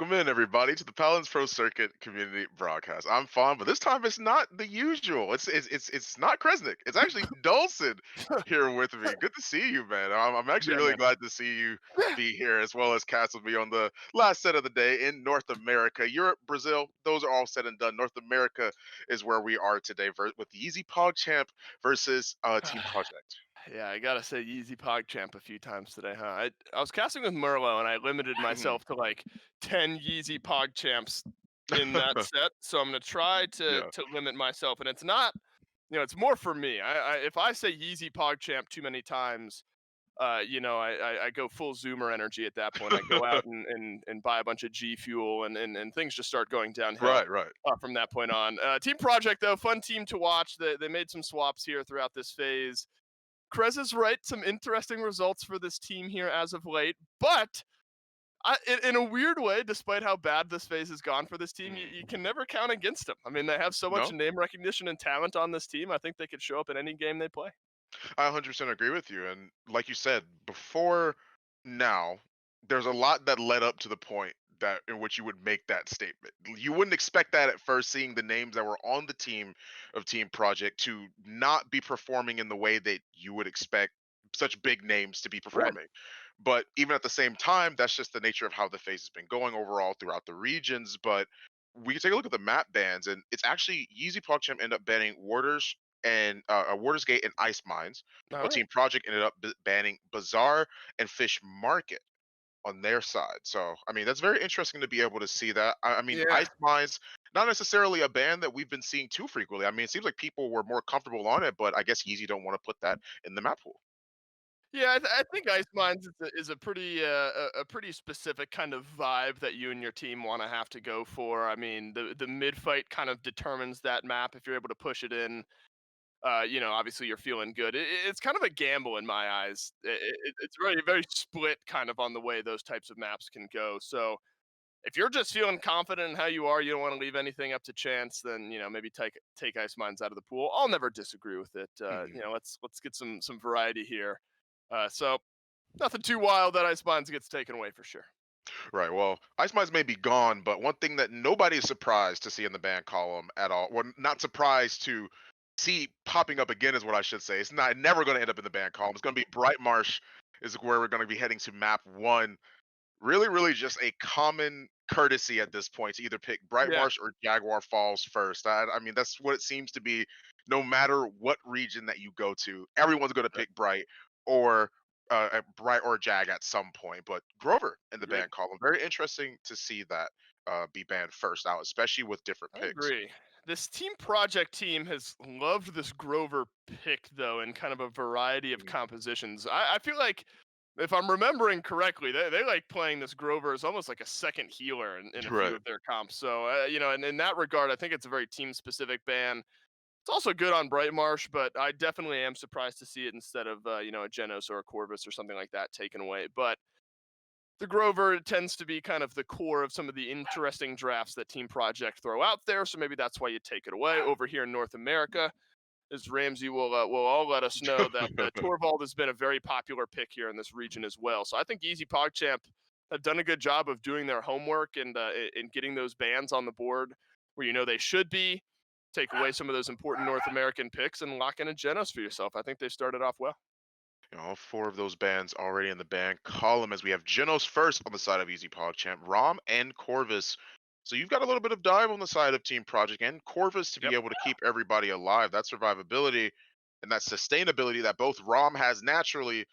Welcome in, everybody, to the Paladins Pro Circuit Community Broadcast. I'm Fawn, but this time it's not the usual. It's not Kresnik. It's actually Dulcin here with me. Good to see you, man. I'm actually Yeah, really man. glad to see you be here, as well as Cass with me on the last set of the day in North America. Europe, Brazil, those are all said and done. North America is where we are today with YeezyPogChamp versus Team Project. Yeah, I gotta say YeezyPogChamp a few times today, huh? I was casting with Merlo and I limited myself to like 10 YeezyPogChamps in that set, so I'm gonna try to Yeah. limit myself. And it's not, it's more for me. If I say YeezyPogChamp too many times, I go full Zoomer energy at that point. I go out and buy a bunch of G Fuel and things just start going downhill. Right, right. From that point on, Team Project though, fun team to watch. They made some swaps here throughout this phase. Krez is right. Some interesting results for this team here as of late, but in a weird way, despite how bad this phase has gone for this team, you Mhm. can never count against them. I mean, they have so much No? name recognition and talent on this team. I think they could show up in any game they play. I 100% agree with you. And like you said, before now, there's a lot that led up to the point that in which you would make that statement. You wouldn't expect that at first, seeing the names that were on the team of Team Project to not be performing in the way that you would expect such big names to be Right. performing. But even at the same time, that's just the nature of how the phase has been going overall throughout the regions. But we can take a look at the map bans, and it's actually Yeezy PogChamp ended up banning Warders and Warders Gate and Ice Mines, All while right. Team Project ended up banning Bazaar and Fish Market on their side. So, I mean, that's very interesting to be able to see that. I mean, Yeah. Ice Mines, not necessarily a ban that we've been seeing too frequently. I mean, it seems like people were more comfortable on it, but I guess Yeezy don't want to put that in the map pool. Yeah, I think Ice Mines is a pretty a pretty specific kind of vibe that you and your team want to have to go for. I mean, the mid fight kind of determines that map. If you're able to push it in, obviously you're feeling good. It's kind of a gamble in my eyes. It's very very split kind of on the way those types of maps can go. So if you're just feeling confident in how you are, you don't want to leave anything up to chance, then maybe take Ice Mines out of the pool. I'll never disagree with it. Mhm. Let's get some variety here. So nothing too wild that Ice Mines gets taken away for sure. Right. Well, Ice Mines may be gone, but one thing that nobody is surprised to see in the ban column at all, well, not surprised to see popping up again is what I should say. It's not never going to end up in the ban column. It's going to be Bright Marsh is where we're going to be heading to map one. Really, really just a common courtesy at this point to either pick Bright Yeah, Marsh or Jaguar Falls first. I mean, that's what it seems to be. No matter what region that you go to, everyone's going to right. pick Bright or Bright or Jag at some point. But Grover in the Agreed. ban column, very interesting to see that be banned first out, especially with different I picks. agree. This team project team has loved this Grover pick though in kind of a variety of Mhm. compositions. I feel like if I'm remembering correctly, they like playing this Grover as almost like a second healer in a few Right. of their comps. So and in that regard, I think it's a very team specific ban. It's also good on Bright Marsh, but I definitely am surprised to see it instead of a Genos or a Corvus or something like that taken away. But the Grover tends to be kind of the core of some of the interesting drafts that Team Project throw out there. So maybe that's why you take it away. Over here in North America, as Ramsey will all let us know that Torvald has been a very popular pick here in this region as well. So I think Easy PogChamp have done a good job of doing their homework and in getting those bans on the board where they should be. Take away some of those important North American picks and lock in a Genos for yourself. I think they've started off well. All four of those bands already in the ban column as we have Genos first on the side of Easy Champ, Rom and Corvus. So you've got a little bit of dive on the side of Team Project and Corvus to be Yep. able to keep everybody alive. That survivability and that sustainability that both Rom has naturally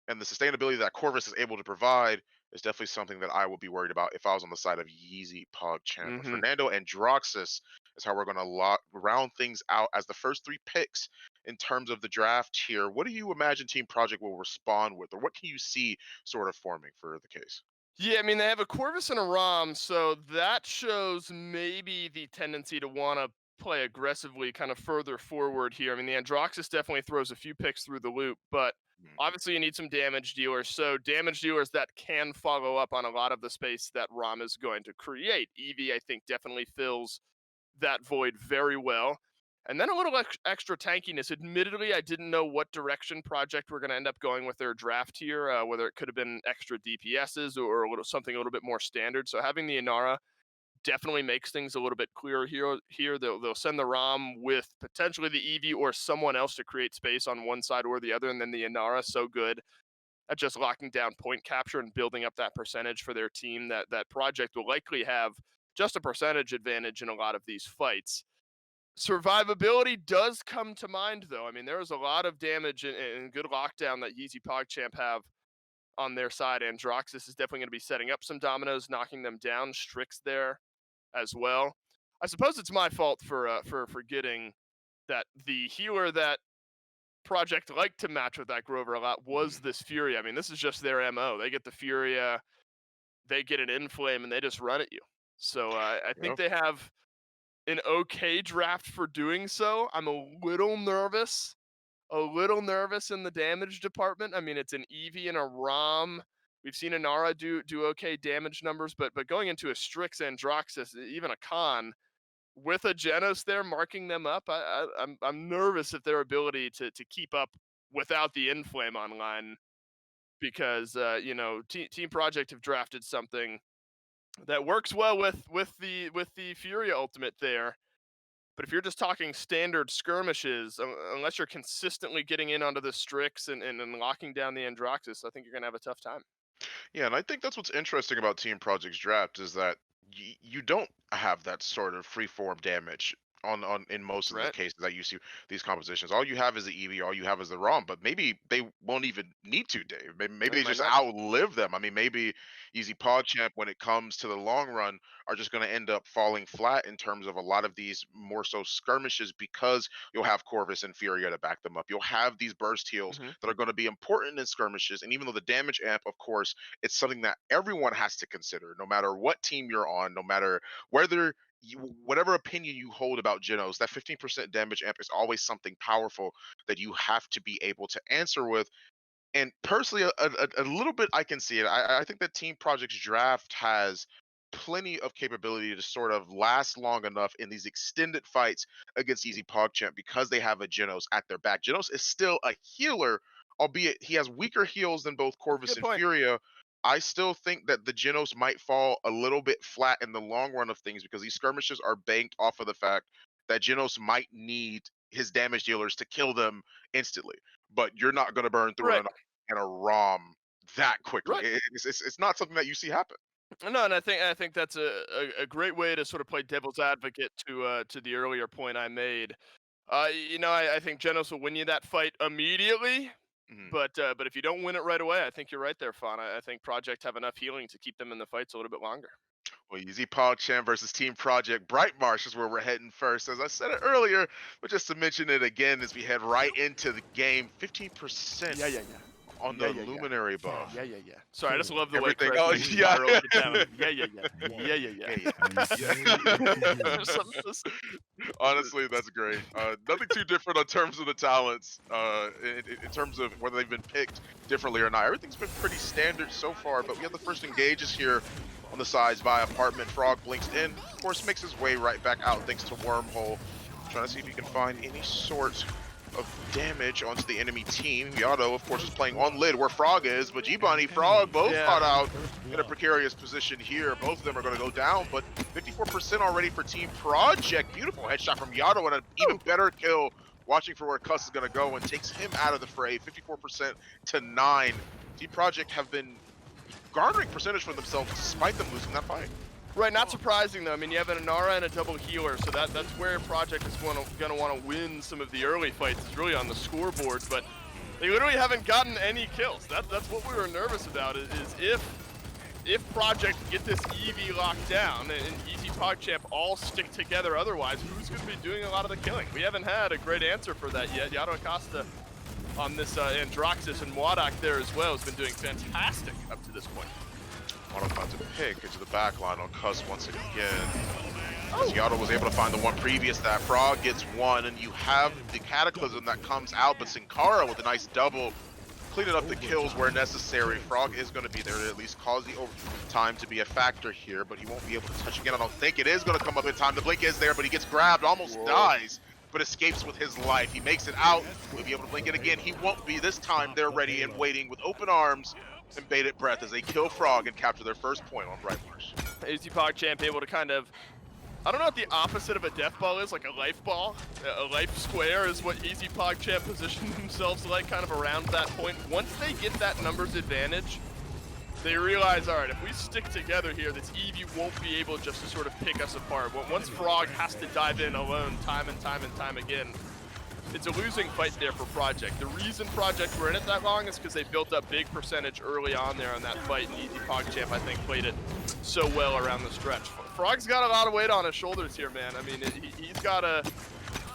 and the sustainability that Corvus is able to provide is definitely something that I would be worried about if I was on the side of Yeezy PogChamp. But Mm-hmm. Fernando and Droxus is how we're going to round things out as the first three picks in terms of the draft here. What do you imagine Team Project will respond with, or what can you see sort of forming for the case? Yeah, I mean, they have a Corvus and a Rom, so that shows maybe the tendency to want to play aggressively kind of further forward here. I mean, the Androxus definitely throws a few picks through the loop, but Mhm. obviously you need some damage dealers. So, damage dealers that can follow up on a lot of the space that Rom is going to create. Eevee, I think, definitely fills that void very well. And then a little extra tankiness. Admittedly, I didn't know what direction Project were going to end up going with their draft here, whether it could have been extra DPSs or something a little bit more standard. So having the Inara definitely makes things a little bit clearer here. They'll send the ROM with potentially the Eevee or someone else to create space on one side or the other, and then the Inara so good at just locking down point capture and building up that percentage for their team that Project will likely have just a percentage advantage in a lot of these fights. Survivability does come to mind, though. I mean, there was a lot of damage and good lockdown that YeezyPogChamp have on their side. Androxus is definitely going to be setting up some dominoes, knocking them down. Strix there as well. I suppose it's my fault for forgetting that the healer that Project liked to match with that Grover a lot was this Furia. I mean, this is just their MO. They get the Furia, they get an Inflame, and they just run at you. So I think they have an okay draft for doing so. I'm a little nervous in the damage department. I mean, it's an Eevee and a ROM. We've seen Inara do okay damage numbers, but going into a Strix Androxus, even a Khan, with a Genos there marking them up, I'm nervous at their ability to keep up without the Inflame online, because Team Project have drafted something that works well with the Furia ultimate there. But if you're just talking standard skirmishes, unless you're consistently getting in onto the Strix and locking down the Androxus, I think you're gonna have a tough time. Yeah, and I think that's what's interesting about Team Project's draft is that you don't have that sort of free-form damage on in most of the Right. cases that you see these compositions. All you have is the Eevee, all you have is the ROM, but maybe they won't even need to, Dave. Maybe They they might just not. outlive them. I mean, maybe YeezyPogChamp, when it comes to the long run, are just going to end up falling flat in terms of a lot of these more so skirmishes because you'll have Corvus and Furia to back them up. You'll have these burst heals Hmm. that are going to be important in skirmishes, and even though the damage amp, of course, it's something that everyone has to consider, no matter what team you're on, no matter whether whatever opinion you hold about Genos, that 15% damage amp is always something powerful that you have to be able to answer with. And personally, a little bit I can see it. I think that Team Project's draft has plenty of capability to sort of last long enough in these extended fights against YeezyPogChamp because they have a Genos at their back. Genos is still a healer, albeit he has weaker heals than both That's a Corvus good and point. Furia. I still think that the Genos might fall a little bit flat in the long run of things because these skirmishes are banked off of the fact that Genos might need his damage dealers to kill them instantly. But you're not going to burn through Right. an and a ROM that quickly. Right. It's not something that you see happen. No, and I think that's a great way to sort of play devil's advocate to the earlier point I made. I think Genos will win you that fight immediately, Mhm. but if you don't win it right away, I think you're right there, Fawn. I think Project have enough healing to keep them in the fights a little bit longer. Well, YeezyPogChamp versus Team Project Bright Marsh is where we're heading first. As I said it earlier, but just to mention it again as we head right into the game, 15% Yeah, yeah, on yeah, the yeah, yeah, Luminary yeah, buff. yeah, yeah, yeah. Sorry, I just love the way Everything. Craig Oh, yeah. spiraled it down. Yeah, yeah, yeah, yeah, yeah, Yeah, yeah. yeah. There's something to say. Honestly, that's great. Nothing too different on terms of the talents, in terms of whether they've been picked differently or not. Everything's been pretty standard so far, but we have the first engages here on the sides via apartment. Frog blinks in, of course, makes his way right back out thanks to Wormhole. Trying to see if he can find any sort of damage onto the enemy team. Yato, of course, is playing on lid where Frog is, but G-Bunny, Frog, both caught out in a precarious position here. Both of them are going to go down, but 54% already for Team Project. Beautiful headshot from Yato and an even better kill. Watching for where Cuss is going to go and takes him out of the fray. 54% to 9. Team Project have been garnering percentage for themselves despite them losing that fight. Right, not surprising though. I mean, you have an Inara and a double healer, so that's where Project is going to want to win some of the early fights. It's really on the scoreboard, but they literally haven't gotten any kills. That's what we were nervous about. Is if Project get this Eevee locked down and YeezyPogChamp all stick together, otherwise, who's going to be doing a lot of the killing? We haven't had a great answer for that yet. Yato Acosta on this Androxus and Wadak there as well has been doing fantastic up to this point. About to pick into the back line on Cuss once again. As Yato was able to find the one previous that. Frog gets one, and you have the Cataclysm that comes out, but Sin Cara with a nice double, cleaning up the kills where necessary. Frog is going to be there to at least cause the overtime to be a factor here, but he won't be able to touch again. I don't think it is going to come up in time. The blink is there, but he gets grabbed, almost dies. but escapes with his life. He makes it out. We'll be able to blink it again. He won't be this time. They're ready and waiting with open arms and bated breath as they kill Frog and capture their first point on Bright Marsh. YeezyPogChamp able to kind of, I don't know what the opposite of a death ball is, like a life ball. A life square is what YeezyPogChamp positioned themselves like, kind of around that point. Once they get that numbers advantage, they realize, all right, if we stick together here, this Eevee won't be able just to sort of pick us apart. Once Frog has to dive in alone time and time again, it's a losing fight there for Project. The reason Project were in it that long is because they built up big percentage early on there on that fight, and YeezyPogChamp, I think, played it so well around the stretch. Frog's got a lot of weight on his shoulders here, man. I mean, he's got to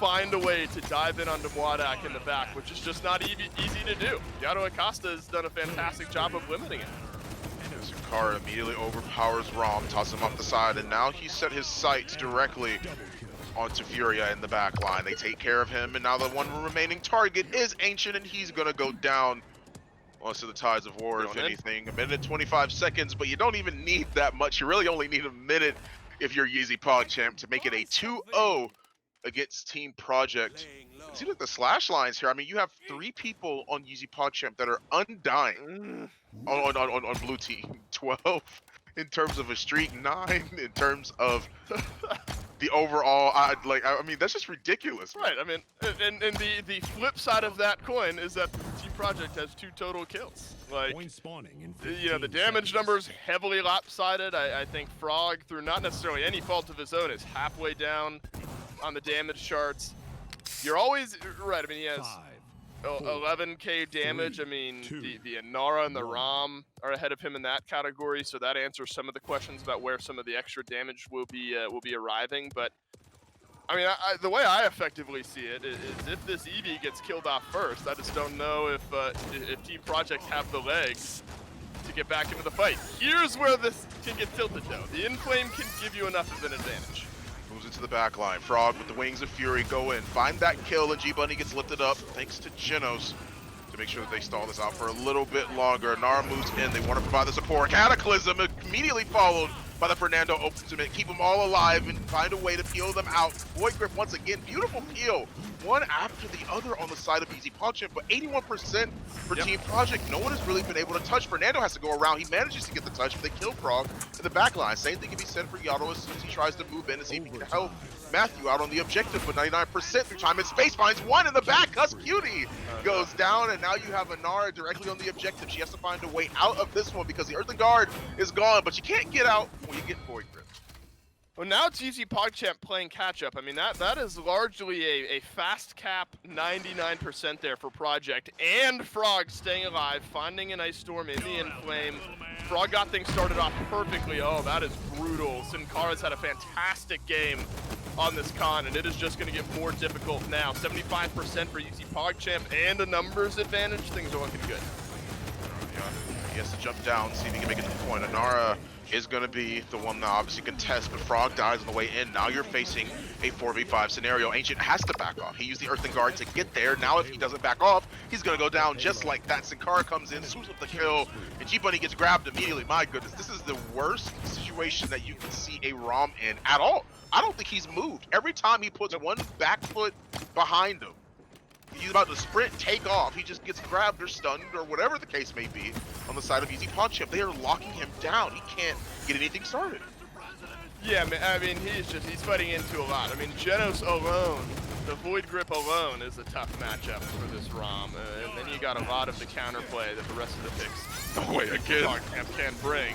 find a way to dive in onto Mwadak in the back, which is just not easy to do. Yato Acosta has done a fantastic job of limiting it. Zakara immediately overpowers Rom, tosses him off the side, and now he set his sights directly onto Furia in the back line. They take care of him, and now the one remaining target is Ancient, and he's gonna go down. Once to the Tides of War, if anything. 1 minute 25 seconds, but you don't even need that much. You really only need a minute if you're YeezyPogChamp to make it a 2-0 against Team Project. See like the slash lines here. I mean, you have 3 people on YeezyPogChamp that are undying on blue team. 12 in terms of a streak, 9 in terms of the overall. I mean, that's just ridiculous. Right. I mean, and the flip side of that coin is that Team Project has 2 total kills. Like, you know, the damage numbers heavily lopsided. I think Frog, through not necessarily any fault of his own, is halfway down on the damage charts. You're always right. I mean, he has 11k damage. I mean, the Inara and the Rom are ahead of him in that category, so that answers some of the questions about where some of the extra damage will be arriving. But I mean, the way I effectively see it is if this Eevee gets killed off first, I just don't know if Team Project have the legs to get back into the fight. Here's where this can get tilted, though. The Inflame can give you enough of an advantage. Moves into the back line. Frog with the Wings of Fury go in, find that kill, and G-Bunny gets lifted up thanks to Genos to make sure that they stall this out for a little bit longer. Nara moves in. They want to provide the support. Cataclysm immediately followed by the Fernando ultimate. Keep them all alive and find a way to peel them out. Void Grip once again. Beautiful peel. One after the other on the side of YeezyPogChamp, but 81% for Team Project. No one has really been able to touch. Fernando has to go around. He manages to get the touch, but they kill Frog in the back line. Same thing can be said for Yato as soon as he tries to move in and see if he can help Matthew out on the objective, but 99% through time and space finds one in the back. Cuss Cutie goes down, and now you have Inara directly on the objective. She has to find a way out of this one because the Earthen Guard is gone, but you can't get out when you get Void Grip. Well, now it's YeezyPogChamp playing catch-up. I mean, that is largely a fast cap 99% there for Project. And Frog staying alive, finding an Ice Storm in the Inflame. Frog got things started off perfectly. Oh, that is brutal. Sin Cara's had a fantastic game on this con, and it is just going to get more difficult now. 75% for YeezyPogChamp and a numbers advantage. Things are looking good. He has to jump down, see if he can make it to the point. Inara is going to be the one that obviously contests, but Frog dies on the way in. Now you're facing a 4v5 scenario. Ancient has to back off. He used the Earthen Guard to get there. Now if he doesn't back off, he's going to go down just like that. Sin Cara comes in, swoops up the kill, and G-Bunny gets grabbed immediately. My goodness, this is the worst situation that you can see a Rom in at all. I don't think he's moved. Every time he puts one back foot behind him, he's about to sprint, take off. He just gets grabbed or stunned or whatever the case may be on the side of YeezyPogChamp. They are locking him down. He can't get anything started. Yeah, I mean, he's fighting into a lot. I mean, Genos alone, the Void Grip alone is a tough matchup for this Rom. And then you got a lot of the counterplay that the rest of the picks can bring.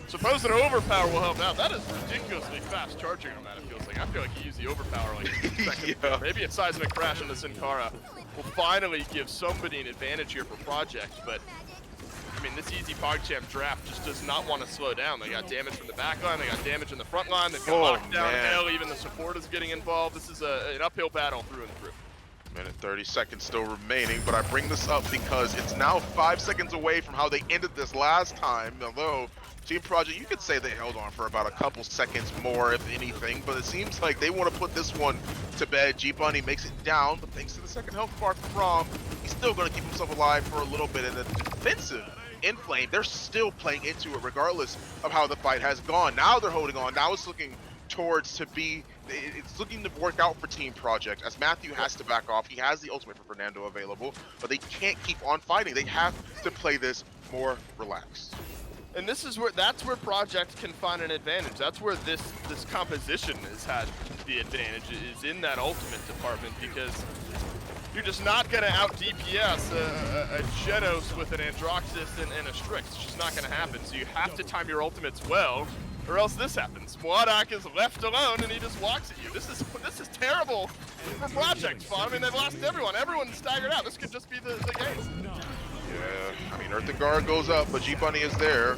Suppose an overpower will help out. That is ridiculously fast charging on that, it feels like. I feel like he used the overpower like second. Yeah. Maybe a seismic crash into Sin Cara will finally give somebody an advantage here for Project, but I mean, this YeezyPogChamp draft just does not want to slow down. They got damage from the back line, they got damage in the front line, they've got locked down hell, even the support is getting involved. This is an uphill battle through and through. Minute 30 seconds still remaining, but I bring this up because it's now 5 seconds away from how they ended this last time, although Team Project, you could say they held on for about a couple seconds more, if anything, but it seems like they want to put this one to bed. G-Bunny makes it down, but thanks to the second health bar from, he's still going to keep himself alive for a little bit. And the defensive Inflame, they're still playing into it regardless of how the fight has gone. Now they're holding on. Now it's looking towards to be it's looking to work out for Team Project as Matthew Yep. has to back off. He has the ultimate for Fernando available, but they can't keep on fighting. They have to play this more relaxed. And that's where Project can find an advantage. That's where this composition has had the advantage, is in that ultimate department, because you're just not going to out DPS a Genos with an Androxus and a Strix. It's just not going to happen. So you have to time your ultimates well, or else this happens. Mwadak is left alone and he just walks at you. This is terrible for Project Spawn. I mean, they've lost everyone. Everyone's staggered out. This could just be the game. Yeah, I mean, Earthen Guard goes up, but G-Bunny is there.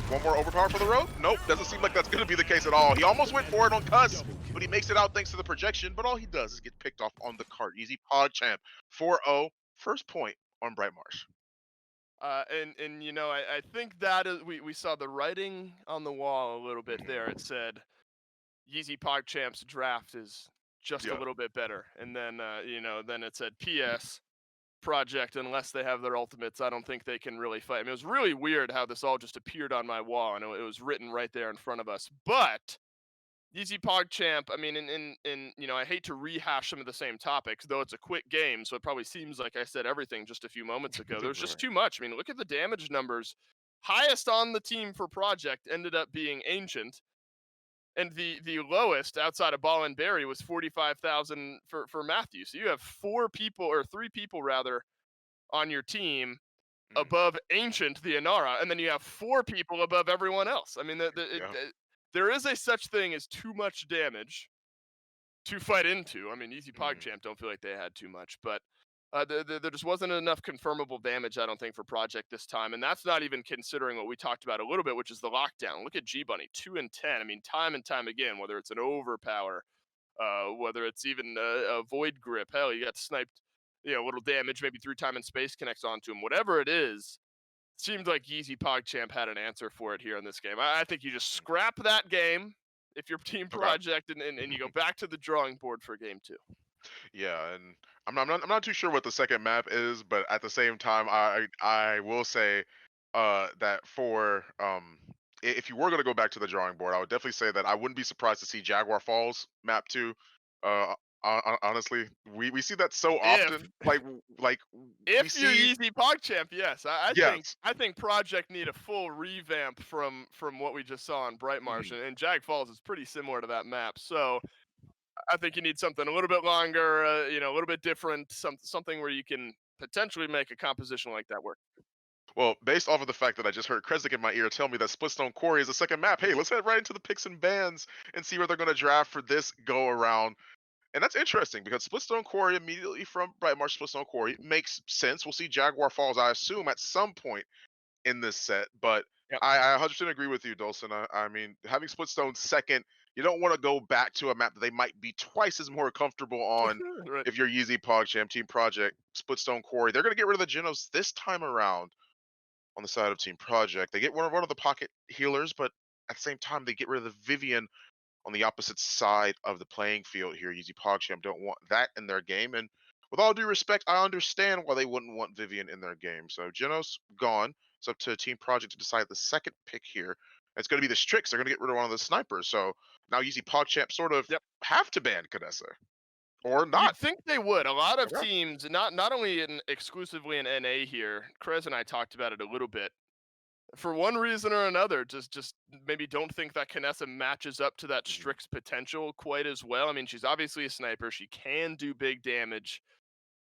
One more overpower for the road? Nope, doesn't seem like that's going to be the case at all. He almost went for it on Cuss, but he makes it out thanks to the projection, but all he does is get picked off on the cart. YeezyPogChamp, 4-0, first point on Bright Marsh. And you know, I think that is, we saw the writing on the wall a little bit there. It said YeezyPogChamp's draft is just a little bit better. And then, you know, then it said PS Project, unless they have their ultimates, I don't think they can really fight. I mean, it was really weird how this all just appeared on my wall, and it was written right there in front of us. But YeezyPogChamp, I mean, in you know, I hate to rehash some of the same topics, though it's a quick game, so it probably seems like I said everything just a few moments ago. There's just too much. I mean, look at the damage numbers. Highest on the team for Project ended up being Ancient, and the lowest outside of Ball and Berry was 45,000 for Matthew. So you have 4 people, or 3 people rather, on your team above Ancient the Inara, and then you have 4 people above everyone else. I mean, there is a such thing as too much damage to fight into. I mean, YeezyPogChamp don't feel like they had too much, but there just wasn't enough confirmable damage, I don't think, for Project this time. And that's not even considering what we talked about a little bit, which is the lockdown. Look at G-Bunny, 2 and 10. I mean, time and time again, whether it's an overpower, whether it's even a void grip, hell, you got sniped, you know, little damage, maybe through time and space connects onto him. Whatever it is, seemed like YeezyPogChamp had an answer for it here in this game. I think you just scrap that game if you're Team Project, and you go back to the drawing board for game 2. Yeah, and I'm not too sure what the second map is, but at the same time, I will say that for if you were going to go back to the drawing board, I would definitely say that I wouldn't be surprised to see Jaguar Falls map 2. Honestly, we see that so often. Like we If you're see, YeezyPogChamp, yes, yes, I think Project need a full revamp from what we just saw on Bright Marsh, and Jag Falls is pretty similar to that map. So I think you need something a little bit longer, you know, a little bit different, something where you can potentially make a composition like that work. Well, based off of the fact that I just heard Kresnik in my ear tell me that Splitstone Quarry is the second map, hey, let's head right into the picks and bans and see where they're going to draft for this go around. And that's interesting because Splitstone Quarry immediately from Bright Marsh Splitstone Quarry makes sense. We'll see Jaguar Falls, I assume, at some point in this set. But Yep. I 100% agree with you, Dolson. I mean, having Splitstone second, you don't want to go back to a map that they might be twice as more comfortable on. Right. If you're YeezyPogChamp, Team Project, Splitstone Quarry, they're going to get rid of the Genos this time around on the side of Team Project. They get one of the pocket healers, but at the same time, they get rid of the Vivian on the opposite side of the playing field here. YeezyPogChamp don't want that in their game. And with all due respect, I understand why they wouldn't want Vivian in their game. So Genos gone. It's up to Team Project to decide the second pick here. It's going to be the Strix. They're going to get rid of one of the snipers. So now YeezyPogChamp sort of have to ban Canessa. Or not. You'd think they would. A lot of teams, not only exclusively in NA here, Krez and I talked about it a little bit. For one reason or another, just maybe don't think that Canessa matches up to that Strix potential quite as well. I mean, she's obviously a sniper. She can do big damage.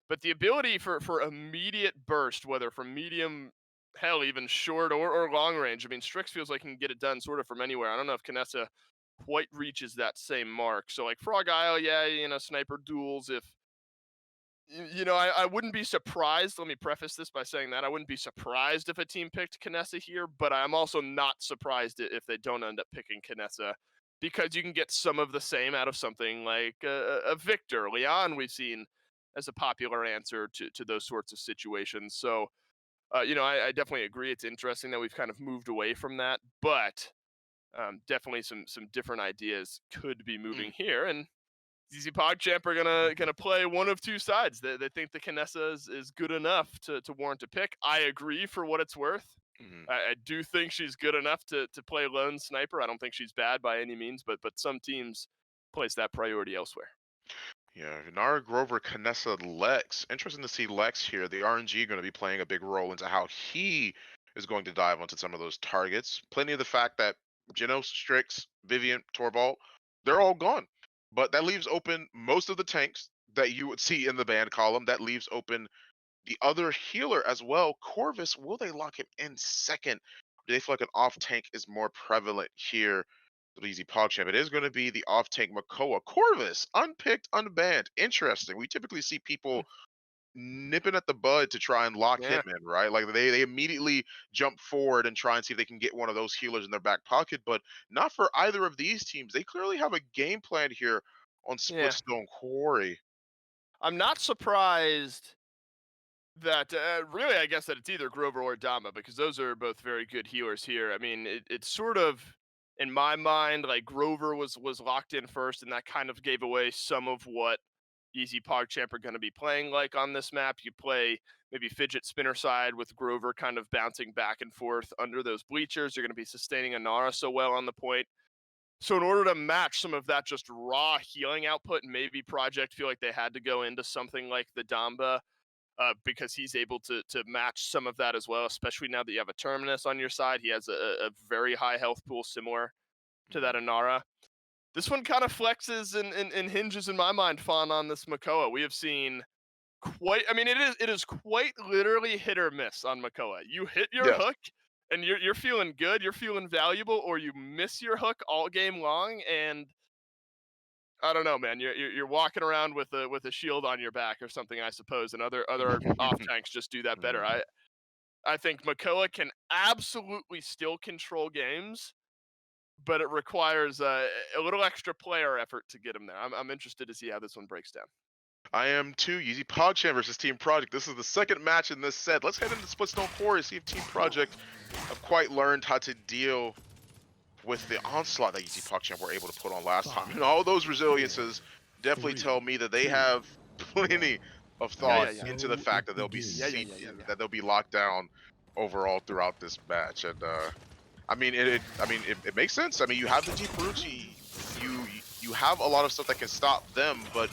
But the ability for immediate burst, whether from medium, hell, even short or long range, I mean, Strix feels like he can get it done sort of from anywhere. I don't know if Canessa quite reaches that same mark. So, like, Frog Isle, yeah, you know, sniper duels, if you know, I wouldn't be surprised. Let me preface this by saying that I wouldn't be surprised if a team picked Canessa here, but I'm also not surprised if they don't end up picking Canessa, because you can get some of the same out of something like a Victor. Leon we've seen as a popular answer to those sorts of situations. So, you know, I definitely agree. It's interesting that we've kind of moved away from that, but definitely some different ideas could be moving here. And YeezyPogChamp are gonna play one of two sides. They think the Canessa is good enough to warrant a pick. I agree for what it's worth. Mhm. I do think she's good enough to play lone sniper. I don't think she's bad by any means, but some teams place that priority elsewhere. Yeah, Nara, Grover, Canessa, Lex. Interesting to see Lex here. The RNG going to be playing a big role into how he is going to dive onto some of those targets. Plenty of the fact that Genos, Strix, Vivian, Torvald, they're all gone. But that leaves open most of the tanks that you would see in the ban column. That leaves open the other healer as well. Corvus, will they lock him in second? Do they feel like an off tank is more prevalent here? YeezyPogChamp. It is going to be the off tank Makoa. Corvus, unpicked, unbanned. Interesting. We typically see people nipping at the bud to try and lock him Yeah, in, right? Like they immediately jump forward and try and see if they can get one of those healers in their back pocket, but not for either of these teams. They clearly have a game plan here on yeah. Splitstone Quarry. I'm not surprised that really, I guess that it's either Grover or Dama because those are both very good healers here. I mean, it's sort of in my mind like Grover was locked in first, and that kind of gave away some of what YeezyPogChamp are going to be playing like on this map. You play maybe fidget spinner side with Grover kind of bouncing back and forth under those bleachers. You're going to be sustaining Anara so well on the point. So in order to match some of that just raw healing output, maybe Project feel like they had to go into something like the Damba because he's able to match some of that as well, especially now that you have a Terminus on your side. He has a very high health pool similar to that Anara. This one kind of flexes and hinges in my mind, Fawn, on this Makoa. We have seen quite, I mean, it is quite literally hit or miss on Makoa. You hit your Yes. hook and you're feeling good, you're feeling valuable, or you miss your hook all game long and I don't know, man. You're walking around with a shield on your back or something, I suppose, and other off tanks just do that better. Mhm. I think Makoa can absolutely still control games, but it requires a little extra player effort to get him there. I'm interested to see how this one breaks down. I am too. YeezyPogChamp versus Team Project. This is the second match in this set. Let's head into Splitstone Quarry, see if Team Project have quite learned how to deal with the onslaught that YeezyPogChamp were able to put on last time. And all those resiliences definitely tell me that they have plenty of thought Yeah. into the fact that they'll be Yeah. that they'll be locked down overall throughout this match. And it makes sense. I mean, you have the deep roots, you have a lot of stuff that can stop them, but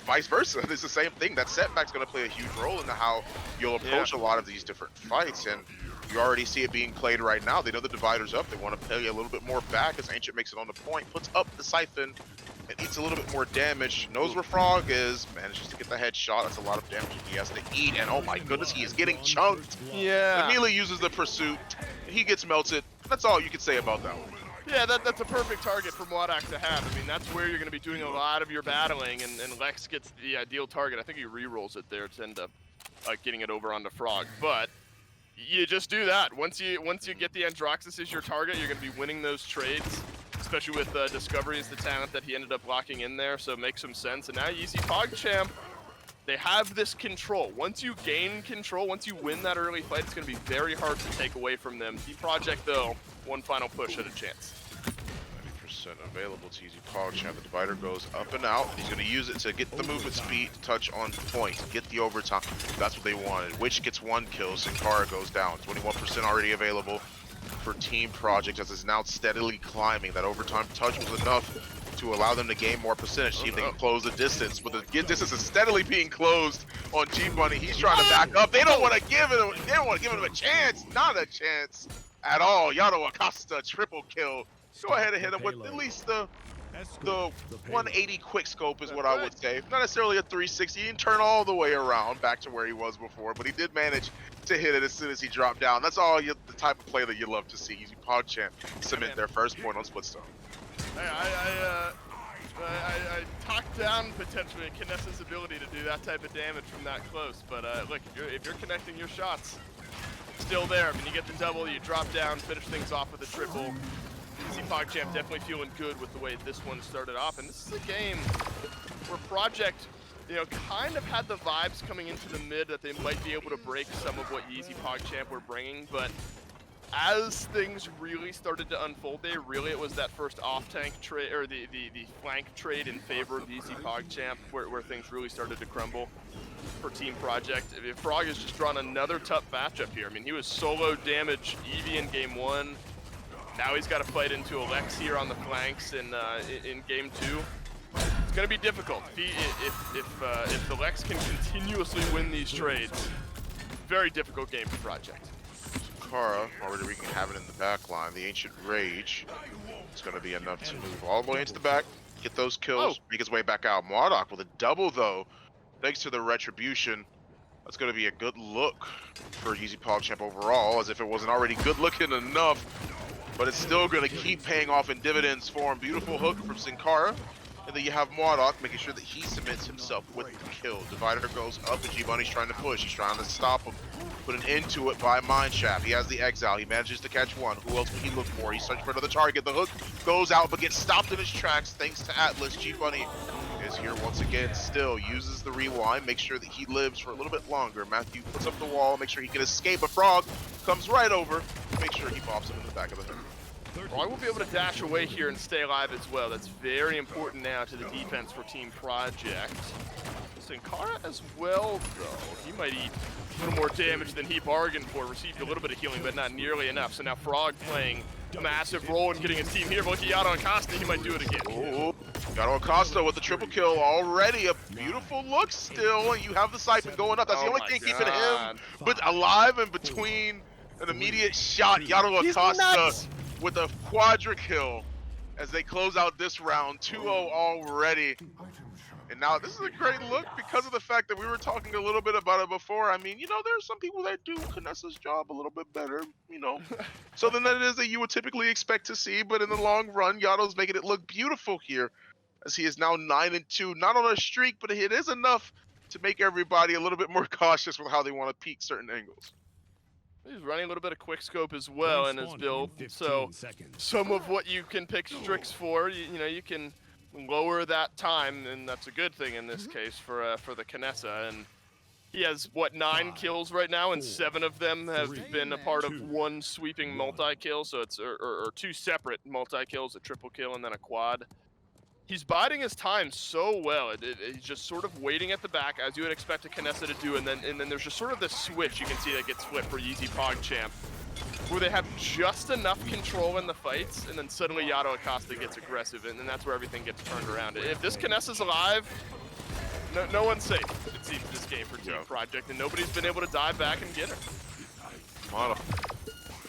vice versa. It's the same thing. That setback's going to play a huge role into how you'll approach a lot of these different fights, and you already see it being played right now. They know the divider's up. They want to play a little bit more back as Ancient makes it on the point, puts up the Siphon, and eats a little bit more damage. Knows where Frog is, manages to get the headshot. That's a lot of damage he has to eat, and oh my goodness, he is getting chunked. Yeah. Amelia uses the pursuit, and he gets melted. That's all you can say about that one. Yeah, that's a perfect target for Mwadak to have. I mean, that's where you're going to be doing a lot of your battling, and Lex gets the ideal target. I think he re-rolls it there to end up getting it over onto Frog. But you just do that. Once you get the Androxus as your target, you're going to be winning those trades, especially with Discovery as the talent that he ended up locking in there, so it makes some sense. And now YeezyPogChamp, they have this control. Once you gain control, once you win that early fight, it's going to be very hard to take away from them. Team Project, though, one final push at a chance. 90% available to YeezyPogChamp. The divider goes up and out. He's going to use it to get the movement speed, touch on point, get the overtime. That's what they wanted. Witch gets one kill. Sinkara goes down. 21% already available for Team Project as it's now steadily climbing. That overtime touch was enough to allow them to gain more percentage, see if they can close the distance. But the distance is steadily being closed on G-Bunny. He's trying to back up. They don't want to give him. They don't want to give him a chance. Not a chance at all. Yano Acosta triple kill. Go ahead and hit him with at least the 180 quick scope is what I would say. Not necessarily a 360. He didn't turn all the way around back to where he was before, but he did manage to hit it as soon as he dropped down. That's all the type of play that you love to see. YeezyPogChamp cement their first point on Splitstone. I talked down potentially Kinessa's ability to do that type of damage from that close, but look, if you're connecting your shots, still there. I mean, you get the double, you drop down, finish things off with a triple. YeezyPogChamp definitely feeling good with the way this one started off, and this is a game where Project, kind of had the vibes coming into the mid that they might be able to break some of what YeezyPogChamp were bringing, but as things really started to unfold there, really it was that first off-tank trade, or the flank trade in favor of YeezyPogChamp, where things really started to crumble for Team Project. I mean, Frog has just drawn another tough matchup here. I mean, he was solo damage Eevee in game 1. Now he's got to fight into Alex here on the flanks in game 2. It's going to be difficult. If the Lex can continuously win these trades, very difficult game for Project. Kara, already wreaking havoc in the back line. The Ancient Rage is going to be enough to move all the way into the back, get those kills, make his way back out. Marduk with a double, though, thanks to the Retribution. That's going to be a good look for YeezyPogChamp overall, as if it wasn't already good looking enough. But it's still going to keep paying off in dividends for him. Beautiful hook from Sin Cara. And then you have Marduk making sure that he submits himself with the kill. Divider goes up, and G-Bunny's trying to push. He's trying to stop him. Put an end to it by Mineshaft. He has the Exile. He manages to catch one. Who else would he look for? He's searching for another target. The hook goes out, but gets stopped in his tracks thanks to Atlas. G-Bunny is here once again. Still uses the rewind. Make sure that he lives for a little bit longer. Matthew puts up the wall. Make sure he can escape. A Frog comes right over. Make sure he pops him in the back of the head. Frog will be able to dash away here and stay alive as well. That's very important now to the defense for Team Project. Sin Cara as well, though. He might eat a little more damage than he bargained for. Received a little bit of healing, but not nearly enough. So now Frog playing a massive role in getting his team here. But looking out on Costa, he might do it again. Oh, got on Costa with the triple kill already. A beautiful look still. You have the siphon going up. That's the only thing keeping him but alive and between an immediate shot. Yaro Acosta with a quadra kill as they close out this round. 2-0 already. And now this is a great look because of the fact that we were talking a little bit about it before. I mean, you know, there's some people that do Knessa's job a little bit better, you know. So then that is that you would typically expect to see, but in the long run, Yato's making it look beautiful here as he is now 9-2. Not on a streak, but it is enough to make everybody a little bit more cautious with how they want to peek certain angles. He's running a little bit of quick scope as well in his build, so some of what you can pick Strix for, you know, you can lower that time, and that's a good thing in this case for the Knessa. And he has what, 9 kills right now, and 7 of them have been a part of one sweeping multi-kill. So it's or 2 separate multi-kills, a triple kill and then a quad. He's biding his time so well. He's just sort of waiting at the back, as you would expect a Knessa to do, and then there's just sort of this switch you can see that gets flipped for YeezyPogChamp, where they have just enough control in the fights, and then suddenly Yato Acosta gets aggressive, and then that's where everything gets turned around. If this Knessa's alive, no one's safe, it seems, this game for Team Project, and nobody's been able to dive back and get her.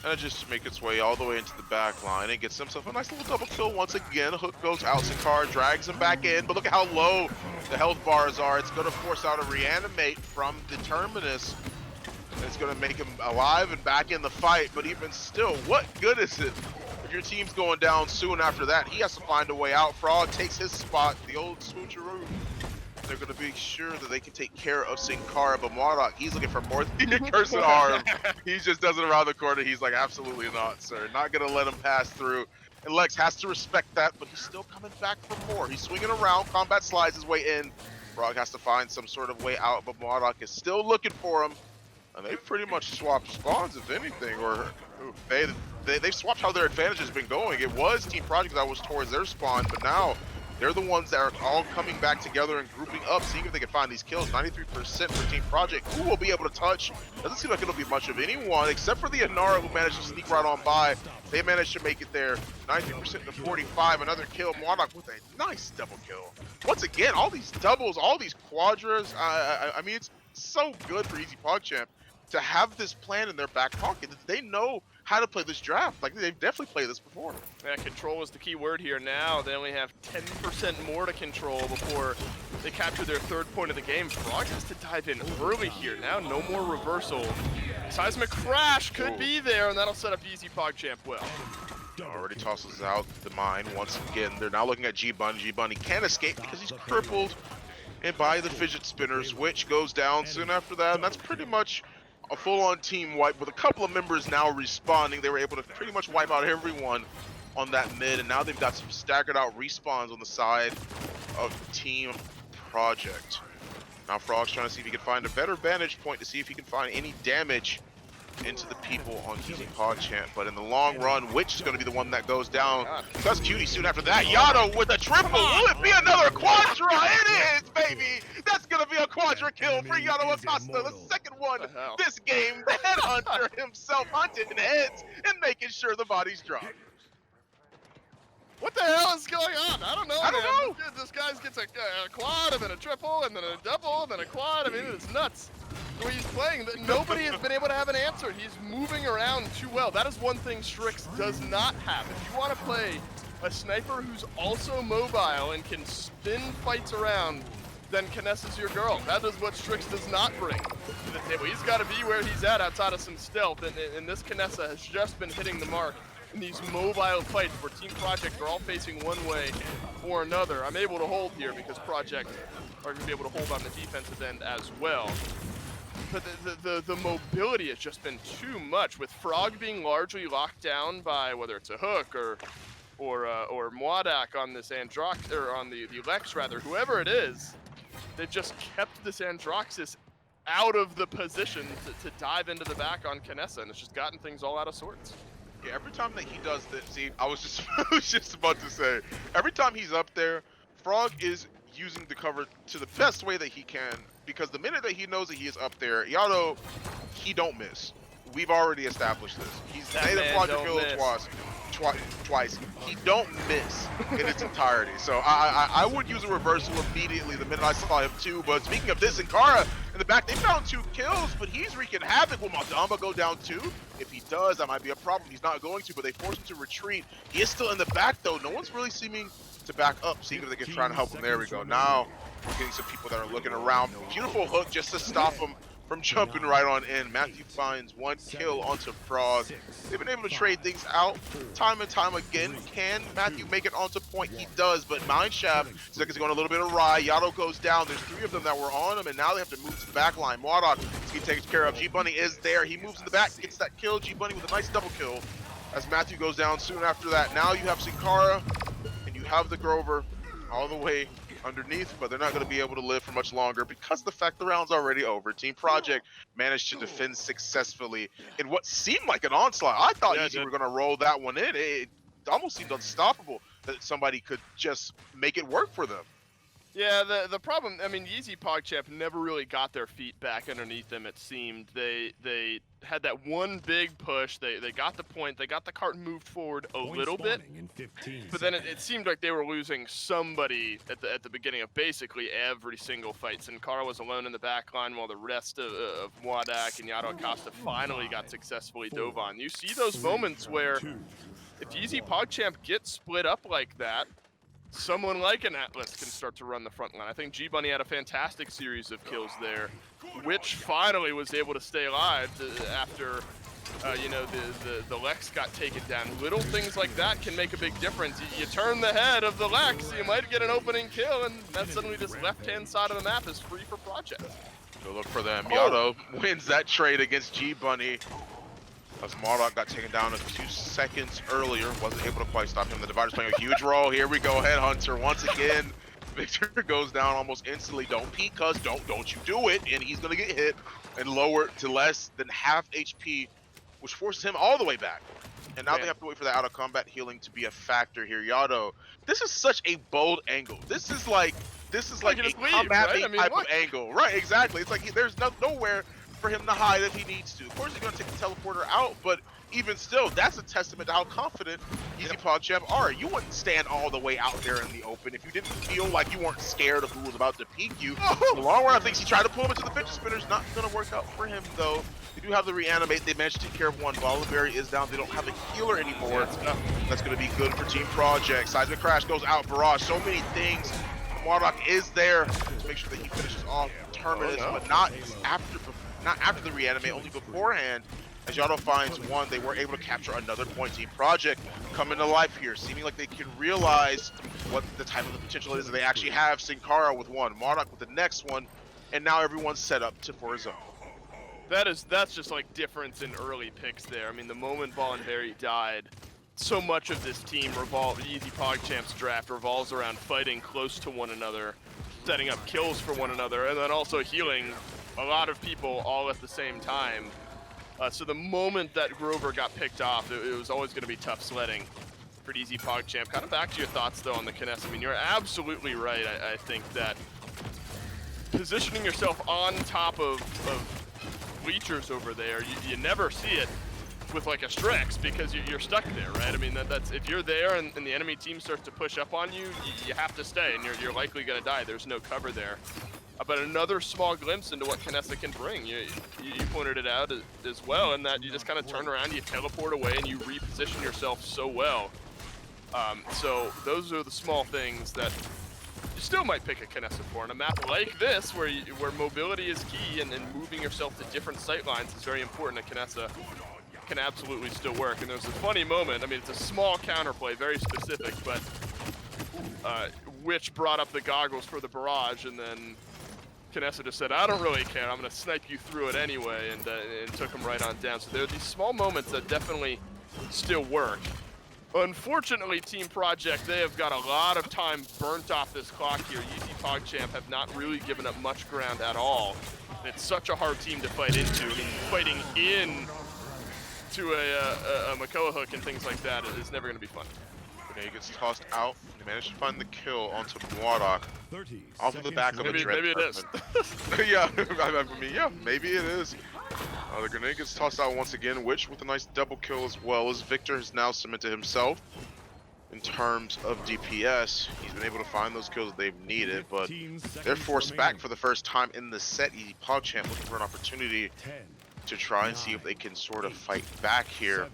And just make its way all the way into the back line and gets himself a nice little double kill once again. Hook goes out, Sin Cara drags him back in, but look at how low the health bars are. It's going to force out a reanimate from the Terminus. And it's going to make him alive and back in the fight, but even still, what good is it if your team's going down soon after that? He has to find a way out. Frog takes his spot, the old switcheroo. They're going to be sure that they can take care of Sin Cara, but Marduk, he's looking for more than a cursed arm. He just does it around the corner. He's like, absolutely not, sir. Not going to let him pass through. And Lex has to respect that, but he's still coming back for more. He's swinging around. Combat slides his way in. Frog has to find some sort of way out, but Marduk is still looking for him. And they've pretty much swapped spawns, if anything, or they've swapped how their advantage has been going. It was Team Project that was towards their spawn, but now they're the ones that are all coming back together and grouping up, seeing if they can find these kills. 93% for Team Project. Who will be able to touch? Doesn't seem like it'll be much of anyone, except for the Inara, who managed to sneak right on by. They managed to make it there. 93% to 45. Another kill. Marduk with a nice double kill. Once again, all these doubles, all these quadras. I mean, it's so good for YeezyPogChamp to have this plan in their back pocket. They know how to play this draft. Like, they've definitely played this before. Yeah, control is the key word here now. They only have 10% more to control before they capture their 3rd point of the game. Frog has to dive in early here. Now, no more reversal. Seismic Crash could be there, and that'll set up YeezyPogChamp well. Already tosses out the mine once again. They're now looking at G-Bunny. G-Bunny can't escape because he's crippled and by the fidget spinners, which goes down soon after that, and that's pretty much a full-on team wipe with a couple of members now respawning. They were able to pretty much wipe out everyone on that mid, and now they've got some staggered out respawns on the side of Team Project. Now Frog's trying to see if he can find a better vantage point to see if he can find any damage into the people on YeezyPogChamp, but in the long run, Witch is going to be the one that goes down. Because Cutie soon after that, Yato with a triple. Will it be another quadra? It is, baby. That's going to be a quadra kill for Yato Acosta, the second one this game. The headhunter himself hunting heads and making sure the bodies drop. What the hell is going on? I don't know. I don't know. This guy gets a quad and then a triple and then a double and then a quad. I mean, it's nuts. The way he's playing, nobody has been able to have an answer. He's moving around too well. That is one thing Strix does not have. If you want to play a sniper who's also mobile and can spin fights around, then Knessa's your girl. That is what Strix does not bring to the table. He's got to be where he's at outside of some stealth, and this Knessa has just been hitting the mark in these mobile fights where Team Project are all facing one way or another. I'm able to hold here because Project are going to be able to hold on the defensive end as well. But the mobility has just been too much, with Frog being largely locked down by whether it's a hook or Mwadak on this Androx, or on the Lex rather, whoever it is. They've just kept this Androxus out of the position to dive into the back on Knessa, and it's just gotten things all out of sorts. Yeah, every time that he does this, see, I was just about to say, every time he's up there, Frog is using the cover to the best way that he can, because the minute that he knows that he is up there, Yato, he don't miss. We've already established this. He's made a quadra kill twice. He don't miss in its entirety. So I would use a reversal immediately the minute I saw him too. But speaking of this, Sankara in the back, they found 2 kills, but he's wreaking havoc. Will Madamba go down too? If he does, that might be a problem. He's not going to, but they force him to retreat. He is still in the back though. No one's really seeming to back up, seeing if they can try and help him. There we go. Now we're getting some people that are looking around. Beautiful hook just to stop him from jumping right on in. Matthew finds 1 kill onto Frog. They've been able to trade things out time and time again. Can Matthew make it onto point? He does, but Mineshaft looks like it's going a little bit awry. Yato goes down. There's 3 of them that were on him, and now they have to move to the back line. Mwadok is getting taken care of. G-Bunny is there. He moves in the back, gets that kill. G-Bunny with a nice double kill as Matthew goes down soon after that. Now you have Sankara, and you have the Grover all the way underneath, but they're not going to be able to live for much longer because the fact the round's already over. Team Project managed to defend successfully in what seemed like an onslaught. I thought Yeezy were going to roll that one in. It almost seemed unstoppable that somebody could just make it work for them. Yeah, the problem, I mean, YeezyPogChamp never really got their feet back underneath them, it seemed. They had that one big push, they got the point, they got the cart moved forward a little bit, but then it seemed like they were losing somebody at the beginning of basically every single fight. Sankara was alone in the back line while the rest of Mwadak and Yato Acosta finally got successfully dove on. You see those moments where if YeezyPogChamp gets split up like that, someone like an Atlas can start to run the front line. I think G-Bunny had a fantastic series of kills there, which finally was able to stay alive after, you know, the Lex got taken down. Little things like that can make a big difference. You turn the head of the Lex, you might get an opening kill, and then suddenly this left-hand side of the map is free for Project. So look for them. Yato wins that trade against G-Bunny, as Marduk got taken down a few seconds earlier. Wasn't able to quite stop him. The Divider's playing a huge role. Here we go, Headhunter once again. Victor goes down almost instantly. Don't peek, cuz don't you do it. And he's gonna get hit and lowered to less than half HP, which forces him all the way back. And now they have to wait for the out of combat healing to be a factor here. Yato, this is such a bold angle. This is like a combat type of angle. Right, exactly. It's like there's nowhere for him to hide if he needs to. Of course, he's going to take the teleporter out, but even still, that's a testament to how confident YeezyPogChamp are. You wouldn't stand all the way out there in the open if you didn't feel like you weren't scared of who was about to peek you. In the long run, I think he tried to pull him into the fidget spinners. Not going to work out for him, though. They do have the reanimate. They managed to take care of one. Volaberry is down. They don't have a healer anymore. That's going to be good for Team Project. Seismic Crash goes out. Barrage. So many things. Marduk is there to make sure that he finishes off Terminus, but not after the reanimate, only beforehand. As Yato finds one, they were able to capture another point. Team Project coming to life here, seeming like they can realize what the type of the potential is. They actually have Sankara with one, Marduk with the next one, and now everyone's set up for his own. That's just like difference in early picks there. I mean, the moment Volaberry died, so much of this team YeezyPogChamp's draft revolves around fighting close to one another, setting up kills for one another, and then also healing a lot of people all at the same time. So the moment that Grover got picked off, it was always going to be tough sledding for YeezyPogChamp. Kind of back to your thoughts, though, on the Kness. I mean, you're absolutely right. I think that positioning yourself on top of bleachers over there, you never see it with like a Strix because you're stuck there, right? I mean, that's if you're there and the enemy team starts to push up on you, you have to stay, and you're likely going to die. There's no cover there. But another small glimpse into what Knessa can bring. You pointed it out as well, in that you just kind of turn around, you teleport away, and you reposition yourself so well. So those are the small things that you still might pick a Knessa for. In a map like this, where mobility is key and moving yourself to different sight lines is very important, a Knessa can absolutely still work. And there's a funny moment. I mean, it's a small counterplay, very specific, but Witch brought up the goggles for the barrage, and then Knessa just said, I don't really care, I'm going to snipe you through it anyway, and took him right on down. So there are these small moments that definitely still work. Unfortunately, Team Project, they have got a lot of time burnt off this clock here. YeezyPogChamp have not really given up much ground at all. And it's such a hard team to fight into. I mean, fighting in to a Makoa hook and things like that is never going to be fun. Okay, he gets tossed out. He managed to find the kill onto Mwadok off of the back of a Dread. Maybe it is. Yeah, I mean, yeah, maybe it is. The grenade gets tossed out once again, Witch with a nice double kill as well, as Victor has now cemented himself in terms of DPS. He's been able to find those kills they've needed, but they're forced back for the first time in the set. YeezyPogChamp looking for an opportunity to try and see if they can sort of fight back here.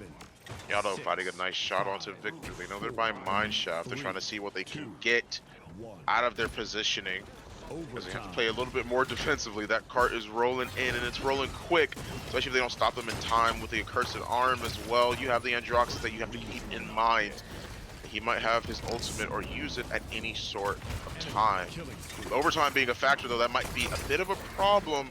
Yado fighting a nice shot onto Victor. They know they're by Mineshaft. They're trying to see what they can get out of their positioning, because they have to play a little bit more defensively. That cart is rolling in, and it's rolling quick, especially if they don't stop them in time with the accursed arm as well. You have the Androxus that you have to keep in mind. He might have his ultimate or use it at any sort of time. With overtime being a factor, though, that might be a bit of a problem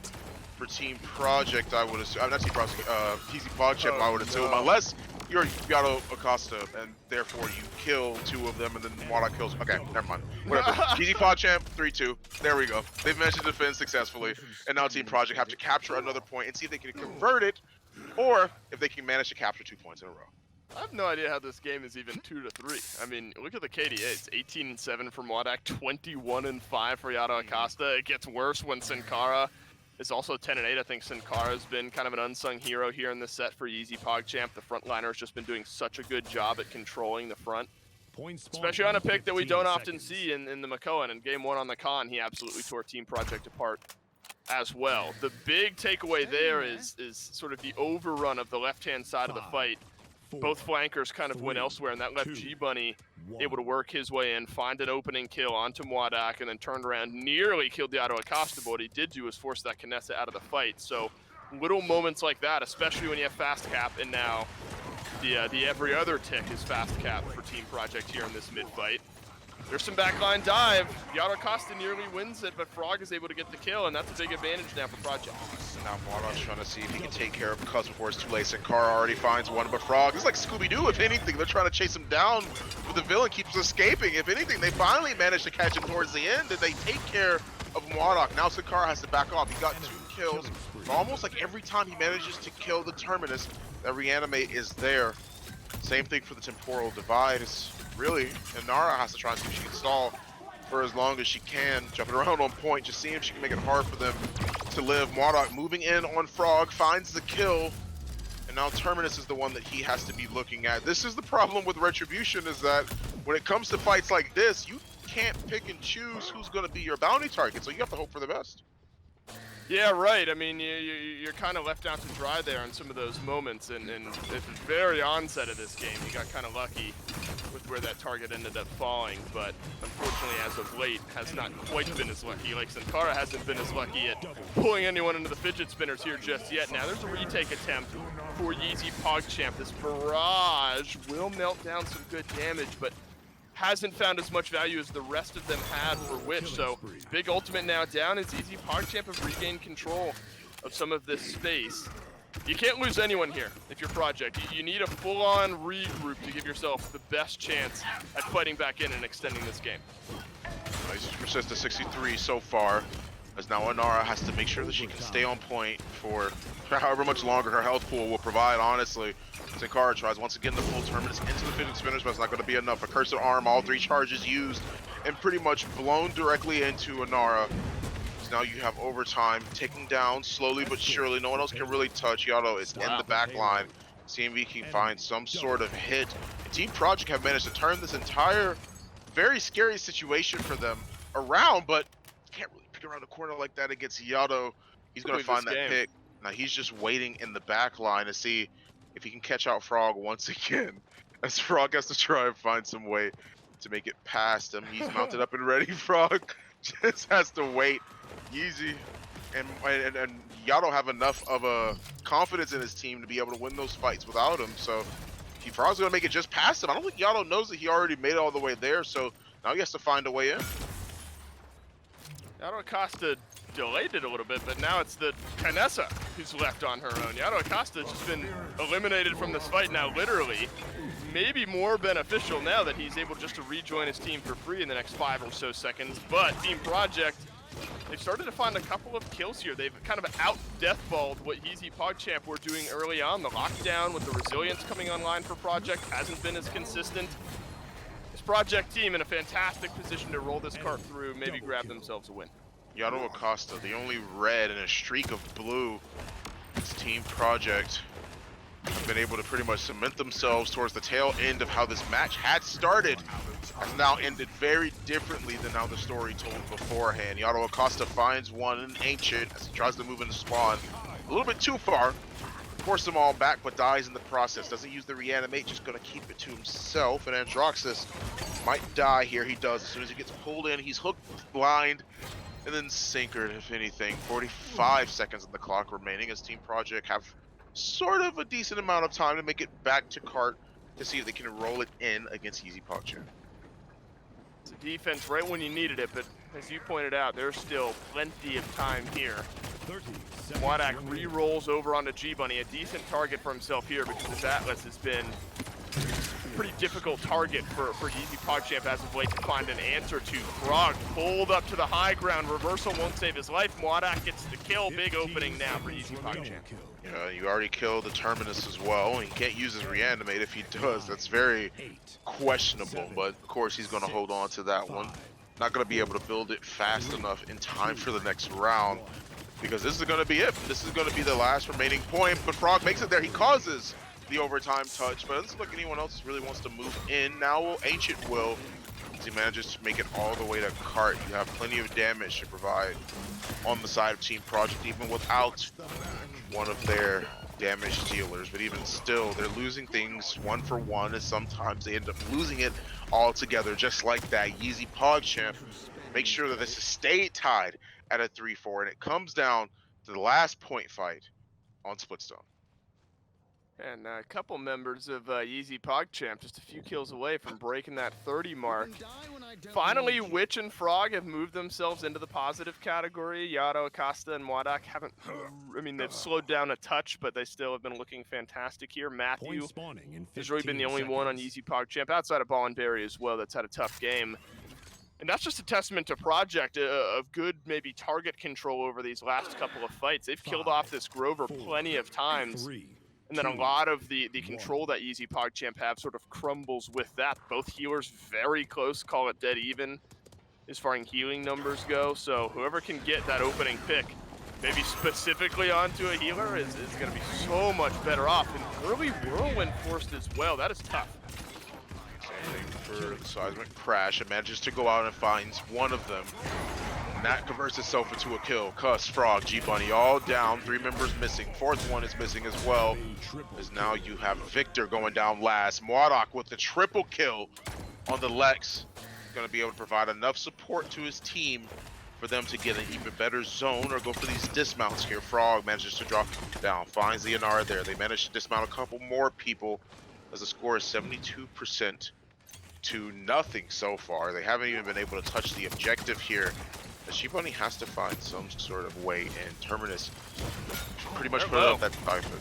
for Team Project, I would assume. Not Team Project, YeezyPogChamp, I would assume, unless you're Yato Acosta, and therefore you kill two of them, and then Mwadok kills. Okay, never mind. Whatever. YeezyPogChamp, 3-2. There we go. They've managed to defend successfully, and now Team Project have to capture another point and see if they can convert it, or if they can manage to capture 2 points in a row. I have no idea how this game is even 2-3. I mean, look at the KDA. It's 18-7 for Mwadok, 21-5 for Yato Acosta. It gets worse when Sin Cara is also 10-8. I think Sin Cara has been kind of an unsung hero here in this set for YeezyPogChamp. The frontliner has just been doing such a good job at controlling the front, especially on a pick that we don't often see in the Makoa. And in game 1 on the Con, he absolutely tore Team Project apart as well. The big takeaway there is sort of the overrun of the left-hand side of the fight. Both flankers kind of went elsewhere, and that left G-Bunny able to work his way in, find an opening kill onto Mwadok, and then turned around, nearly killed the Yato Acosta, but what he did do was force that Knessa out of the fight. So little moments like that, especially when you have fast cap, and now the every other tick is fast cap for Team Project here in this mid-fight. There's some backline dive. Yato Acosta nearly wins it, but Frog is able to get the kill, and that's a big advantage now for Project. Now Mwadok's trying to see if he can take care of Cuz before it's too late. Sin Cara already finds one, but Frog is like Scooby-Doo, if anything. They're trying to chase him down, but the villain keeps escaping. If anything, they finally manage to catch him towards the end, and they take care of Mwadok. Now Sin Cara has to back off. He got 2 kills. Almost like every time he manages to kill the Terminus, that reanimate is there. Same thing for the Temporal Divide. It's really, and Nara has to try and see if she can stall for as long as she can, jumping around on point, just seeing if she can make it hard for them to live. Mwadok moving in on Frog, finds the kill, and now Terminus is the one that he has to be looking at. This is the problem with Retribution, is that when it comes to fights like this, you can't pick and choose who's going to be your bounty target, so you have to hope for the best. Yeah, right. I mean, you're kind of left out to dry there in some of those moments, and at the very onset of this game, he got kind of lucky with where that target ended up falling, but unfortunately, as of late, has not quite been as lucky. Like Sin Cara hasn't been as lucky at pulling anyone into the fidget spinners here just yet. Now, there's a retake attempt for YeezyPogChamp. This barrage will melt down some good damage, but hasn't found as much value as the rest of them had for Witch. So big ultimate now down as YeezyPogChamp have regained control of some of this space. You can't lose anyone here if you're Project. You need a full-on regroup to give yourself the best chance at fighting back in and extending this game. Nice persist to 63 so far. as now Inara has to make sure that she can stay on point for however much longer her health pool will provide, honestly. Tenkara tries once again the full Terminus into the Phoenix finish, but it's not going to be enough. A Cursed Arm, all 3 charges used, and pretty much blown directly into Inara. So now you have overtime, taking down slowly but surely. No one else can really touch. Yato is in the back line. CMV can find some sort of hit. And Team Project have managed to turn this entire very scary situation for them around, but can't really pick around the corner like that against Yato. He's going to find that pick. Now he's just waiting in the back line to see if he can catch out Frog once again, as Frog has to try and find some way to make it past him. He's mounted up and ready. Frog just has to wait. Yeezy and Yato have enough of a confidence in his team to be able to win those fights without him. So if Frog's going to make it just past him, I don't think Yato knows that he already made it all the way there. So now he has to find a way in. Yato Acosta delayed it a little bit, but now it's the Canessa who's left on her own. Yato Acosta has just been eliminated from this fight now, literally. Maybe more beneficial now that he's able just to rejoin his team for free in the next 5 or so seconds. But Team Project, they've started to find a couple of kills here. They've kind of out-deathballed what YeezyPogChamp were doing early on. The lockdown with the resilience coming online for Project hasn't been as consistent. This Project team in a fantastic position to roll this cart through, maybe grab themselves a win. Yato Acosta, the only red and a streak of blue. This Team Project has been able to pretty much cement themselves towards the tail end of how this match had started. Has now ended very differently than how the story told beforehand. Yato Acosta finds one in Ancient as he tries to move into spawn. A little bit too far. Force them all back, but dies in the process. Doesn't use the reanimate, just gonna keep it to himself. And Androxus might die here. He does. As soon as he gets pulled in, he's hooked, blind, and then sinkered, if anything. 45 seconds on the clock remaining as Team Project have sort of a decent amount of time to make it back to cart to see if they can roll it in against YeezyPogChamp. It's a defense right when you needed it, but as you pointed out, there's still plenty of time here. Wadak re-rolls over onto G-Bunny, a decent target for himself here because this Atlas has been a pretty difficult target for YeezyPogChamp as of late to find an answer to. Frog pulled up to the high ground, reversal won't save his life. Wadak gets the kill, big opening now for YeezyPogChamp. Yeah, you already killed the Terminus as well. He can't use his reanimate. If he does, that's very questionable, but of course he's going to hold on to that one. Not going to be able to build it fast enough in time for the next round, because this is going to be it. This is going to be the last remaining point, but Frog makes it there. He causes the overtime touch, but it doesn't look like anyone else really wants to move in. Now Ancient will, as he manages to make it all the way to cart. You have plenty of damage to provide on the side of Team Project, even without one of their damage dealers. But even still, they're losing things 1 for 1, and sometimes they end up losing it altogether, just like that. YeezyPogChamp make sure that this is stay tied at a 3-4, and it comes down to the last point fight on Splitstone. And a couple members of YeezyPogChamp just a few kills away from breaking that 30 mark. Finally, Witch and Frog have moved themselves into the positive category. Yato, Acosta, and Wadak haven't, I mean, they've slowed down a touch, but they still have been looking fantastic here. Matthew has really been the only one on YeezyPogChamp, outside of Ball and Berry as well, that's had a tough game. And that's just a testament to Project of good, maybe target control over these last couple of fights. They've killed off this Grover plenty of times. And then a lot of the control that YeezyPogChamp have sort of crumbles with that. Both healers very close, call it dead even, as far as healing numbers go. So whoever can get that opening pick, maybe specifically onto a healer, is going to be so much better off. And early Whirlwind forced as well. That is tough. For the seismic crash, it manages to go out and finds one of them. And that converts itself into a kill. Cuss, Frog, G-Bunny all down. 3 members missing. 4th one is missing as well. As now you have Victor going down last. Mwadok with the triple kill on the Lex. Going to be able to provide enough support to his team for them to get an even better zone or go for these dismounts here. Frog manages to drop down. Finds the Inara there. They managed to dismount a couple more people as the score is 72% to nothing so far. They haven't even been able to touch the objective here. The G-Bunny has to find some sort of way, and Terminus pretty much put up that typhoon.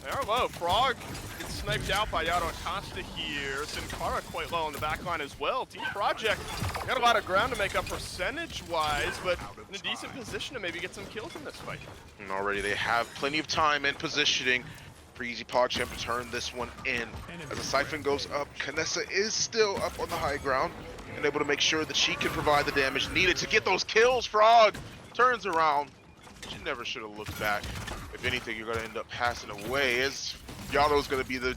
They are low. Frog gets sniped out by Yato Acosta here. Tenkara quite low on the back line as well. Team Project Got a lot of ground to make up percentage-wise, but in a decent position to maybe get some kills in this fight. And already they have plenty of time and positioning for YeezyPogChamp to turn this one in. As the siphon goes up, Kanessa is still up on the high ground and able to make sure that she can provide the damage needed to get those kills. Frog turns around. She never should have looked back. If anything, you're going to end up passing away, as Yato's going to be the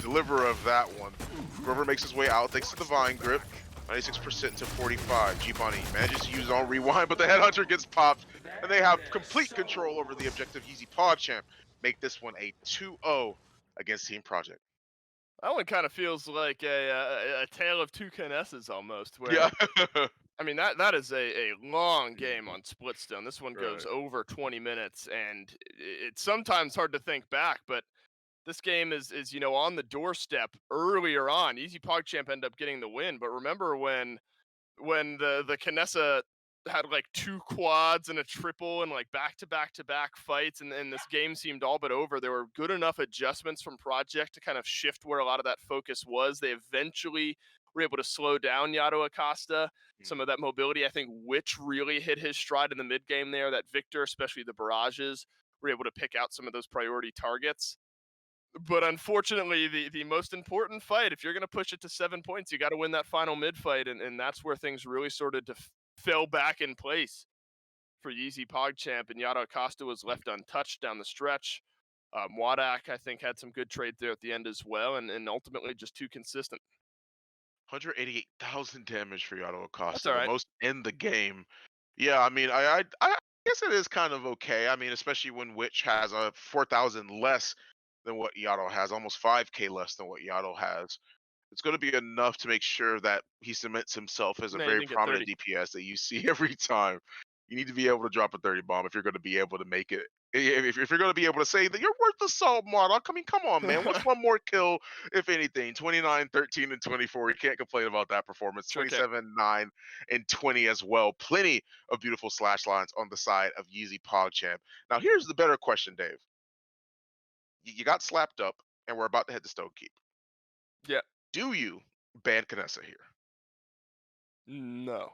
deliverer of that one. Grover makes his way out thanks to the Vine Grip. 96% to 45. G-Bunny manages to use on rewind, but the Headhunter gets popped, and they have complete control over the objective. YeezyPogChamp make this one a 2-0 against Team Project. That one kind of feels like a tale of two Knessas almost, where Yeah. I mean, that is a long game on Splitstone. This one goes Right. over 20 minutes, and it's sometimes hard to think back, but this game is on the doorstep earlier on. YeezyPogChamp ended up getting the win, but remember when the Knessa had like 2 quads and a triple and like back-to-back-to-back fights, and this game seemed all but over. There were good enough adjustments from Project to kind of shift where a lot of that focus was. They eventually were able to slow down Yato Acosta. Some of that mobility, I think, which really hit his stride in the mid game there. That Victor, especially the barrages, were able to pick out some of those priority targets. But unfortunately, the most important fight, if you're going to push it to 7 points, you got to win that final mid fight, and that's where things really started to fell back in place for YeezyPogChamp, and Yato Acosta was left untouched down the stretch. Wadak, I think, had some good trades there at the end as well, and ultimately just too consistent. 188,000 damage for Yato That's Acosta, all the right. most in the game. Yeah, I mean, I guess it is kind of okay. I mean, especially when Witch has a 4,000 less than what Yato has, almost 5K less than what Yato has. It's going to be enough to make sure that he cements himself as a Man, you very didn't get prominent 30. DPS that you see every time. You need to be able to drop a 30 bomb if you're going to be able to make it. If you're going to be able to say that you're worth the salt, Marlock, I mean, come on, man. What's one more kill, if anything? 29, 13, and 24. You can't complain about that performance. Sure can. 27, 9, and 20 as well. Plenty of beautiful slash lines on the side of YeezyPogChamp. Now, here's the better question, Dave. You got slapped up, and we're about to head to Stone Keep. Yeah. Do you ban Kanessa here? No.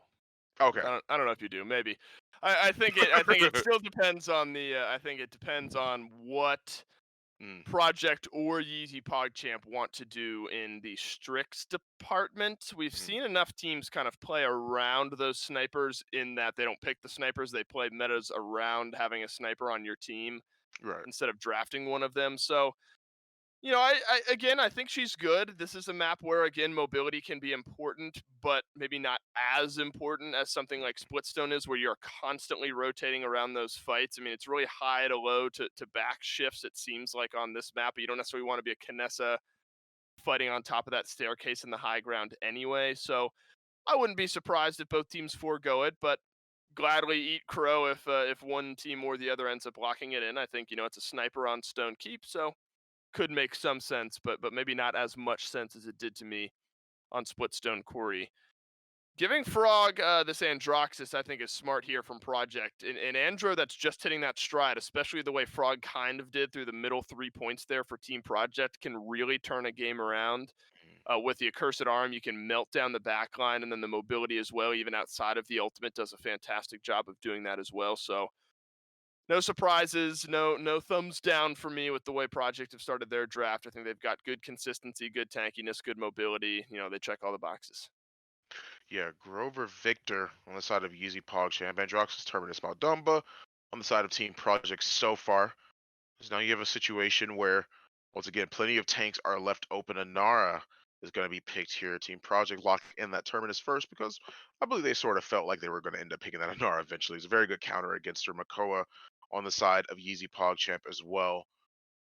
Okay. I don't know if you do. Maybe. I think it still depends on the. I think it depends on what Mm, Project or YeezyPogChamp want to do in the Strix department. We've mm, seen enough teams kind of play around those snipers in that they don't pick the snipers, they play metas around having a sniper on your team right. instead of drafting one of them. So, I think she's good. This is a map where again mobility can be important, but maybe not as important as something like Splitstone is, where you're constantly rotating around those fights. I mean, it's really high to low to back shifts. It seems like on this map, but you don't necessarily want to be a Knessa fighting on top of that staircase in the high ground anyway. So I wouldn't be surprised if both teams forego it, but gladly eat crow if one team or the other ends up locking it in. I think it's a sniper on Stone Keep, so could make some sense, but maybe not as much sense as it did to me on Splitstone Quarry. Giving Frog this Androxus, I think, is smart here from Project. In Andro that's just hitting that stride, especially the way Frog kind of did through the middle 3 points there for Team Project, can really turn a game around. Mm. With the Accursed Arm, you can melt down the backline, and then the mobility as well, even outside of the ultimate, does a fantastic job of doing that as well. So no surprises, no thumbs down for me with the way Project have started their draft. I think they've got good consistency, good tankiness, good mobility. They check all the boxes. Yeah, Grover Victor on the side of YeezyPogChamp, Androxus Terminus Maldumba on the side of Team Project so far. So now you have a situation where, once again, plenty of tanks are left open. Anara is going to be picked here. Team Project locked in that Terminus first because I believe they sort of felt like they were going to end up picking that Anara eventually. It's a very good counter against her. Makoa on the side of YeezyPogChamp as well.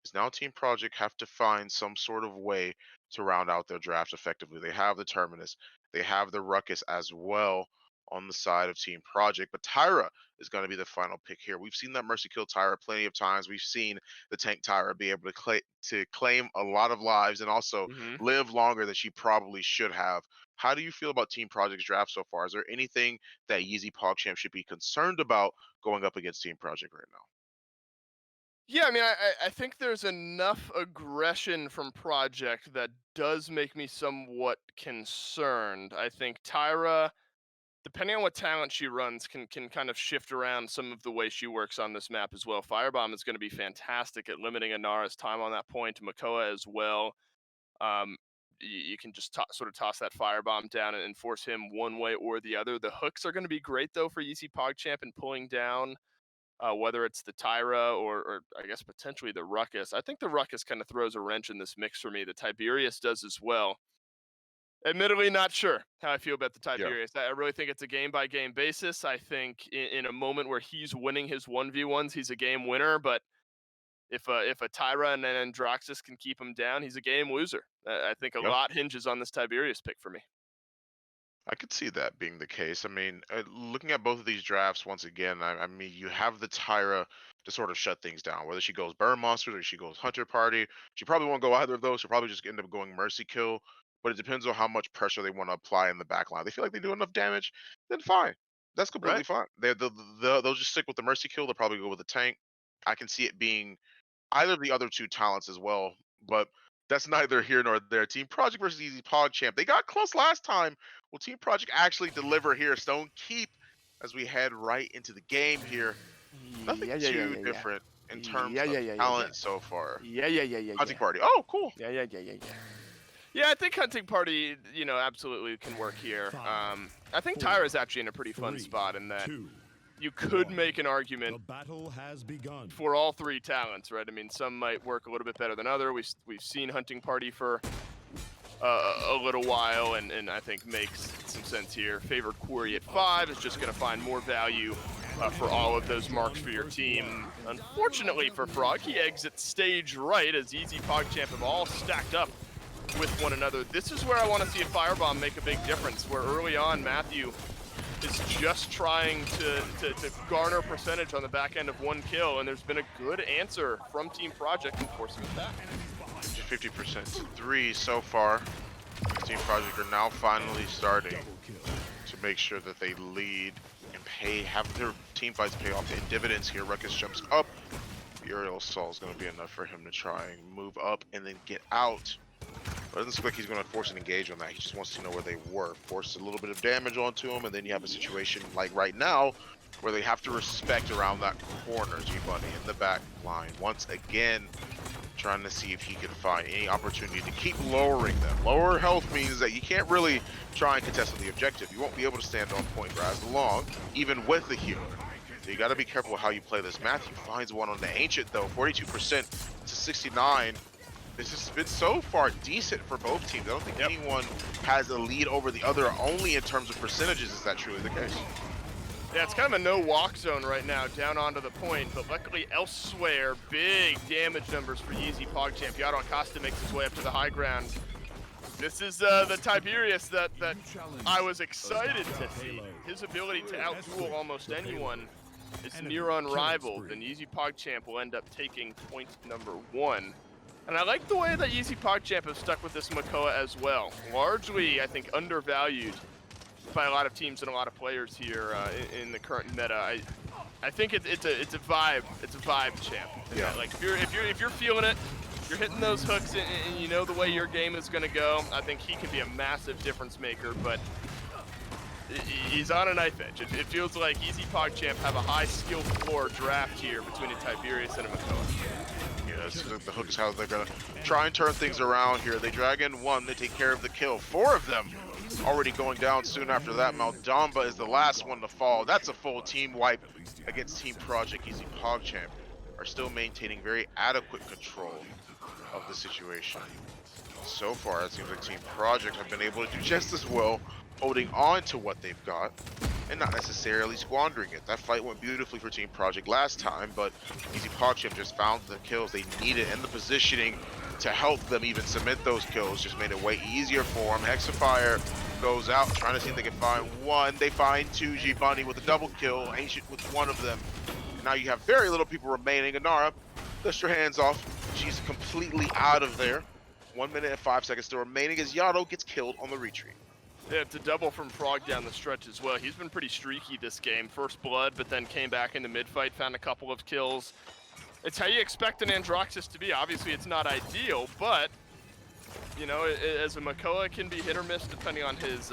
Is now Team Project have to find some sort of way to round out their draft effectively. They have the Terminus, they have the Ruckus as well on the side of Team Project, but Tyra is going to be the final pick here. We've seen that Mercy kill Tyra plenty of times. We've seen the tank Tyra be able to claim a lot of lives and also Hmm. live longer than she probably should have. How do you feel about Team Project's draft so far? Is there anything that YeezyPogChamp should be concerned about going up against Team Project right now? Yeah, I mean, I think there's enough aggression from Project that does make me somewhat concerned. I think Tyra, depending on what talent she runs, can kind of shift around some of the way she works on this map as well. Firebomb is going to be fantastic at limiting Anara's time on that point. Makoa as well. Um, you can just sort of toss that firebomb down and force him one way or the other. The hooks are going to be great though for YeezyPogChamp and pulling down whether it's the Tyra or I guess potentially the Ruckus. I think the Ruckus kind of throws a wrench in this mix for me. The Tiberius does as well. Admittedly, not sure how I feel about the Yeah. Tiberius. I really think it's a game by game basis. I think in a moment where he's winning his 1v1s, he's a game winner. But if a Tyra and an Andraxis can keep him down, he's a game loser. I think a Yeah. lot hinges on this Tiberius pick for me. I could see that being the case. I mean, looking at both of these drafts once again, I mean, you have the Tyra to sort of shut things down. Whether she goes Burn Monsters or she goes Hunter Party, she probably won't go either of those. She'll probably just end up going Mercy Kill. But it depends on how much pressure they want to apply in the back line. They feel like they do enough damage, then fine. That's completely Right? fine. They'll just stick with the Mercy Kill. They'll probably go with the tank. I can see it being either of the other two talents as well, but that's neither here nor there. Team Project versus YeezyPogChamp. They got close last time. Will Team Project actually deliver here? Stone Keep as we head right into the game here. Nothing too different in terms of talent so far. Hunting Party. Oh, cool. Yeah, I think Hunting Party, absolutely can work here. I think Tyra's actually in a pretty fun spot in that you could make an argument for all three talents, right? I mean, some might work a little bit better than other. We've seen Hunting Party for a little while, and I think makes some sense here. Favored Quarry at 5 is just going to find more value for all of those marks for your team. Unfortunately for Frog, he exits stage right as YeezyPogChamp have all stacked up with one another. This is where I want to see a Firebomb make a big difference, where early on Matthew is just trying to garner percentage on the back end of one kill, and there's been a good answer from Team Project in forcing it back. 50% to 3 so far. Team Project are now finally starting to make sure that they lead and have their team fights pay off in dividends here. Ruckus jumps up. The aerial assault is going to be enough for him to try and move up and then get out. But it doesn't look like he's going to force an engage on that. He just wants to know where they were. Force a little bit of damage onto him, and then you have a situation like right now where they have to respect around that corner. G-Bunny in the back line once again, trying to see if he can find any opportunity to keep lowering them. Lower health means that you can't really try and contest on the objective. You won't be able to stand on point for as long, even with the healer. So you got to be careful with how you play this. Matthew finds one on the Ancient though, 42% to 69. This has been so far decent for both teams. I don't think anyone has a lead over the other, only in terms of percentages is that truly the case. Yeah, it's kind of a no-walk zone right now, down onto the point, but luckily elsewhere, big damage numbers for YeezyPogChamp. Yadon Costa makes his way up to the high ground. This is the Tiberius that I was excited to see. His ability to outduel almost anyone is near unrivaled, and YeezyPogChamp will end up taking point number 1. And I like the way that YeezyPogChamp have stuck with this Makoa as well. Largely, I think, undervalued by a lot of teams and a lot of players here in the current meta. I think it's a vibe. It's a vibe champ. Yeah. Like if you're feeling it, you're hitting those hooks, and you know the way your game is gonna go. I think he can be a massive difference maker. But he's on a knife edge. It feels like YeezyPogChamp have a high skill floor draft here between a Tiberius and a Makoa. The hook is how they're gonna try and turn things around here. They drag in one, they take care of the kill. 4 of them already going down soon after that. Maldamba is the last one to fall. That's a full team wipe against Team Project. YeezyPogChamp are still maintaining very adequate control of the situation. So far, it seems like Team Project have been able to do just as well, holding on to what they've got and not necessarily squandering it. That fight went beautifully for Team Project last time, but YeezyPogChamp just found the kills they needed, and the positioning to help them even cement those kills just made it way easier for them. Hexifier goes out, trying to see if they can find one. They find 2. G-Bunny with a double kill, Ancient with one of them. Now you have very little people remaining. Anara, dust your hands off. She's completely out of there. 1 minute and 5 seconds still remaining as Yado gets killed on the retreat. Yeah, it's a double from Frog down the stretch as well. He's been pretty streaky this game. First blood, but then came back in the mid-fight, found a couple of kills. it's how you expect an Androxus to be. Obviously, it's not ideal, but you know, as a Makoa can be hit or miss depending on his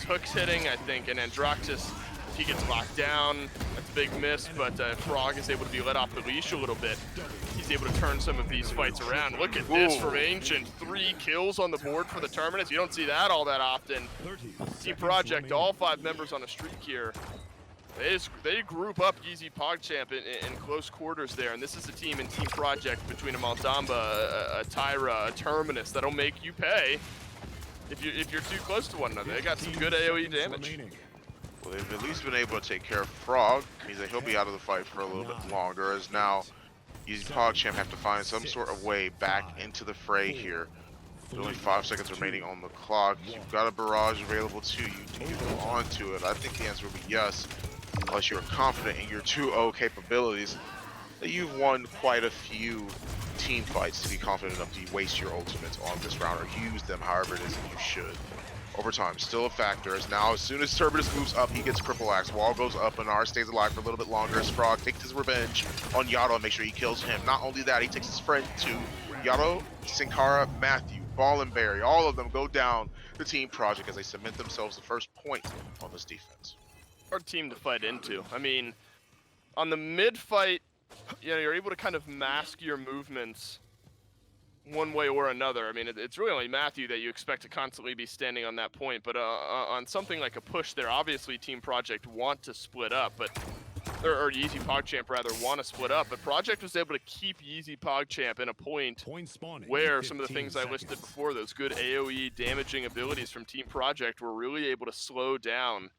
hooks hitting. I think an Androxus, if he gets locked down, that's a big miss. But Frog is able to be let off the leash a little bit. He's able to turn some of these fights around. Look at this from Ancient. 3 kills on the board for the Terminus. You don't see that all that often. Team Project, all 5 members on a streak here. They group up YeezyPogChamp in close quarters there, and this is a team in Team Project between a Maldamba, a Tyra, a Terminus that'll make you pay if you're too close to one another. They got some good AoE damage. Well, they've at least been able to take care of Frog. Means that he'll be out of the fight for a little bit longer, as now YeezyPogChamp have to find some sort of way back into the fray here. There's only 5 seconds remaining on the clock. You've got a barrage available to you. Do you go on to it? I think the answer will be yes, unless you're confident in your 2-0 capabilities. That you've won quite a few team fights to be confident enough to waste your ultimates on this round, or use them however it is that you should. Overtime still a factor, as now as soon as Turbidus moves up, he gets Cripple Axe. Wall goes up and R stays alive for a little bit longer as Frog takes his revenge on Yato and make sure he kills him. Not only that, he takes his friend too. Yato, Sinkara, Matthew, Ball and Barry, all of them go down the Team Project as they cement themselves the first point on this defense. Hard team to fight into. I mean, on the mid fight, you know, you're able to kind of mask your movements one way or another. I mean, it's really only Matthew that you expect to constantly be standing on that point, but on something like a push there, obviously Team Project want to split up, but or YeezyPogChamp rather want to split up, but Project was able to keep YeezyPogChamp in a point where some of the things I listed before, those good AoE damaging abilities from Team Project, were really able to slow down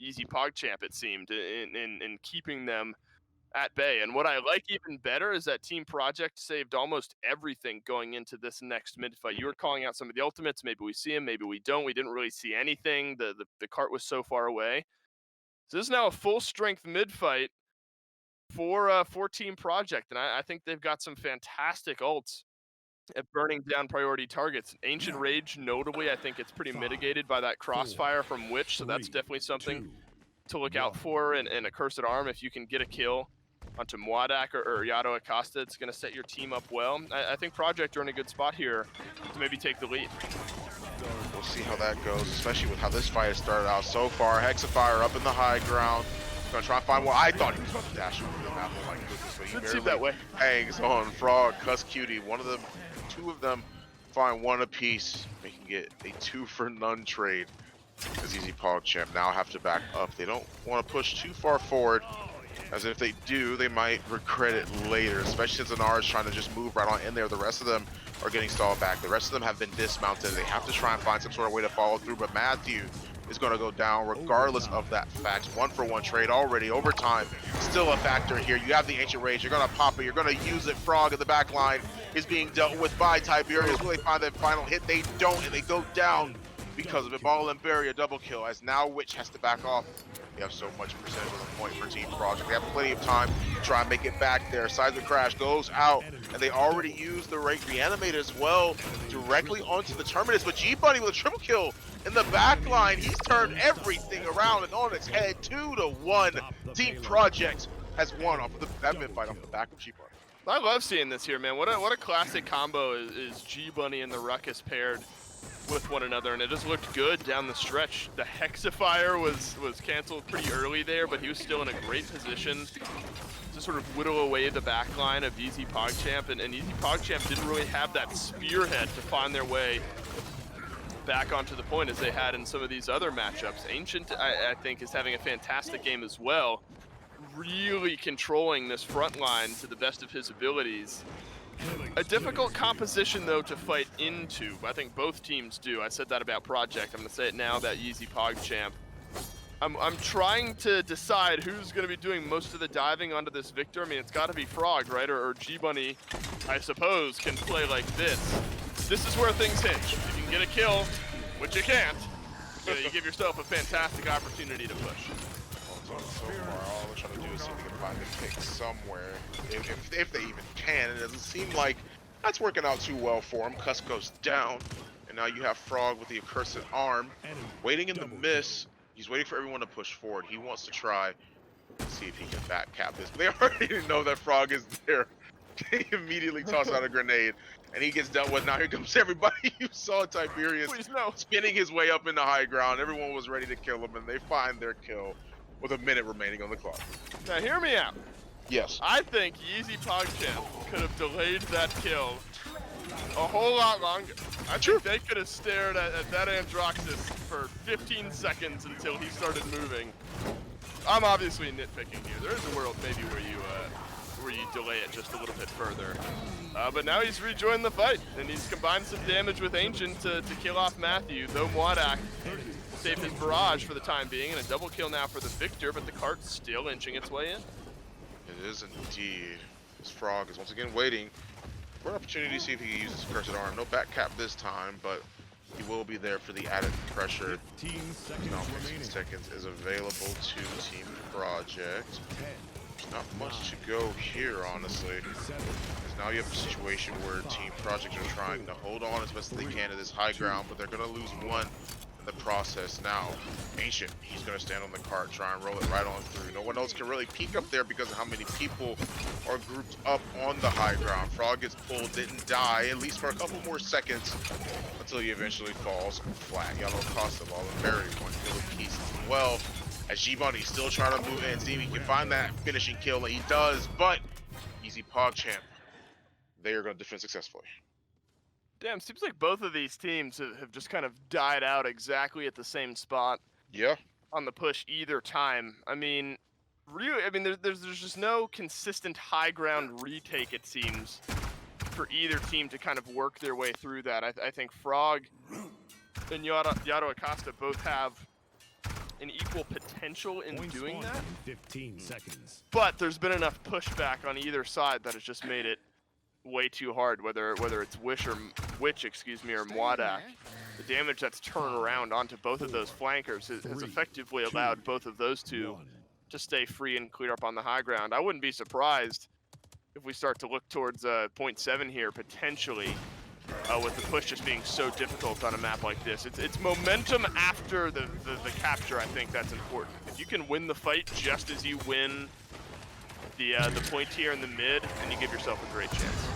YeezyPogChamp, it seemed, in keeping them at bay. And what I like even better is that Team Project saved almost everything going into this next mid fight. You were calling out some of the ultimates. Maybe we see them, maybe we don't. We didn't really see anything. The cart was so far away. So this is now a full strength mid fight for Team Project, and I think they've got some fantastic ults at burning down priority targets. Ancient Rage, notably, I think it's pretty mitigated by that crossfire from Witch, so that's definitely something to look out for. And a Cursed Arm, if you can get a kill onto Mwadak or Yato Acosta, it's going to set your team up well. I think Project are in a good spot here to maybe take the lead. We'll see how that goes, especially with how this fight has started out so far. Hexifier up in the high ground. Gonna try and find one. I thought he was about to dash over the map. Oh my goodness, but he Should barely seem that way. hangs on. Frog, Cuss Cutie, two of them find one apiece, making it a 2-for-none trade. As YeezyPogChamp now have to back up. They don't want to push too far forward, as if they do, they might regret it later, especially since Anar is trying to just move right on in there. The rest of them are getting stalled back. The rest of them have been dismounted. They have to try and find some sort of way to follow through, but Matthew is going to go down regardless of that fact. 1-for-1 trade already. Overtime still a factor here. You have the Ancient Rage. You're going to pop it. You're going to use it. Frog in the back line is being dealt with by Tiberius. Will they find that final hit? They don't, and they go down because of it. Ball and Barry, a double kill, as now Witch has to back off. They have so much percentage of the point for Team Project. They have plenty of time to try and make it back there. Seismic Crash goes out, and they already used the Reanimate as well directly onto the Terminus, but G-Bunny with a triple kill in the back line. He's turned everything around and on its head. 2-1. Team Project has won off of that mid fight off the back of G-Bunny. I love seeing this here, man. What a classic combo is G-Bunny and the Ruckus paired with one another, and it just looked good down the stretch. The Hexifier was canceled pretty early there, but he was still in a great position to sort of whittle away the back line of YeezyPogChamp, and YeezyPogChamp didn't really have that spearhead to find their way back onto the point as they had in some of these other matchups. Ancient, I think, is having a fantastic game as well, really controlling this front line to the best of his abilities. A difficult composition, though, to fight into. I think both teams do. I said that about Project. I'm going to say it now about YeezyPogChamp. I'm trying to decide who's going to be doing most of the diving onto this Victor. I mean, it's got to be Frog, right? Or G-Bunny, I suppose, can play like this. This is where things hinge. If you can get a kill, which you can't, you give yourself a fantastic opportunity to push. So far, all they're trying to do is see if they can find the pick somewhere, if they even can. It doesn't seem like that's working out too well for him. Cuss goes down, and now you have Frog with the Accursed Arm, waiting in the miss. He's waiting for everyone to push forward. He wants to try Let's see if he can back cap this. They already know that Frog is there. They immediately toss out a grenade, and he gets dealt with. Now here comes everybody. You saw Tiberius Please no. spinning his way up into high ground. Everyone was ready to kill him, and they find their kill with a minute remaining on the clock. Now hear me out. Yes. I think YeezyPogChamp could have delayed that kill a whole lot longer. I think they could have stared at that Androxus for 15 seconds until he started moving. I'm obviously nitpicking here. There is a world maybe where you delay it just a little bit further. But now he's rejoined the fight, and he's combined some damage with Ancient to kill off Matthew, though Mwadak saved his barrage for the time being, and a double kill now for the victor, but the cart's still inching its way in. It is indeed. This Frog is once again waiting for an opportunity to see if he can use his cursed arm. No back cap this time, but he will be there for the added pressure. 15 seconds Now 15 remaining. seconds is available to Team Project. There's not much to go here, honestly. Because now you have a situation where Team Project are trying to hold on as best as they can to this high ground, but they're going to lose one in the process. Now, Ancient, he's going to stand on the cart, try and roll it right on through. No one else can really peek up there because of how many people are grouped up on the high ground. Frog gets pulled, didn't die, at least for a couple more seconds, until he eventually falls flat. Yellow cost of all the berry, one kill apiece as well. As G-Bunny still trying to move in, see if he can find that finishing kill, and he does, but YeezyPogChamp, they are going to defend successfully. Damn, seems like both of these teams have just kind of died out exactly at the same spot. Yeah. On the push either time. I mean, really, there's just no consistent high ground retake, it seems, for either team to kind of work their way through that. I think Frog and Yado Acosta both have an equal potential in Points doing won that. in 15 seconds. But there's been enough pushback on either side that has just made it way too hard, whether it's Witch or Mwadak. The damage that's turned around onto both of those flankers has effectively allowed both of those two to stay free and clear up on the high ground. I wouldn't be surprised if we start to look towards 0.7 here, potentially, with the push just being so difficult on a map like this. It's momentum after the capture, I think, that's important. If you can win the fight just as you win the point here in the mid, and you give yourself a great chance.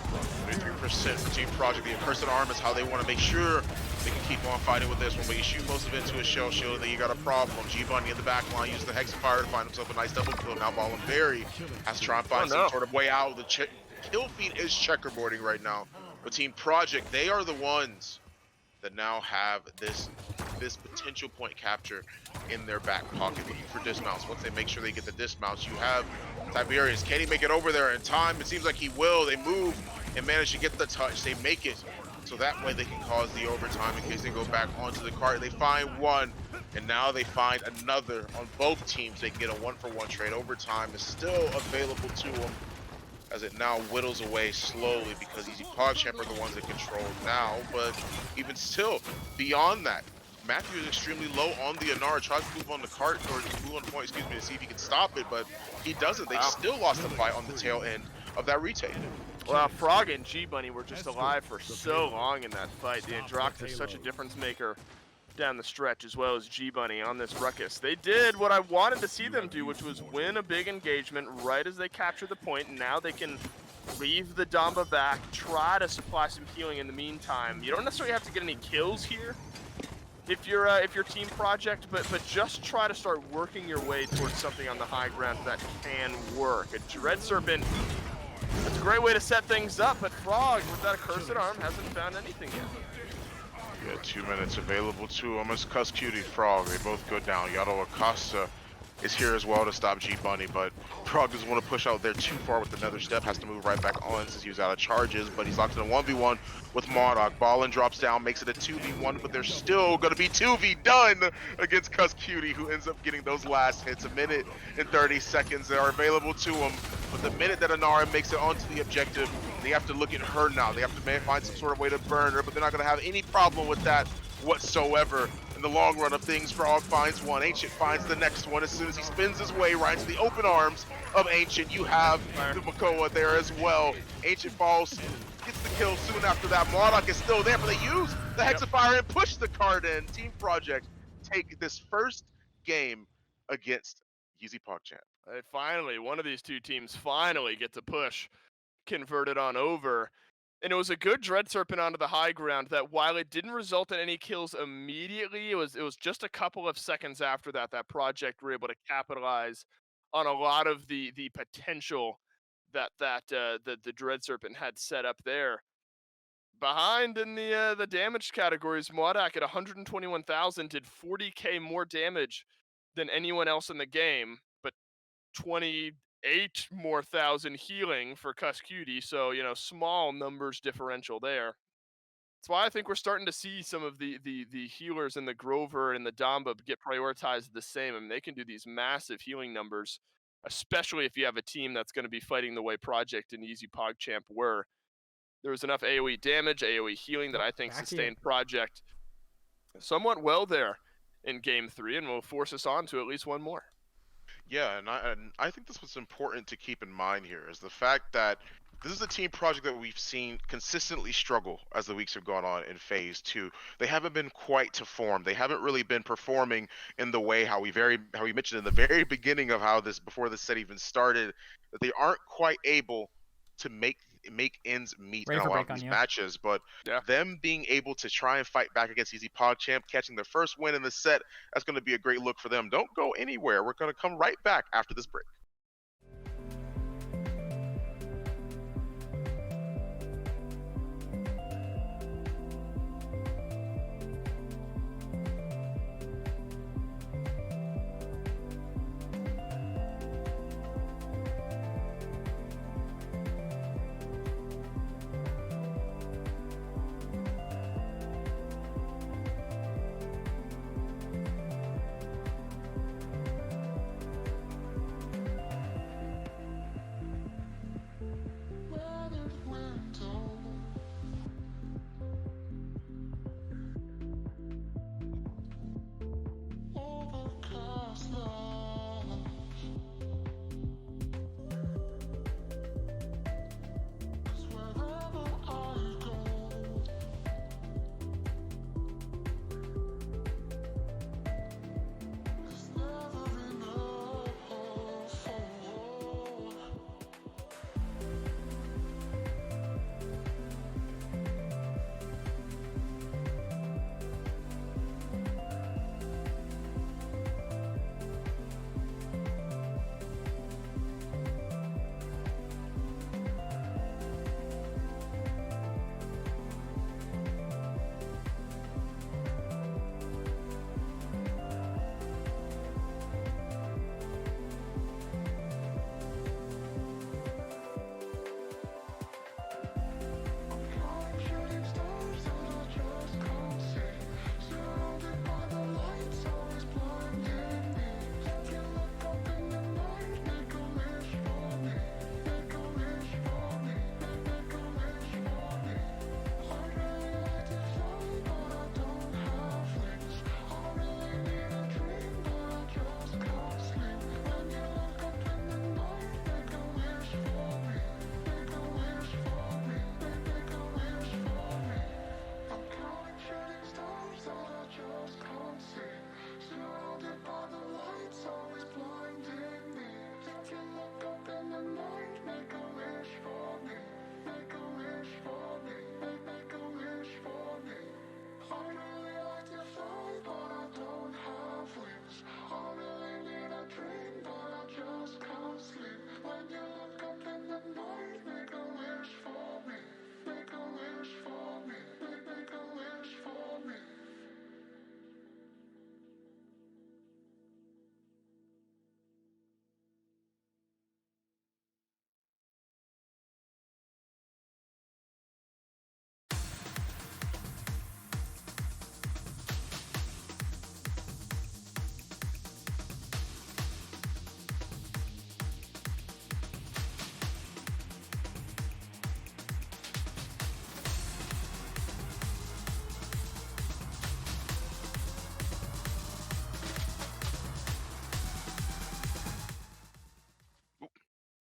23% for Team Project. The accursed arm is how they want to make sure they can keep on fighting with this one, but you shoot most of it into a shell shield, then you got a problem. G-Bunny in the back line uses the Hexafire to find himself a nice double kill. Now Ball and Berry has to try and find some sort of way out. The kill feed is checkerboarding right now. But Team Project, they are the ones that now have this potential point capture in their back pocket, looking for dismounts. Once they make sure they get the dismounts, you have Tiberius. Can he make it over there in time? It seems like he will. They move and manage to get the touch. They make it, so that way they can cause the overtime in case they go back onto the cart. They find one, and now they find another. On both teams, they get a 1-for-1 trade. Overtime is still available to them, as it now whittles away slowly because YeezyPogChamp are the ones that control now. But even still, beyond that, Matthew is extremely low on the Anar, tries to move on the cart, or move on the point, excuse me, to see if he can stop it, but he doesn't. They still lost the fight on the tail end of that retake. Well, Frog and G-Bunny were just alive for so long in that fight. The Androx is such a difference maker down the stretch, as well as G-Bunny on this ruckus. They did what I wanted to see them do, which was win a big engagement right as they capture the point, and now they can leave the Damba back, try to supply some healing in the meantime. You don't necessarily have to get any kills here if you're Team Project, but just try to start working your way towards something on the high ground that can work. A Dread Serpent, that's a great way to set things up, but Frog, with that accursed arm, hasn't found anything yet. Yeah, 2 minutes available to him. It's Cuss Cutie, Frog. They both go down. Yado Acosta is here as well to stop G-Bunny, but Frog doesn't want to push out there too far with another step. Has to move right back on since he was out of charges, but he's locked in a 1v1 with Mwadak. Ballin drops down, makes it a 2v1, but there's still going to be 2v done against Cuss Cutie, who ends up getting those last hits. 1 minute and 30 seconds that are available to him, but the minute that Anara makes it onto the objective, they have to look at her now. They have to find some sort of way to burn her, but they're not going to have any problem with that whatsoever. In the long run of things, Frog finds one. Ancient finds the next one as soon as he spins his way right into the open arms of Ancient. You have the Makoa there as well. Ancient falls, gets the kill soon after that. Mwadak is still there, but they use the Hexafire and push the card in. Team Project take this first game against YeezyPogChamp. Finally, one of these two teams finally gets a push converted on over. And it was a good Dread Serpent onto the high ground that while it didn't result in any kills immediately, it was just a couple of seconds after that Project were able to capitalize on a lot of the potential that the Dread Serpent had set up there. Behind in the damage categories, Mwadak at 121,000 did 40k more damage than anyone else in the game, but 28 more thousand healing for Cuss Cutie, so small numbers differential there. That's why I think we're starting to see some of the healers in the Grover and the Damba get prioritized the same. I mean, they can do these massive healing numbers, especially if you have a team that's going to be fighting the way Project and YeezyPogChamp were. There was enough AoE damage, AoE healing that I think sustained Project somewhat well there in Game 3 and will force us on to at least one more. Yeah, and I think this was important to keep in mind here is the fact that this is a team project that we've seen consistently struggle as the weeks have gone on in Phase 2. They haven't been quite to form. They haven't really been performing in the way how we mentioned in the very beginning of how this before this set even started, that they aren't quite able to make ends meet in a lot of these matches. But them being able to try and fight back against YeezyPogChamp, catching their first win in the set, that's going to be a great look for them. Don't go anywhere. We're going to come right back after this break.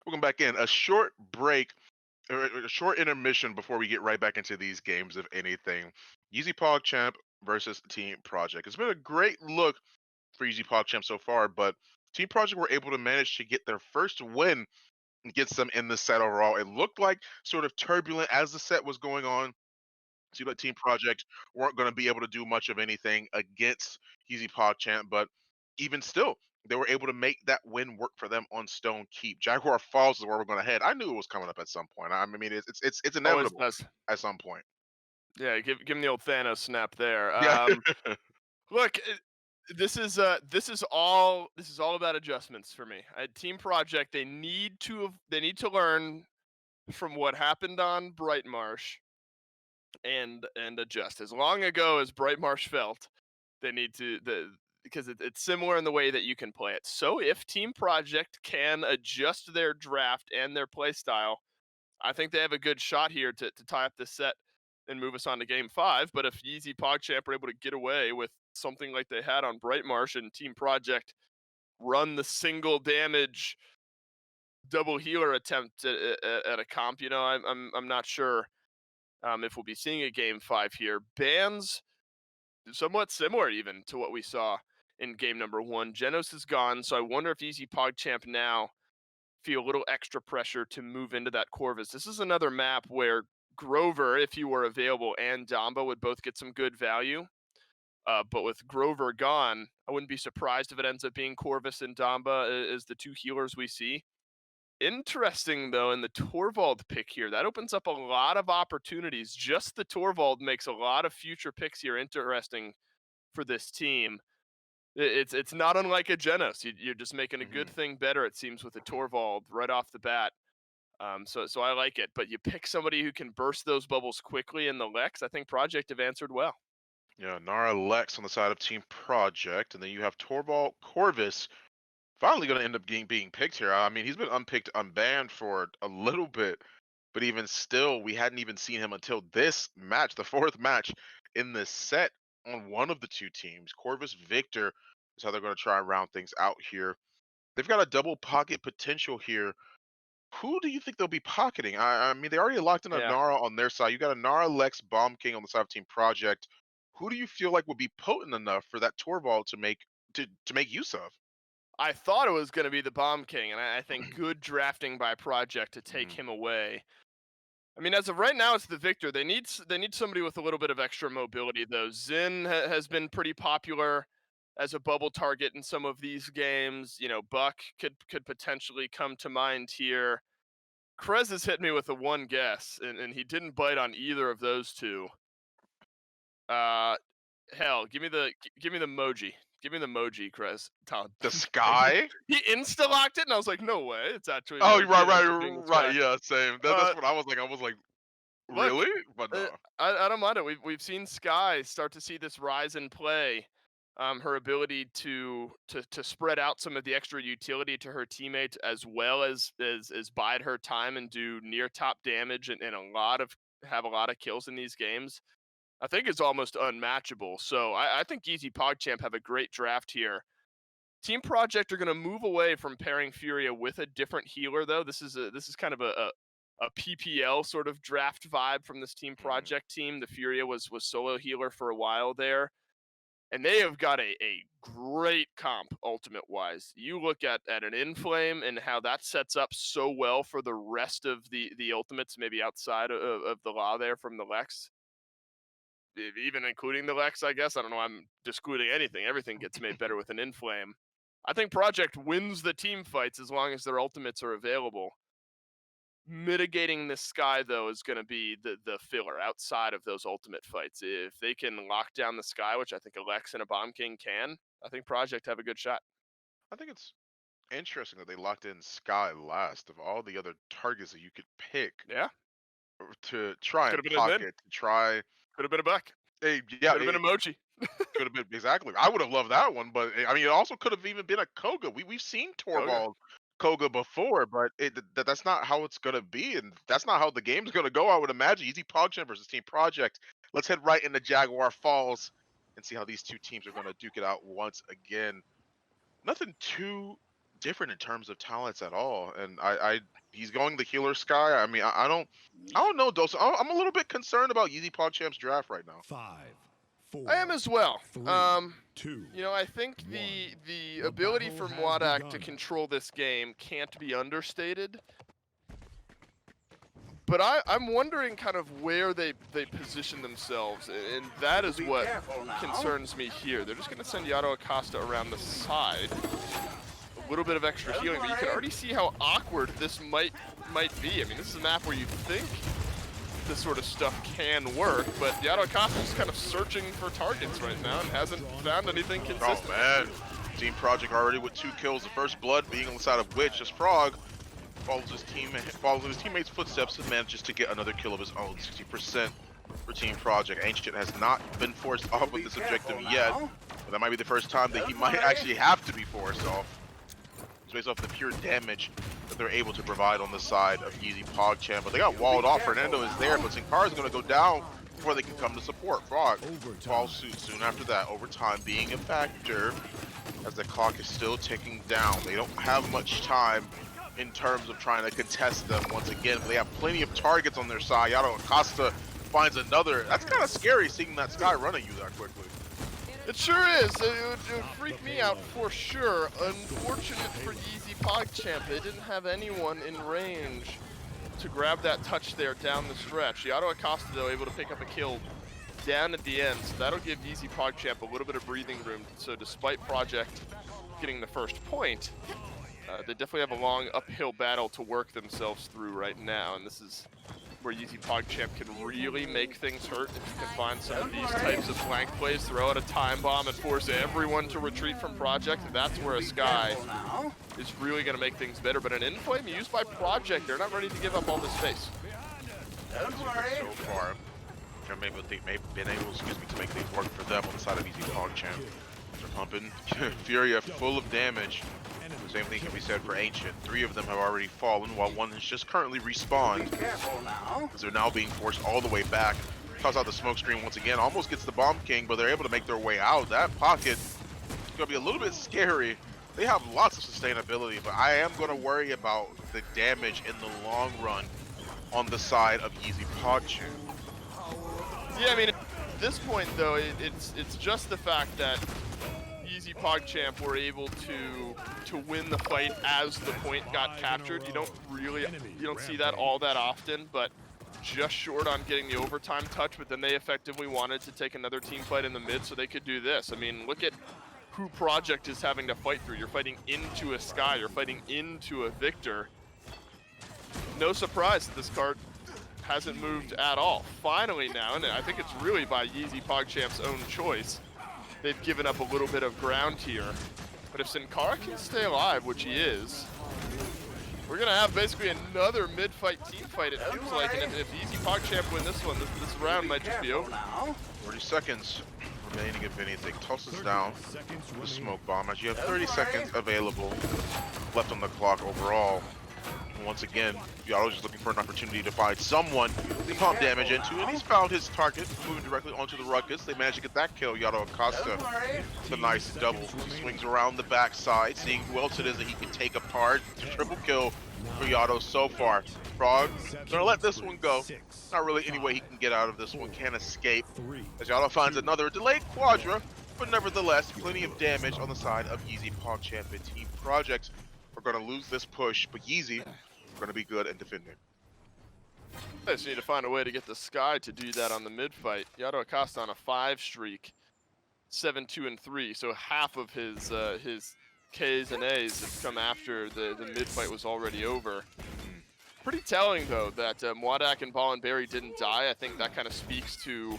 Welcome back in. A short break, or a short intermission before we get right back into these games, if anything. YeezyPogChamp versus Team Project. It's been a great look for YeezyPogChamp so far, but Team Project were able to manage to get their first win and gets them in the set overall. It looked like sort of turbulent as the set was going on. Seemed like Team Project weren't going to be able to do much of anything against YeezyPogChamp, but even still, they were able to make that win work for them on Stone Keep. Jaguar Falls is where we're going to head. I knew it was coming up at some point. I mean, it's Always inevitable does. at some point. Yeah, give him the old Thanos snap there. Yeah. Look, this is all about adjustments for me. Team Project, they need to learn from what happened on Bright Marsh and adjust. As long ago as Bright Marsh felt, they need to because it's similar in the way that you can play it. So if Team Project can adjust their draft and their play style, I think they have a good shot here to tie up this set and move us on to game 5. But if YeezyPogChamp are able to get away with something like they had on Bright Marsh and Team Project run the single damage double healer attempt at a comp, I'm not sure if we'll be seeing a game 5 here. Bans somewhat similar even to what we saw in game number 1. Genos is gone, so I wonder if YeezyPogChamp now feel a little extra pressure to move into that Corvus. This is another map where Grover, if he were available, and Damba would both get some good value. But with Grover gone, I wouldn't be surprised if it ends up being Corvus and Damba as the two healers we see. Interesting, though, in the Torvald pick here, that opens up a lot of opportunities. Just the Torvald makes a lot of future picks here interesting for this team. It's not unlike a Genos. You're just making a good thing better, it seems, with a Torvald right off the bat. So I like it. But you pick somebody who can burst those bubbles quickly in the Lex. I think Project have answered well. Yeah, Nara Lex on the side of Team Project, and then you have Torvald Corvus finally going to end up being picked here. I mean, he's been unpicked, unbanned for a little bit, but even still, we hadn't even seen him until this match, the 4th match in this set on one of the two teams. Corvus Victor is how they're going to try and round things out here. They've got a double pocket potential here. Who do you think they'll be pocketing? I mean, they already locked in a Yeah. Nara on their side. You got a Nara Lex Bomb King on the side of Team Project. Who do you feel like would be potent enough for that Torvald to make use of? I thought it was going to be the Bomb King, and I think good drafting by Project to take him away. I mean, as of right now, it's the Victor. They need somebody with a little bit of extra mobility, though. Zin has been pretty popular as a bubble target in some of these games. Buck could potentially come to mind here. Krez has hit me with a one guess, and he didn't bite on either of those two. Hell, give me the emoji. Give me the emoji, Krez. The sky? He insta locked it, and I was like, no way, it's actually. Oh, right. right. Yeah, same. That's what I was like. I was like, really? Look, But no. I don't mind it. We've seen Sky start to see this rise in play. Her ability to spread out some of the extra utility to her teammates, as well as bide her time and do near top damage and have a lot of kills in these games, I think is almost unmatchable. So I think YeezyPogChamp have a great draft here. Team Project are going to move away from pairing Furia with a different healer, though. This is kind of a PPL sort of draft vibe from this Team Project team. The Furia was solo healer for a while there. And they have got a great comp ultimate-wise. You look at an Inflame and how that sets up so well for the rest of the ultimates, maybe outside of the law there from the Lex. Even including the Lex, I guess. I don't know. I'm discluding anything. Everything gets made better with an Inflame. I think Project wins the team fights as long as their ultimates are available. Mitigating this Sky, though, is going to be the filler outside of those ultimate fights. If they can lock down the Sky, which I think Alex and a Bomb King can, I think Project have a good shot. I think it's interesting that they locked in Sky last of all the other targets that you could pick. Yeah. To try Could've and been a Zin. pocket, to try. Could have been a Buck. Yeah, Could have been emoji. Could have been exactly. I would have loved that one, but I mean, it also could have even been a Koga. We've seen Torvald Koga before, but that's not how it's gonna be, and that's not how the game's gonna go. I would imagine. YeezyPogChamp versus Team Project. Let's head right into Jaguar Falls and see how these two teams are gonna duke it out once again. Nothing too different in terms of talents at all, and he's going the healer Sky. I mean, I don't know, Dos. I'm a little bit concerned about YeezyPogChamp's draft right now. 5, I am as well. 3, 2. You know, I think the ability for battle has Mwadak to begun. control this game can't be understated. But I'm wondering kind of where they position themselves, and that is what concerns me here. They're just going to send Yato Acosta around the side. A little bit of extra healing, but you can already see how awkward this might be. I mean, this is a map where you think this sort of stuff can work, but Yato Acosta is kind of searching for targets right now and hasn't found anything consistent. Oh man, Team Project already with 2 kills. The first blood being on the side of Witch as Frog follows his teammates' footsteps and manages to get another kill of his own. 60% for Team Project. Ancient has not been forced off with this objective yet, but that might be the first time that he might actually have to be forced off. It's based off the pure damage that they're able to provide on the side of YeezyPogChamp. But they got walled off. Fernando is there, but Sinkara is going to go down before they can come to support. Frog follows suit soon after that. Overtime being a factor as the clock is still ticking down. They don't have much time in terms of trying to contest them once again. They have plenty of targets on their side. Yato Acosta finds another. That's kind of scary seeing that Sky run at you that quickly. It sure is. It would freak me out for sure. Unfortunate for YeezyPogChamp, they didn't have anyone in range to grab that touch there down the stretch. Yato Acosta, though, able to pick up a kill down at the end, so that'll give YeezyPogChamp a little bit of breathing room. So despite Project getting the first point, they definitely have a long uphill battle to work themselves through right now, and this is where YeezyPogChamp can really make things hurt if you can find some of these types of flank plays, throw out a time bomb and force everyone to retreat from Project. That's where a Sky is really going to make things better, but an inflame used by Project, they're not ready to give up all this space. So far, they've been able to make things work for them on the side of YeezyPogChamp. They're pumping Furia full of damage. The same thing can be said for Ancient. 3 of them have already fallen, while 1 has just currently respawned. As they're now being forced all the way back. Toss out the smoke screen once again. Almost gets the Bomb King, but they're able to make their way out. That pocket is going to be a little bit scary. They have lots of sustainability, but I am going to worry about the damage in the long run on the side of YeezyPogChamp. Yeah, I mean, at this point, though, it's just the fact that YeezyPogChamp were able to win the fight as the point got captured. You don't see that all that often, but just short on getting the overtime touch, but then they effectively wanted to take another team fight in the mid so they could do this. I mean, look at who Project is having to fight through. You're fighting into a Sky, you're fighting into a Victor. No surprise that this card hasn't moved at all. Finally now, and I think it's really by YeezyPogChamp's own choice, they've given up a little bit of ground here. But if Sinkara can stay alive, which he is, we're going to have basically another mid-fight team fight, it feels like. And if YeezyPogChamp win this one, this round might just be over. 30 seconds remaining, if anything. Tosses down the smoke bomb as you have 30 seconds available left on the clock overall. And once again, Yato's just looking for an opportunity to find someone to pump damage into, and he's found his target, moving directly onto the ruckus. They managed to get that kill. Yato Acosta with a nice double. He swings around the backside, seeing who else it is that he can take apart. Triple kill for Yato so far. Frog gonna let this one go. Not really any way he can get out of this one. Can't escape as Yato finds another delayed Quadra, but nevertheless, plenty of damage on the side of YeezyPogChamp and Team Project. We're gonna lose this push, but Yeezy going to be good and defending. They just need to find a way to get the Sky to do that on the mid fight. Yato Acosta on a 5 streak, 7-2-3. So half of his Ks and As have come after the mid fight was already over. Pretty telling though that Mwadak and Ball and Barry didn't die. I think that kind of speaks to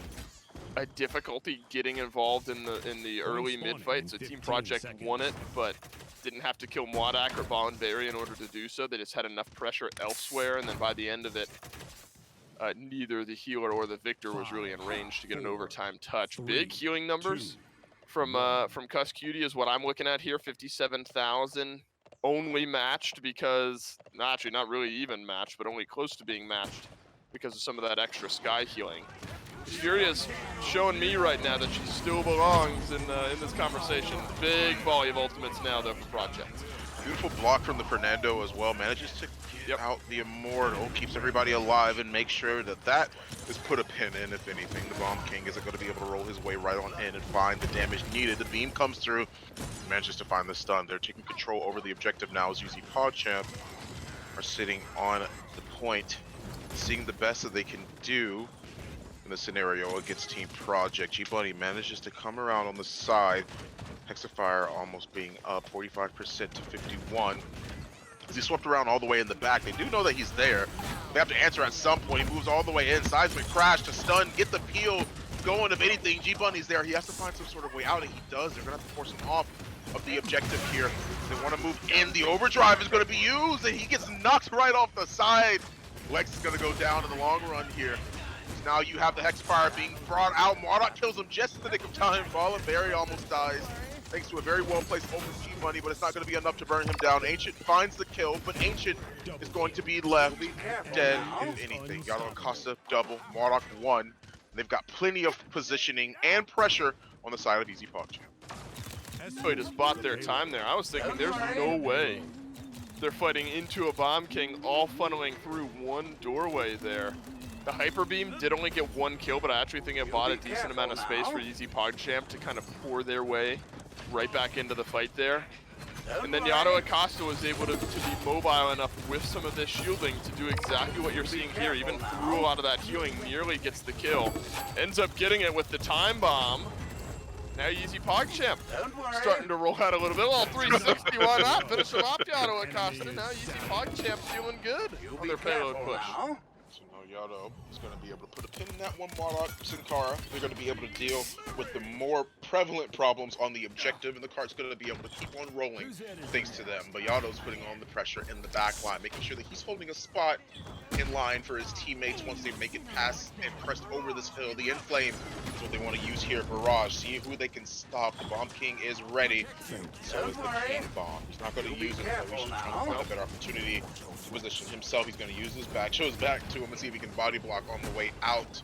a difficulty getting involved in the early mid fight. So Team Project won it, but didn't have to kill Mwadak or Ball and Barry in order to do so. They just had enough pressure elsewhere, and then by the end of it, neither the healer or the Victor was really in range to get an overtime touch. Big healing numbers from Cuss Cutie is what I'm looking at here. 57,000 only matched because, actually not really even matched, but only close to being matched because of some of that extra Sky healing. Furia's showing me right now that she still belongs in this conversation. Big volley of ultimates now though for Project. Beautiful block from the Fernando as well. Manages to get out the Immortal, keeps everybody alive, and makes sure that that is put a pin in. If anything, the Bomb King isn't going to be able to roll his way right on in and find the damage needed. The beam comes through, manages to find the stun. They're taking control over the objective now as YeezyPogChamp are sitting on the point, seeing the best that they can do in the scenario against Team Project. G-Bunny manages to come around on the side. Hexafire almost being up 45% to 51. As he swept around all the way in the back, they do know that he's there. They have to answer at some point. He moves all the way in. Seismic crash to stun, get the peel going. If anything, G-Bunny's there. He has to find some sort of way out, and he does. They're going to have to force him off of the objective here. They want to move in. The overdrive is going to be used, and he gets knocked right off the side. Lex is going to go down in the long run here. Now you have the Hexafire being brought out. Marduk kills him just in the nick of time. Fallen Barry almost dies, thanks to a very well-placed open G-Money, but it's not going to be enough to burn him down. Ancient finds the kill, but Ancient is going to be left dead if anything. Yado Acosta double, Marduk 1. They've got plenty of positioning and pressure on the side of YeezyPogChamp. They just bought their time there. I was thinking there's no way they're fighting into a Bomb King, all funneling through one doorway there. The Hyper Beam did only get one kill, but I actually think it bought a decent amount of space for YeezyPogChamp to kind of pour their way right back into the fight there. And then Yado Acosta was able to be mobile enough with some of this shielding to do exactly what you're seeing here. Even through a lot of that healing, nearly gets the kill. Ends up getting it with the time bomb. Now YeezyPogChamp starting to roll out a little bit. Well, 360, why not? Finish him off, Yado Acosta. Now YeezyPogChamp feeling good on their payload push. So now Yado is going to be able to put a pin in that one Marduk. Sin Cara, they're going to be able to deal with the more prevalent problems on the objective, and the cart's going to be able to keep on rolling thanks to them. But Yado's putting on the pressure in the back line, making sure that he's holding a spot in line for his teammates once they make it past and crest over this hill. The Inflame is what they want to use here. Barrage, see who they can stop. The Bomb King is ready. So is the King Bomb. He's not going to use it, so he's trying to find a better opportunity to position himself. He's going to use his back, show his back to him, and see if he can body block on the way out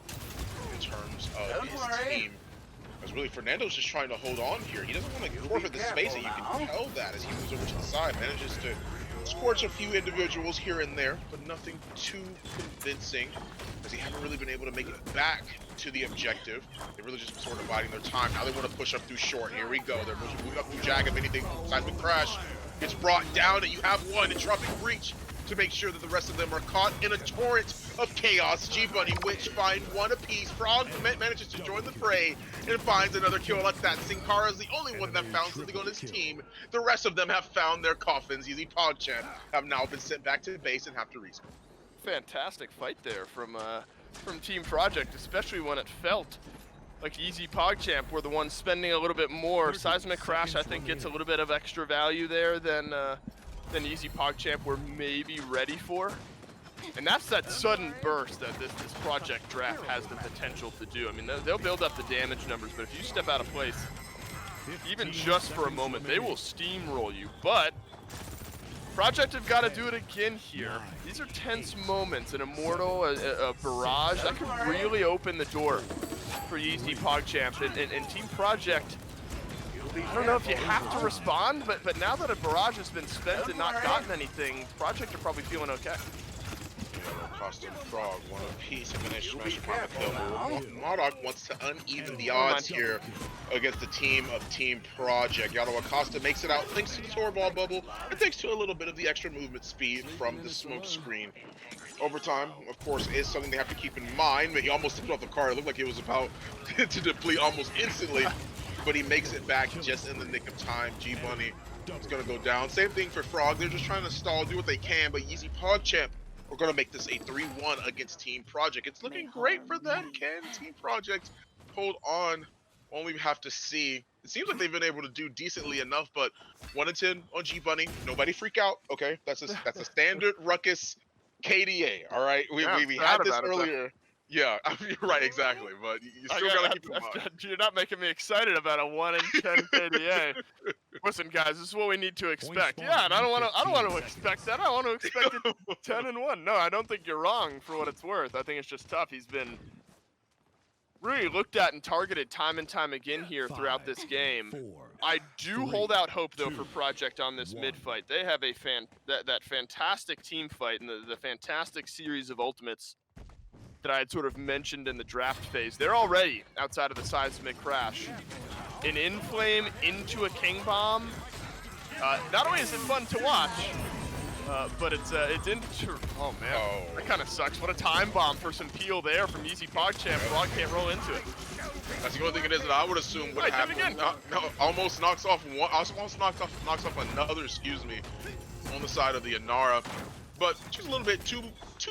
in terms of his team. Because really, Fernando's just trying to hold on here. He doesn't want to forfeit the space, and you can tell that as he moves over to the side. Manages to scorch a few individuals here and there, but nothing too convincing, as he haven't really been able to make it back to the objective. They really just sort of biding their time. Now they want to push up through short. Here we go. They're moving up through Jag. If anything, Seismic Crash gets brought down, and you have one interrupting breach to make sure that the rest of them are caught in a torrent of chaos. G-Bunny, Witch find one apiece. Frog manages to join the fray and finds another kill like that. Sin Cara is the only one that found something on his team. The rest of them have found their coffins. YeezyPogChamp have now been sent back to base and have to respawn. Fantastic fight there from Team Project, especially when it felt like YeezyPogChamp were the ones spending a little bit more. Seismic Crash, I think, gets a little bit of extra value there than YeezyPogChamp were maybe ready for. And that's that sudden burst that this Project draft has the potential to do. I mean, they'll build up the damage numbers, but if you step out of place, even just for a moment, they will steamroll you. But Project have got to do it again here. These are tense moments. An Immortal, a Barrage, that could really open the door for YeezyPogChamp. And Team Project, I don't know if you have to respond, but now that a Barrage has been spent and not gotten anything, Project are probably feeling okay. Costume Frog, one apiece, and managed to smash upon the kill. Marduk wants to uneven the odds here against the team of Team Project. Yado Acosta makes it out thanks to the Torball bubble and thanks to a little bit of the extra movement speed from the smoke screen. Overtime, of course, is something they have to keep in mind, but he almost tipped off the card. It looked like it was about to deplete almost instantly, but he makes it back just in the nick of time. G-Bunny is going to go down. Same thing for Frog. They're just trying to stall, do what they can, but YeezyPogChamp, we're going to make this a 3-1 against Team Project. It's looking great for them. Can Team Project hold on? Only have to see. It seems like they've been able to do decently enough, but 1-10 on G-Bunny. Nobody freak out, okay? That's a standard Ruckus KDA, all right? We had this earlier. Yeah, you're right, exactly, but you still got to keep in mind. You're not making me excited about a 1-10 KDA. Listen, guys, this is what we need to expect. Yeah, and I don't want to expect that. I want to expect it 10-1. No, I don't think you're wrong for what it's worth. I think it's just tough. He's been really looked at and targeted time and time again here throughout this game. I do hold out hope though for Project on this mid fight. They have a that fantastic team fight and the fantastic series of ultimates that I had sort of mentioned in the draft phase. They're already outside of the seismic crash. An in-flame into a king bomb. Not only is it fun to watch, but it's oh man, that kind of sucks. What a time bomb for some peel there from YeezyPogChamp. Frog can't roll into it. That's the only thing it is that I would assume would happen. Almost knocks off one. Almost knocks off another. Excuse me, on the side of the Inara, but she's a little bit too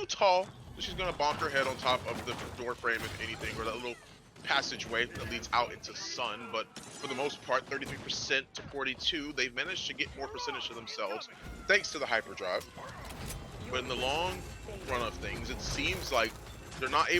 tall. So she's gonna bonk her head on top of the door frame, if anything, or that little passageway that leads out into sun. But for the most part, 33% to 42, they've managed to get more percentage to themselves thanks to the hyperdrive. But in the long run of things, it seems like they're not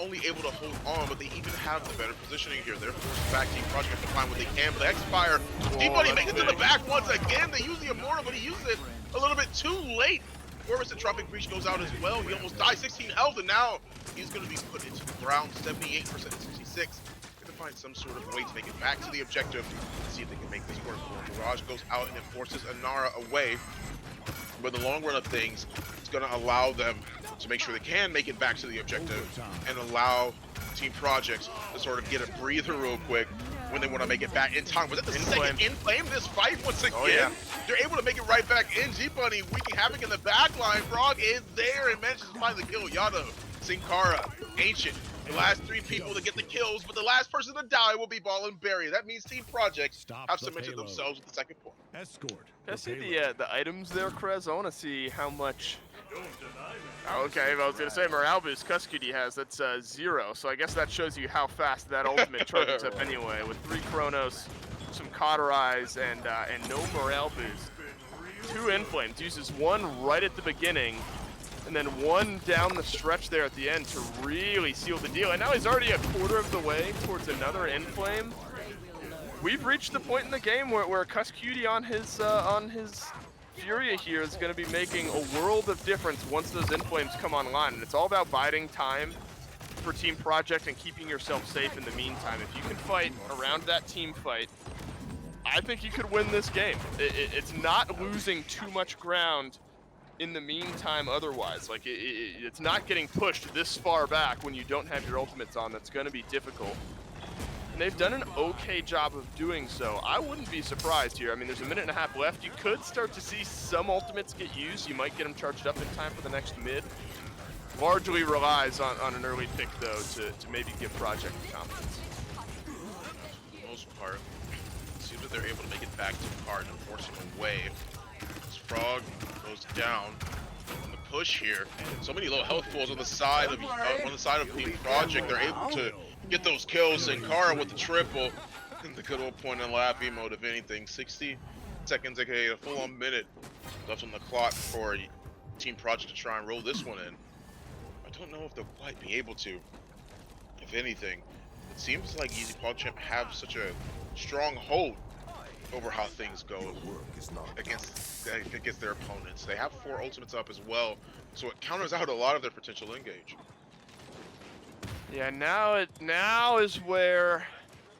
only able to hold on, but they even have the better positioning here. They're forced back. Team Project to find what they can, but the X-Fire, D-Buddy makes it to the back once again. They use the Immortal, but he used it a little bit too late. Corvus and Tropic Breach goes out as well. He almost died, 16 health, and now he's going to be put into the ground, 78% to 66. Going to find some sort of way to make it back to the objective and see if they can make this work. Mirage goes out and it forces Inara away. But in the long run of things, it's going to allow them to make sure they can make it back to the objective and allow Team Projects to sort of get a breather real quick when they want to make it back in time. Was that the second in-flame this fight once again? Oh, yeah. They're able to make it right back in. G-Bunny wreaking havoc in the back line. Frog is there and manages to find the kill. Yado, Sin Cara, Ancient, the last three people to get the kills, but the last person to die will be Ball and Berry. That means Team Project have cemented themselves with the second point. Escort. Can I see the items there, Krez? I want to see how much. Okay, well, I was going to say Morale Boost Cuscudy has, that's 0, so I guess that shows you how fast that ultimate charges up anyway, with 3 Chronos, some Cauterize, and no Morale Boost. 2 Inflames, uses 1 right at the beginning, and then 1 down the stretch there at the end to really seal the deal. And now he's already a quarter of the way towards another Inflame. We've reached the point in the game where Cuscudy on his Furia here is going to be making a world of difference once those Inflames come online, and it's all about biding time for Team Project and keeping yourself safe in the meantime. If you can fight around that team fight, I think you could win this game. It's not losing too much ground in the meantime otherwise. Like, it's not getting pushed this far back when you don't have your ultimates on. That's going to be difficult. And they've done an okay job of doing so. I wouldn't be surprised here. I mean, there's a minute and a half left. You could start to see some ultimates get used. You might get them charged up in time for the next mid. Largely relies on an early pick, though, to maybe give Project confidence. For the most part, it seems that they're able to make it back to the card and force him away. This Frog goes down on the push here. So many low health pools on the side of Team Project. They're able to get those kills. Sin Cara with the triple. The good old point and laugh emote, if anything. 60 seconds, aka a full-on minute left on the clock for Team Project to try and roll this one in. I don't know if they'll quite be able to. If anything, it seems like YeezyPogChamp have such a strong hold over how things go against their opponents. They have 4 ultimates up as well, so it counters out a lot of their potential engage. Yeah, now is where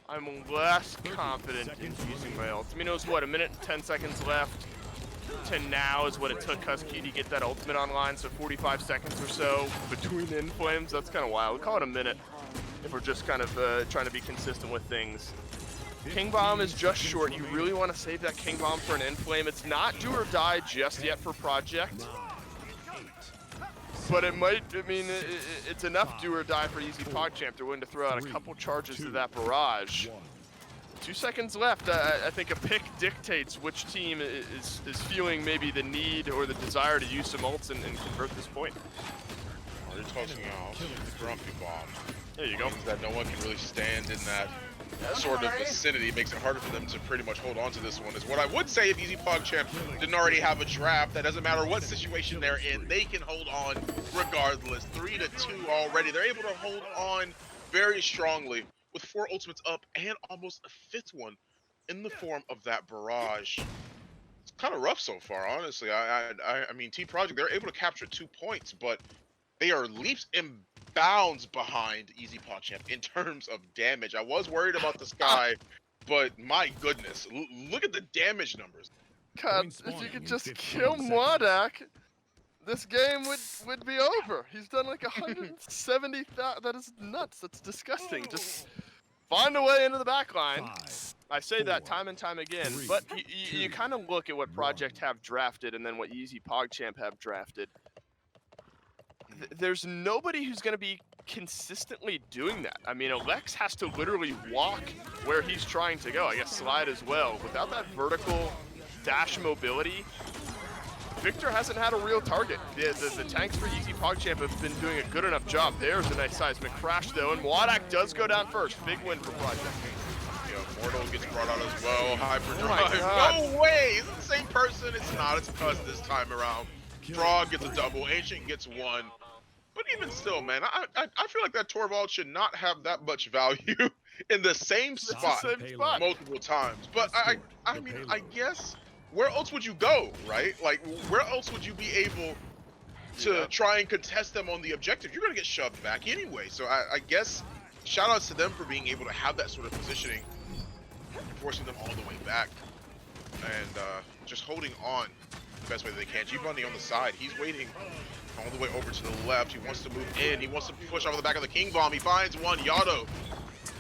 I'm less confident in using my ult. I mean, it was what, a minute and 10 seconds left to now is what it took Husky to get that ultimate online, so 45 seconds or so between inflames. That's kind of wild. We'll call it a minute if we're just kind of trying to be consistent with things. King Bomb is just short. You really want to save that King Bomb for an inflame. It's not do or die just yet for Project, but it might, I mean, it's enough do or die for YeezyPogChamp. They're willing to throw out a couple charges to that barrage. 2 seconds left. I think a pick dictates which team is feeling maybe the need or the desire to use some ults and convert this point. They're tossing out the Grumpy Bomb. There you go. Means that no one can really stand in that sort of vicinity. Makes it harder for them to pretty much hold on to this one. Is what I would say if YeezyPogChamp didn't already have a draft. That doesn't matter what situation they're in, they can hold on regardless. 3-2 already. They're able to hold on very strongly with 4 ultimates up and almost a 5th one in the form of that barrage. It's kind of rough so far, honestly. I mean, Team Project, they're able to capture 2 points, but they are leaps and bounds behind YeezyPogChamp in terms of damage. I was worried about the Sky but my goodness, look at the damage numbers. God, Point if you spawning could in just 15 kill seconds. Mwadak, this game would be over. He's done like 170,000. That is nuts. That's disgusting. Just find a way into the back line. 5, I say that 4, time and time again, 3, but you 2, kind of look at what Project 1. have drafted and then what YeezyPogChamp have drafted. There's nobody who's going to be consistently doing that. I mean, Alex has to literally walk where he's trying to go. I guess slide as well. Without that vertical dash mobility, Victor hasn't had a real target. The tanks for YeezyPogChamp have been doing a good enough job. There's a nice seismic crash though, and Mwadak does go down first. Big win for Project. Mortal gets brought out as well. Hyperdrive. God. No way! Is it the same person? It's not. It's Cuz this time around. Frog gets a double. Ancient gets one. But even still, man, I feel like that Torvald should not have that much value in the same spot Same spot. multiple times. But I mean, I guess where else would you go, right? Like, where else would you be able to try and contest them on the objective? You're gonna get shoved back anyway. So I guess shout outs to them for being able to have that sort of positioning, forcing them all the way back, and just holding on the best way that they can. G-Bunny on the side, he's waiting all the way over to the left. He wants to move in. He wants to push off the back of the King Bomb. He finds one. Yado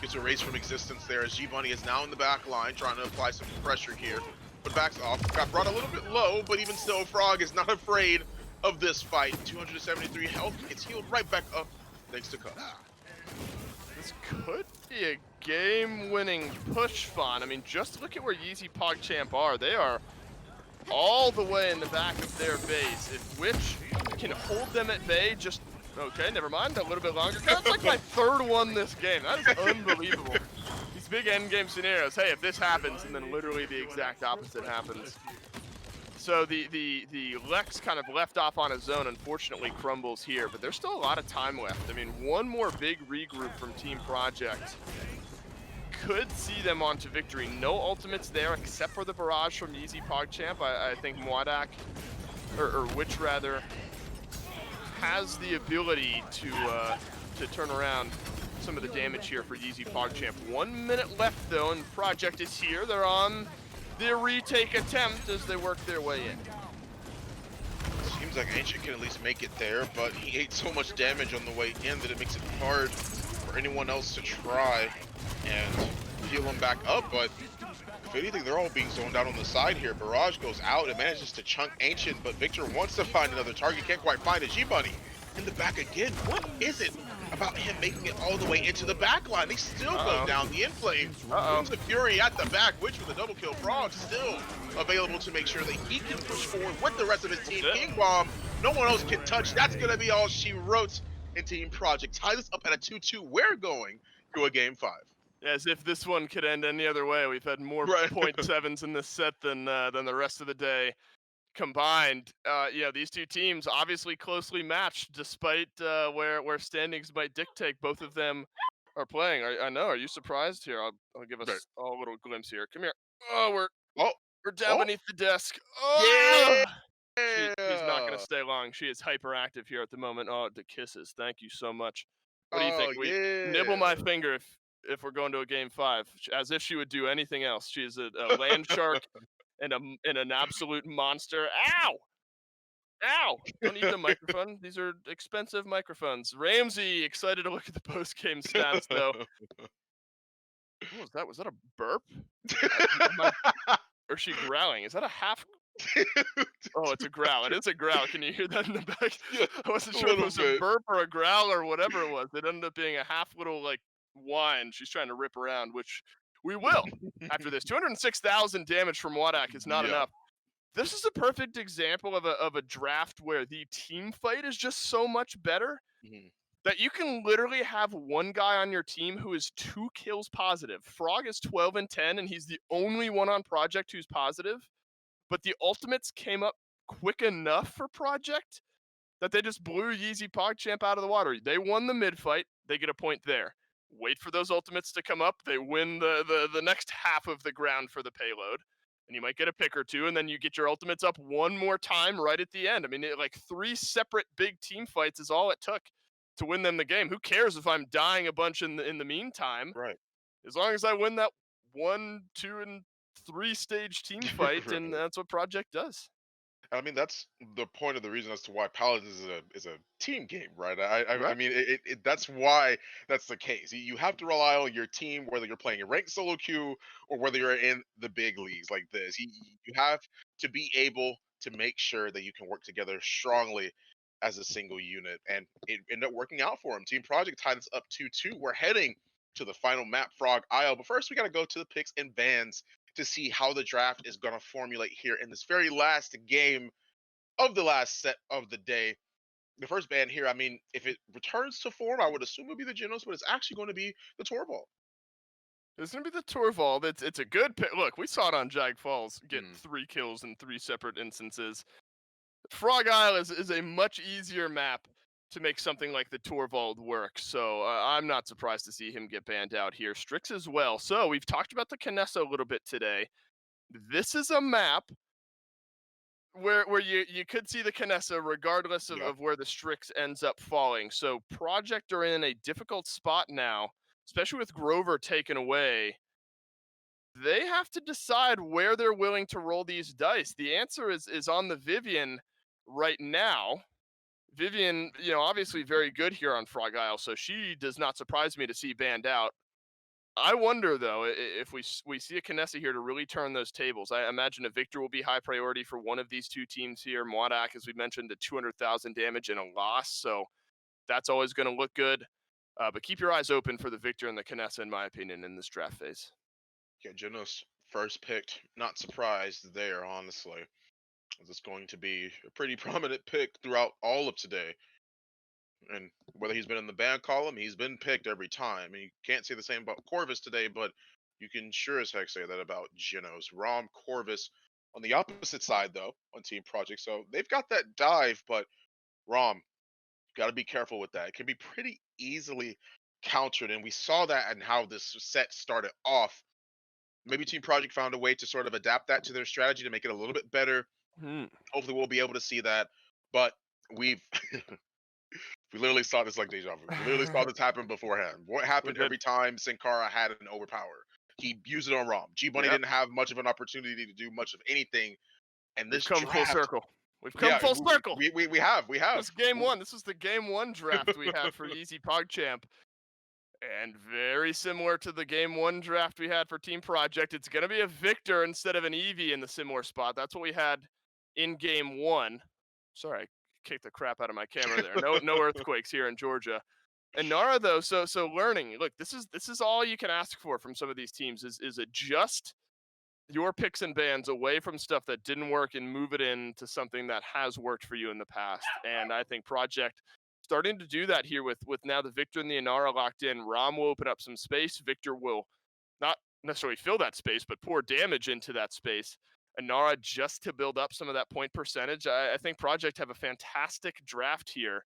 gets erased from existence there as G-Bunny is now in the back line trying to apply some pressure here. But backs off. Got brought a little bit low, but even still, Frog is not afraid of this fight. 273 health. Gets healed right back up thanks to Cuz. This could be a game-winning push, Fawn. I mean, just look at where YeezyPogChamp are. They are all the way in the back of their base. If Witch can hold them at bay, just okay, never mind, a little bit longer. That's like my third one this game. That is unbelievable. These big end game scenarios. Hey, if this happens, and then literally the exact opposite happens. So the Lex kind of left off on his own, unfortunately crumbles here, but there's still a lot of time left. I mean, one more big regroup from Team Project could see them onto victory. No ultimates there except for the barrage from YeezyPogChamp. I think Mwadak, or Witch rather, has the ability to turn around some of the damage here for YeezyPogChamp. 1 minute left though, and Project is here. They're on the retake attempt as they work their way in. Seems like Ancient can at least make it there, but he ate so much damage on the way in that it makes it hard for anyone else to try and heal him back up. But if anything, they're all being zoned out on the side here. Barrage goes out and manages to chunk Ancient, but Victor wants to find another target, can't quite find it. G-Bunny in the back again. What is it about him making it all the way into the back line? They still go down the in-flame. Brings the Fury at the back, Witch with a double kill. Frog still available to make sure that he can push forward with the rest of his team. King Bomb, no one else can touch. That's going to be all she wrote in Team Project. Tie this up at a 2-2. We're going to a game 5. As if this one could end any other way. We've had more .7s in this set than the rest of the day combined. Yeah, these two teams obviously closely matched, despite where standings might dictate. Both of them are playing. I know. Are you surprised? Here, I'll give us a little glimpse here. Come here. Oh, we're down beneath the desk. Oh, she's not gonna stay long. She is hyperactive here at the moment. Oh, the kisses. Thank you so much. What do you think? We nibble my finger if we're going to a game 5, as if she would do anything else. She is a land shark and an absolute monster. Ow! Ow! Don't eat the microphone. These are expensive microphones. Ramsey, excited to look at the post-game stats, though. What was that? Was that a burp? Or is she growling? Is that a half? Oh, it's a growl. It is a growl. Can you hear that in the back? I wasn't sure if it was a burp or a growl or whatever it was. It ended up being a half little, like, whine. She's trying to rip around, which we will after this. 206,000 damage from Mwadak is not enough. This is a perfect example of a draft where the team fight is just so much better that you can literally have one guy on your team who is 2 kills positive. Frog is 12 and 10, and he's the only one on Project who's positive. But the ultimates came up quick enough for Project that they just blew YeezyPogChamp out of the water. They won the mid fight. They get a point there. Wait for those ultimates to come up. They win the next half of the ground for the payload. And you might get a pick or two, and then you get your ultimates up one more time right at the end. I mean, like 3 separate big team fights is all it took to win them the game. Who cares if I'm dying a bunch in the meantime? Right. As long as I win that 1, 2, and 3 stage team fight, and Right. that's what Project does. I mean, that's the point of the reason as to why Paladins is a team game, right? I Right. mean, that's why that's the case. You have to rely on your team, whether you're playing a ranked solo queue or whether you're in the big leagues like this. You have to be able to make sure that you can work together strongly as a single unit, and it ended up working out for him. Team Project tied us up 2-2. We're heading to the final map, Frog Isle, but first we got to go to the picks and bans to see how the draft is going to formulate here in this very last game of the last set of the day. The first ban here, I mean, if it returns to form, I would assume it would be the Genos, but it's actually going to be the Torvald. It's gonna be the Torvald. It's a good pick. Look, we saw it on Jag Falls get Mm. 3 kills in 3 separate instances. Frog Isle is a much easier map to make something like the Torvald work. So I'm not surprised to see him get banned out here. Strix as well. So we've talked about the Kinessa a little bit today. This is a map where you could see the Kinessa regardless Yeah. of where the Strix ends up falling. So Project are in a difficult spot now, especially with Grover taken away. They have to decide where they're willing to roll these dice. The answer is on the Vivian right now. Vivian, obviously very good here on Frog Isle, so she does not surprise me to see banned out. I wonder though if we see a Kinessa here to really turn those tables. I imagine a victor will be high priority for one of these two teams here. Mwadak, as we mentioned, at 200,000 damage and a loss, so that's always going to look good. But keep your eyes open for the victor and the Kinessa, in my opinion, in this draft phase. Yeah, Genos first picked. Not surprised there, honestly. It's going to be a pretty prominent pick throughout all of today. And whether he's been in the ban column, he's been picked every time. And you can't say the same about Corvus today, but you can sure as heck say that about Genos. Rom, Corvus on the opposite side, though, on Team Project. So they've got that dive, but Rom, got to be careful with that. It can be pretty easily countered. And we saw that and how this set started off. Maybe Team Project found a way to sort of adapt that to their strategy to make it a little bit better. Hmm. Hopefully, we'll be able to see that. But we've we literally saw this like deja vu. We literally saw this happen beforehand. What We happened did. every time Sin Cara had an overpower? He used it on Rom. G Bunny Yep. didn't have much of an opportunity to do much of anything. And We've this come full draft, circle. We've come yeah, full circle. we have. This is game one. This was the game one draft we had for YeezyPogChamp. And very similar to the game one draft we had for Team Project, it's going to be a Victor instead of an Eevee in the similar spot. That's what we had in game one. Sorry, I kicked the crap out of my camera there. No earthquakes here in Georgia. And Nara though, so learning. Look, this is all you can ask for from some of these teams is adjust your picks and bans away from stuff that didn't work and move it into something that has worked for you in the past. And I think Project starting to do that here with now the Victor and the Inara locked in. Rom will open up some space. Victor will not necessarily fill that space, but pour damage into that space. Inara just to build up some of that point percentage. I think Project have a fantastic draft here.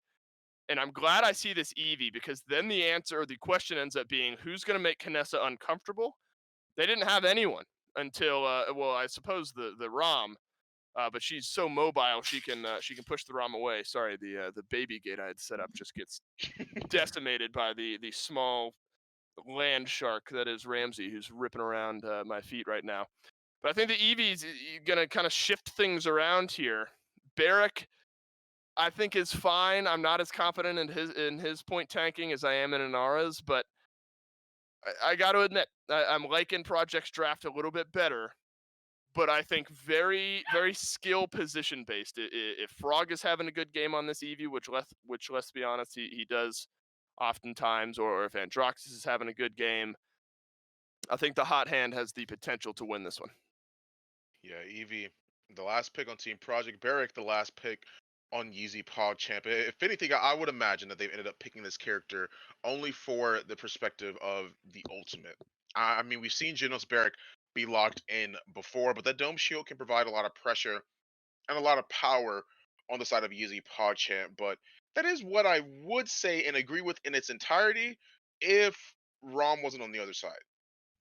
And I'm glad I see this Eevee because then the answer, the question ends up being who's going to make Kinessa uncomfortable? They didn't have anyone until, well, I suppose the Rom, but she's so mobile she can push the Rom away. Sorry, the baby gate I had set up just gets decimated by the small land shark that is Ramsey, who's ripping around my feet right now. But I think the Eevee's gonna kind of shift things around here. Barrack, I think, is fine. I'm not as confident in his point tanking as I am in Inara's, but I got to admit I'm liking Project's draft a little bit better. But I think very, very skill position based. If Frog is having a good game on this Eevee, which let's be honest, he does oftentimes, or if Androxus is having a good game, I think the hot hand has the potential to win this one. Yeah, Eevee, the last pick on Team Project. Barrack, the last pick on YeezyPogChamp. If anything, I would imagine that they've ended up picking this character only for the perspective of the ultimate. I mean, we've seen Genos Barrack be locked in before, but that Dome Shield can provide a lot of pressure and a lot of power on the side of YeezyPogChamp. But that is what I would say and agree with in its entirety if Rom wasn't on the other side.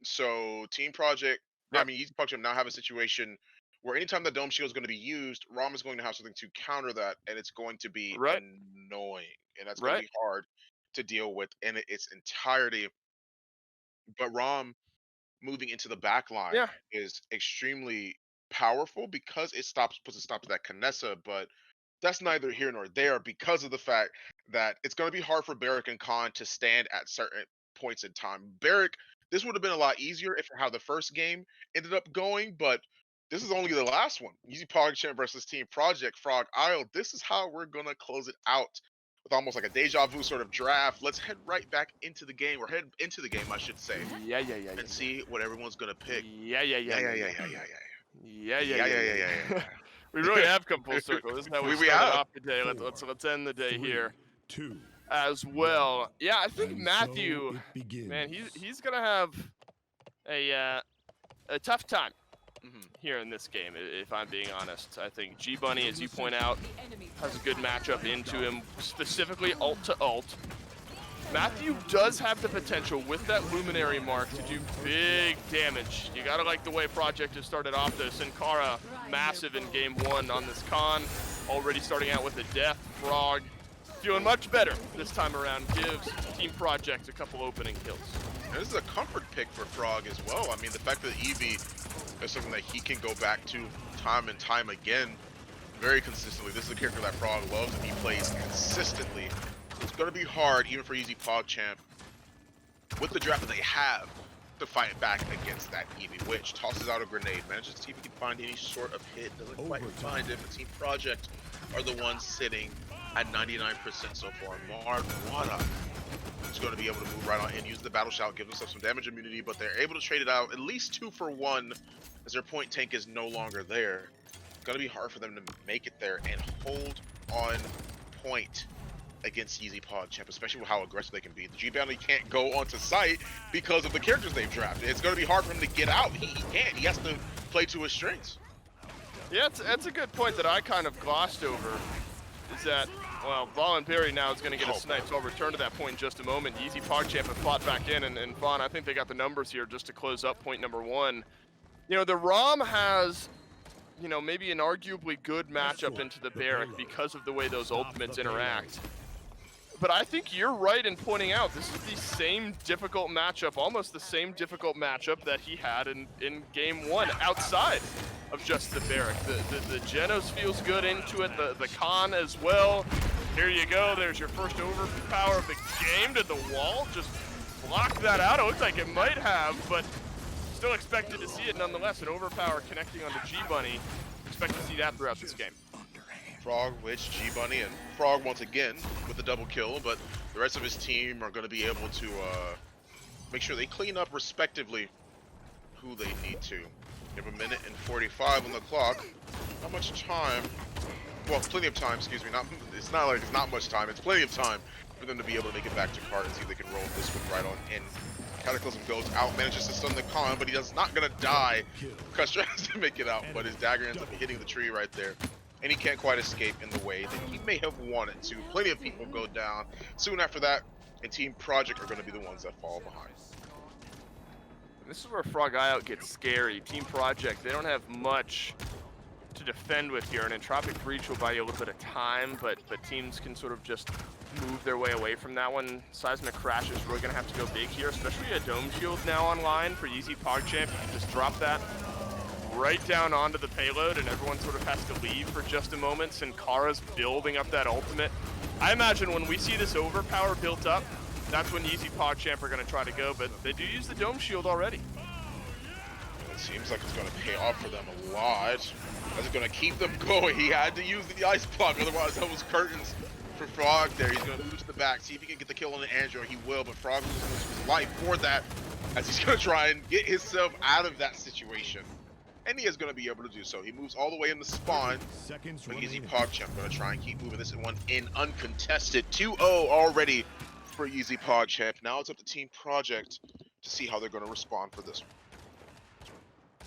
So Team Project, I Yep. mean, YeezyPogChamp now have a situation where anytime the Dome Shield is going to be used, Rom is going to have something to counter that, and it's going to be Right. annoying, and that's going to Right. be hard to deal with in its entirety. But Rom, moving into the back line Yeah. is extremely powerful because it puts a stop to that Canessa, but that's neither here nor there because of the fact that it's going to be hard for Barrick and Khan to stand at certain points in time. Barrick, this would have been a lot easier if how the first game ended up going, but this is only the last one. YeezyPogChamp versus Team Project Frog Isle. This is how we're gonna close it out with almost like a deja vu sort of draft. Let's head right back into the game, or head into the game, I should say, Yeah. and see what everyone's gonna pick. Yeah. Yeah. We really have come full circle. This is how we We started have. off the day. Let's end the day 3, here 2. as well. Yeah, I think And Matthew, so it begins. man, he's gonna have a tough time here in this game, if I'm being honest. I think G Bunny, as you point out, has a good matchup into him, specifically ult to ult. Matthew does have the potential with that Luminary mark to do big damage. You gotta like the way Project has started off though. Sin Cara, massive in game 1 on this con, already starting out with a death. Frog feeling much better this time around, gives Team Project a couple opening kills. This is a comfort pick for Frog as well. I mean, the fact that Eevee is something that he can go back to time and time again, very consistently. This is a character that Frog loves and he plays consistently. It's going to be hard, even for YeezyPogChamp, with the draft that they have, to fight back against that Eevee, which tosses out a grenade, manages to see if he can find any sort of hit, doesn't quite find it, but Team Project are the ones sitting at 99% so far. Marwada is going to be able to move right on in, use the battle shout, give themselves some damage immunity, but they're able to trade it out at least 2 for 1 as their point tank is no longer there. It's going to be hard for them to make it there and hold on point against YeezyPogChamp, especially with how aggressive they can be. The G-Bounty can't go onto site because of the characters they've drafted. It's going to be hard for him to get out. He can't. He has to play to his strengths. Yeah, that's a good point that I kind of glossed over, is that, well, Voluntary now is going to get a snipe, so I'll return to that point in just a moment. YeezyPogChamp have fought back in, and Vaughn, I think they got the numbers here just to close up point number 1. You know, the ROM has, you know, maybe an arguably good matchup into the Barrack because of the way those ultimates interact. But I think you're right in pointing out this is the same difficult matchup, almost the same difficult matchup that he had in game 1 outside of just the Barrack. The Genos feels good into it, the Khan as well. Here you go, there's your first overpower of the game. Did the wall just block that out? It looks like it might have, but still expected to see it nonetheless. An overpower connecting onto G-Bunny. Expect to see that throughout this game. Frog, Witch, G-Bunny, and Frog once again with the double kill, but the rest of his team are going to be able to make sure they clean up respectively who they need to. You have 1 minute and 45 on the clock. Not much time. Well, plenty of time, excuse me. It's not like it's not much time. It's plenty of time for them to be able to make it back to cart and see if they can roll this one right on in. Cataclysm goes out, manages to stun the Khan, but he is not going to die. Cuss tries to make it out, but his dagger ends up hitting the tree right there. And he can't quite escape in the way that he may have wanted to. Plenty of people go down soon after that, and Team Project are going to be the ones that fall behind. This is where Frog Isle gets scary. Team Project, they don't have much to defend with here. An Entropic Breach will buy you a little bit of time, but teams can sort of just move their way away from that one. Seismic Crash is really going to have to go big here, especially a Dome Shield now online for YeezyPogChamp. You can just drop that right down onto the payload, and everyone sort of has to leave for just a moment. Sin Cara's building up that ultimate. I imagine when we see this overpower built up, that's when YeezyPogChamp are going to try to go, but they do use the Dome Shield already. It seems like it's going to pay off for them a lot. Is it going to keep them going? He had to use the Ice Block, otherwise that was curtains for Frog there. He's going to lose the back, see if he can get the kill on the Andrew. He will, but Frog loses his life for that, as he's going to try and get himself out of that situation. And he is going to be able to do so. He moves all the way in the spawn. But YeezyPogChamp going to try and keep moving this one in uncontested. 2-0 already for YeezyPogChamp. Now it's up to Team Project to see how they're going to respond for this one.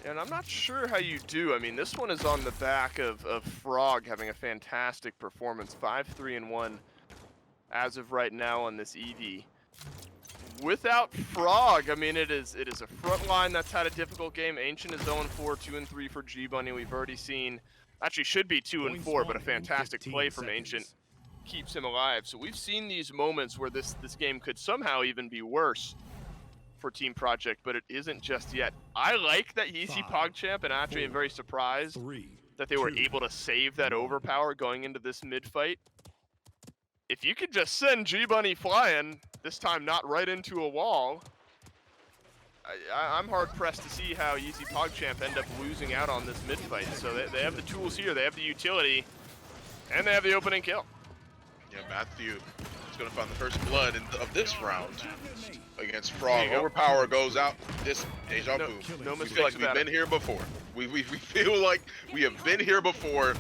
And I'm not sure how you do. I mean, this one is on the back of Frog having a fantastic performance. 5-3-1 as of right now on this Eevee. Without Frog, I mean, it is a front line that's had a difficult game. Ancient is 0-4, 2-3 for G-Bunny. We've already seen, actually should be 2-4, but a fantastic play from Ancient keeps him alive. So we've seen these moments where this game could somehow even be worse for Team Project, but it isn't just yet. I like that YeezyPogChamp and actually am very surprised that they were able to save that overpower going into this mid-fight. If you could just send G-Bunny flying, this time not right into a wall, I'm hard-pressed to see how YeezyPogChamp end up losing out on this mid-fight. So they have the tools here, they have the utility, and they have the opening kill. Yeah, Matthew is going to find the first blood of this round against Frog. Overpower goes out. This deja vu. No We feel like we've been here before. We feel like we have been here before.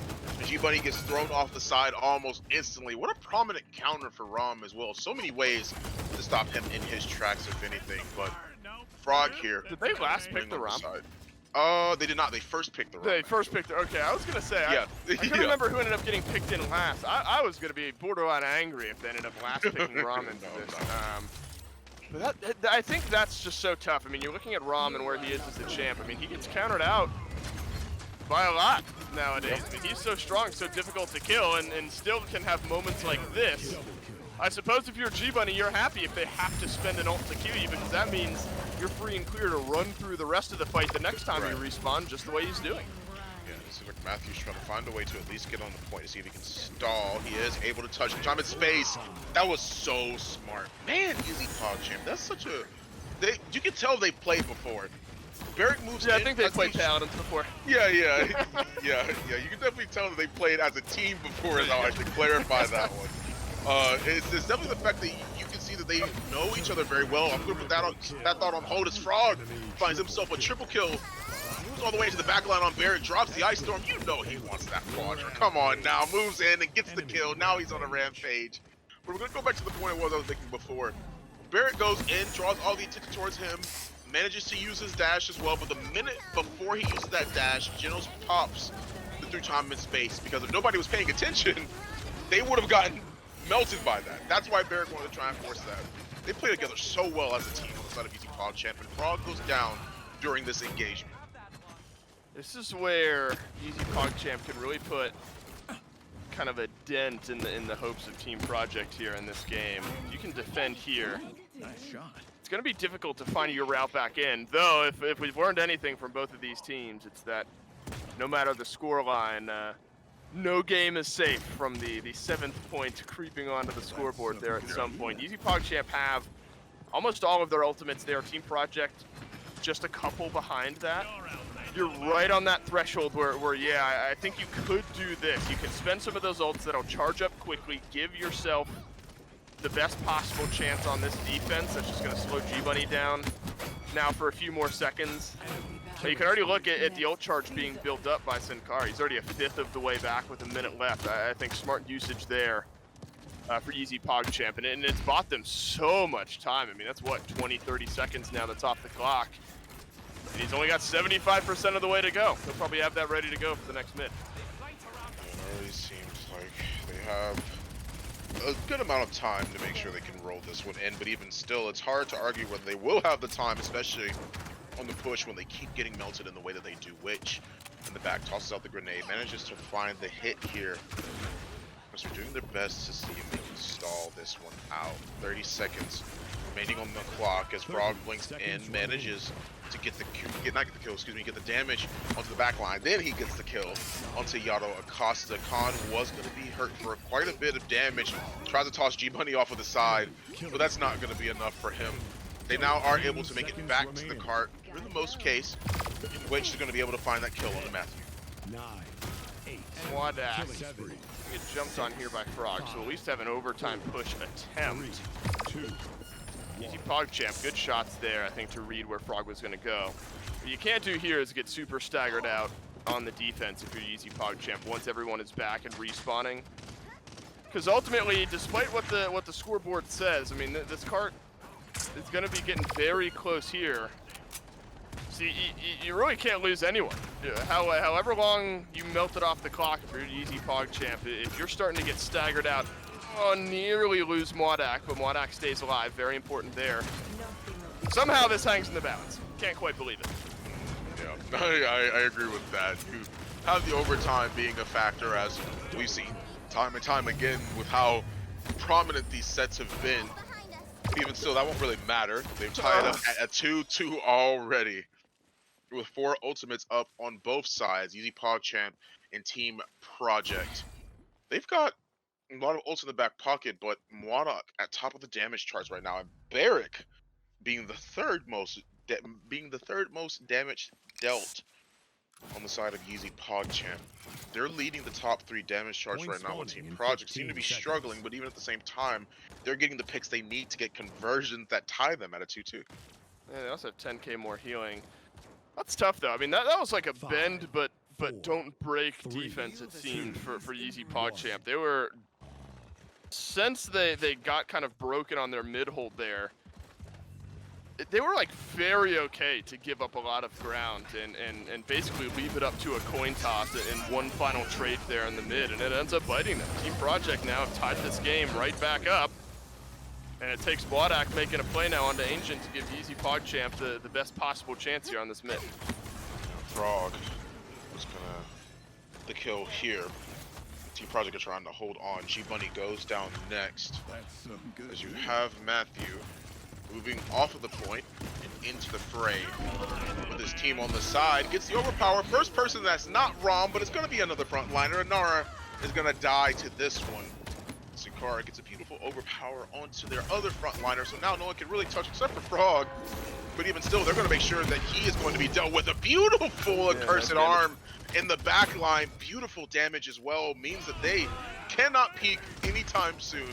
G-Bunny gets thrown off the side almost instantly. What a prominent counter for Rom as well. So many ways to stop him in his tracks, if anything. But Frog here. Did they last pick the Rom? They did not. They first picked the Rom. They first picked the, okay, I was going to say, yeah. I couldn't remember who ended up getting picked in last. I was going to be borderline angry if they ended up last picking Rom into this. But I think that's just so tough. I mean, you're looking at Rom and where he is as a champ. I mean, he gets countered out by a lot nowadays. I mean, he's so strong, so difficult to kill, and still can have moments like this. I suppose if you're G-Bunny, you're happy if they have to spend an ult to kill you, because that means you're free and clear to run through the rest of the fight the next time you respawn, just the way he's doing. Yeah, it seems like Matthew's trying to find a way to at least get on the point to see if he can stall. He is able to touch Jamit's face. That was so smart. Man, YeezyPogChamp, that's such a... you can tell they've played before. Barrick moves in. I think they played Paladins before. Yeah. You can definitely tell that they played as a team before, as I should clarify that one. It's definitely the fact that you can see that they know each other very well. I'm going to put that thought on hold as Frog finds himself a triple kill. Moves all the way into the back line on Barrick, drops the Ice Storm. You know he wants that quadrant. Come on now, moves in and gets the kill. Now he's on a rampage. But we're going to go back to the point I was making before. Barrick goes in, draws all the attention towards him, manages to use his dash as well, but the minute before he uses that dash, Genos pops the through time and space, because if nobody was paying attention, they would have gotten melted by that. That's why Barrick wanted to try and force that. They play together so well as a team on the side of YeezyPogChamp, and Frog goes down during this engagement. This is where YeezyPogChamp can really put kind of a dent in the hopes of Team Project here in this game. You can defend here. Nice shot. It's going to be difficult to find your route back in, though if we've learned anything from both of these teams, it's that no matter the scoreline, no game is safe from the 7th point creeping onto the scoreboard there at some point. YeezyPogChamp have almost all of their ultimates there. Team Project just a couple behind that. You're right on that threshold where yeah, I think you could do this. You can spend some of those ults that'll charge up quickly, give yourself the best possible chance on this defense. That's just going to slow G-Bunny down now for a few more seconds. So you can already look at the ult charge being built up by Sinkar. He's already a fifth of the way back with a minute left. I think smart usage there for YeezyPogChamp, and it's bought them so much time. I mean, that's what, 20, 30 seconds now that's off the clock. And he's only got 75% of the way to go. He'll probably have that ready to go for the next mid. It already seems like they have a good amount of time to make sure they can roll this one in, but even still, it's hard to argue whether they will have the time, especially on the push when they keep getting melted in the way that they do. Witch in the back tosses out the grenade, manages to find the hit here. They're doing their best to see if they can stall this one out. 30 seconds remaining on the clock as Frog blinks in, manages to get the get the damage onto the back line. Then he gets the kill onto Yato Acosta. Khan was going to be hurt for quite a bit of damage. Tries to toss G-Bunny off of the side, but that's not going to be enough for him. They now are able to make it back to the cart for the most case, in which they're going to be able to find that kill on the Matthew. 9, 8, Quad-axe. 7, Get jumped on here by Frog, so at least have an overtime push attempt. 2. YeezyPogChamp, good shots there, I think, to read where Frog was going to go. What you can't do here is get super staggered out on the defense if you're YeezyPogChamp once everyone is back and respawning. Because ultimately, despite what the scoreboard says, I mean, this cart is going to be getting very close here. See, you really can't lose anyone. However long you melted off the clock if you're YeezyPogChamp, if you're starting to get staggered out, nearly lose Mwadak, but Mwadak stays alive. Very important there. Somehow this hangs in the balance. Can't quite believe it. Yeah, I agree with that. You have the overtime being a factor, as we've seen time and time again with how prominent these sets have been. Even still, that won't really matter. They've tied up at a 2-2 already. With 4 ultimates up on both sides, YeezyPogChamp and Team Project. They've got a lot of ults in the back pocket, but Mwadok at top of the damage charts right now, and Barrick being the third most damage dealt on the side of YeezyPogChamp. They're leading the top 3 damage charts right now, with Team Project seem to be struggling, but even at the same time, they're getting the picks they need to get conversions that tie them at a 2-2. Yeah, they also have 10k more healing. That's tough though. I mean, that was like a bend, but don't break defense, it seemed, for YeezyPogChamp. They were, since they got kind of broken on their mid hold there, they were like very okay to give up a lot of ground and basically leave it up to a coin toss in one final trade there in the mid, and it ends up biting them. Team Project now have tied this game right back up, and it takes Mwadok making a play now onto Ancient to give YeezyPogChamp the best possible chance here on this mid. Frog was gonna the kill here. Team Project are trying to hold on. G-Bunny goes down next. That's so good. As you have Matthew moving off of the point and into the fray with his team on the side. Gets the overpower. First person that's not Rom, but it's going to be another frontliner. Anara is going to die to this one. Sikara gets a beautiful overpower onto their other frontliner, so now no one can really touch except for Frog. But even still, they're going to make sure that he is going to be dealt with. A beautiful accursed arm in the back line. Beautiful damage as well. Means that they cannot peek anytime soon.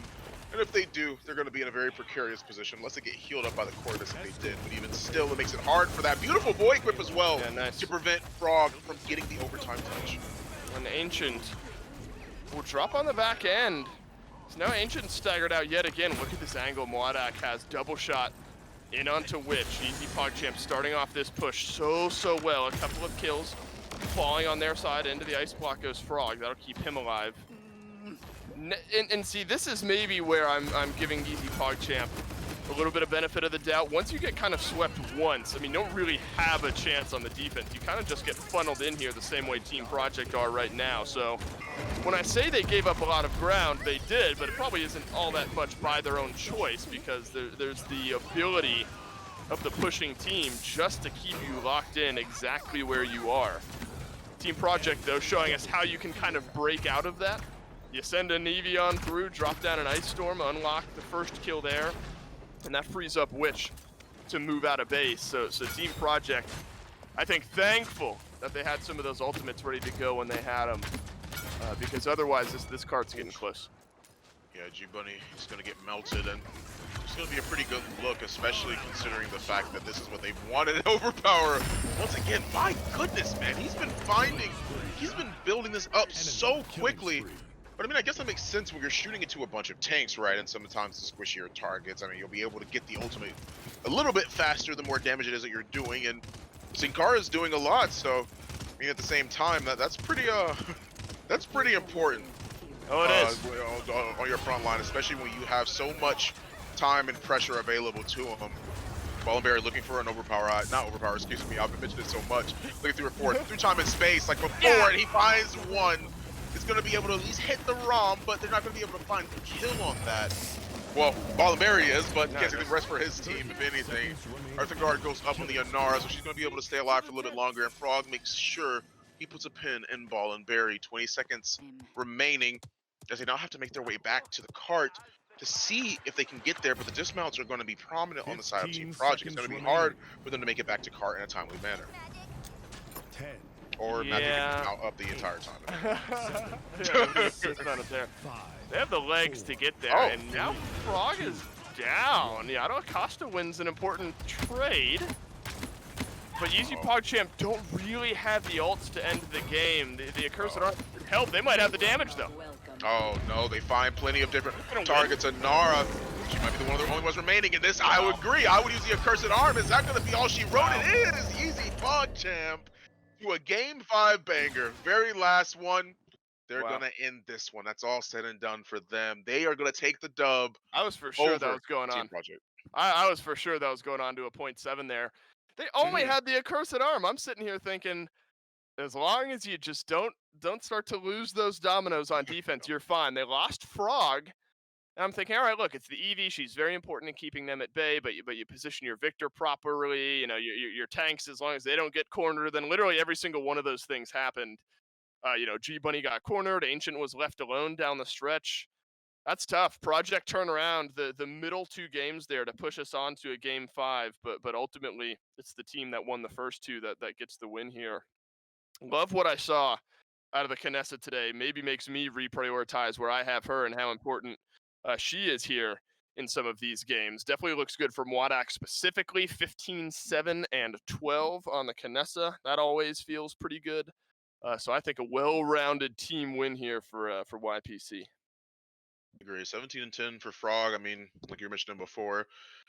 And if they do, they're going to be in a very precarious position unless they get healed up by the Corvus, if they did. But even still, it makes it hard for that beautiful boy equip as well to prevent Frog from getting the overtime touch. And Ancient will drop on the back end. So now Ancient staggered out yet again. Look at this angle Mwadok has. Double shot in onto Witch. YeezyPogChamp starting off this push so well. A couple of kills falling on their side. Into the ice block goes Frog. That'll keep him alive. And see, this is maybe where I'm giving YeezyPogChamp a little bit of benefit of the doubt. Once you get kind of swept once, I mean, you don't really have a chance on the defense. You kind of just get funneled in here the same way Team Project are right now. So when I say they gave up a lot of ground, they did, but it probably isn't all that much by their own choice, because there's the ability of the pushing team just to keep you locked in exactly where you are. Team Project, though, showing us how you can kind of break out of that. You send a Nevion through, drop down an Ice Storm, unlock the first kill there, and that frees up Witch to move out of base. So Team Project, I think, thankful that they had some of those ultimates ready to go when they had them, because otherwise this card's getting close. Yeah, G-Bunny is going to get melted, and it's going to be a pretty good look, especially considering the fact that this is what they've wanted. Overpower, once again, my goodness, man, he's been building this up so quickly. But I mean, I guess that makes sense when you're shooting into a bunch of tanks, right? And sometimes the squishier targets, I mean, you'll be able to get the ultimate a little bit faster the more damage it is that you're doing. And Sinkara is doing a lot, so I mean, at the same time, that's pretty important. Oh, it is. On your front line, especially when you have so much time and pressure available to him. Ballenberry looking for an overpower, not overpower, excuse me, I've mentioned it so much. Looking through time and space like before, and he finds one. Is going to be able to at least hit the ROM, but they're not going to be able to find the kill on that. Well, Ballenberry is, but can't see the rest for his team, if anything. Earthguard goes up on the Anara, so she's going to be able to stay alive for a little bit longer, and Frog makes sure he puts a pin in Ballenberry. 20 seconds remaining as they now have to make their way back to the cart to see if they can get there, but the dismounts are going to be prominent on the side of Team Project. It's going to be hard for them to make it back to cart in a timely manner. 10. Or Matthew can out up the entire time. Five. They have the legs to get there, and now Frog is down. Yeah, I know Acosta wins an important trade, but YeezyPogChamp don't really have the ults to end the game. The accursed aren't help. They might have the damage though. Oh no, they find plenty of different targets. Anara, she might be one of the only ones remaining in this. I would agree. I would use the accursed arm. Is that going to be all she wrote? It is YeezyPogChamp to a game 5 banger. Very last one. They're going to end this one. That's all said and done for them. They are going to take the dub. I was for sure that was going on. I was for sure that was going on to a 0.7 there. They only had the accursed arm. I'm sitting here thinking, as long as you just don't start to lose those dominoes on defense, you're fine. They lost Frog, And I'm thinking, all right, look, it's the Eevee. She's very important in keeping them at bay, but you position your Victor properly. You know, your tanks, as long as they don't get cornered, then literally every single one of those things happened. You know, G Bunny got cornered. Ancient was left alone down the stretch. That's tough. Project turnaround the middle 2 games there to push us on to a game 5, but ultimately it's the team that won the first 2 that gets the win here. Love what I saw out of the Canessa today. Maybe makes me reprioritize where I have her and how important she is here in some of these games. Definitely looks good for Mwadak specifically. 15, 7, and 12 on the Canessa. That always feels pretty good. So I think a well-rounded team win here for YPC. Agree. 17 and 10 for Frog. I mean, like you were mentioning before,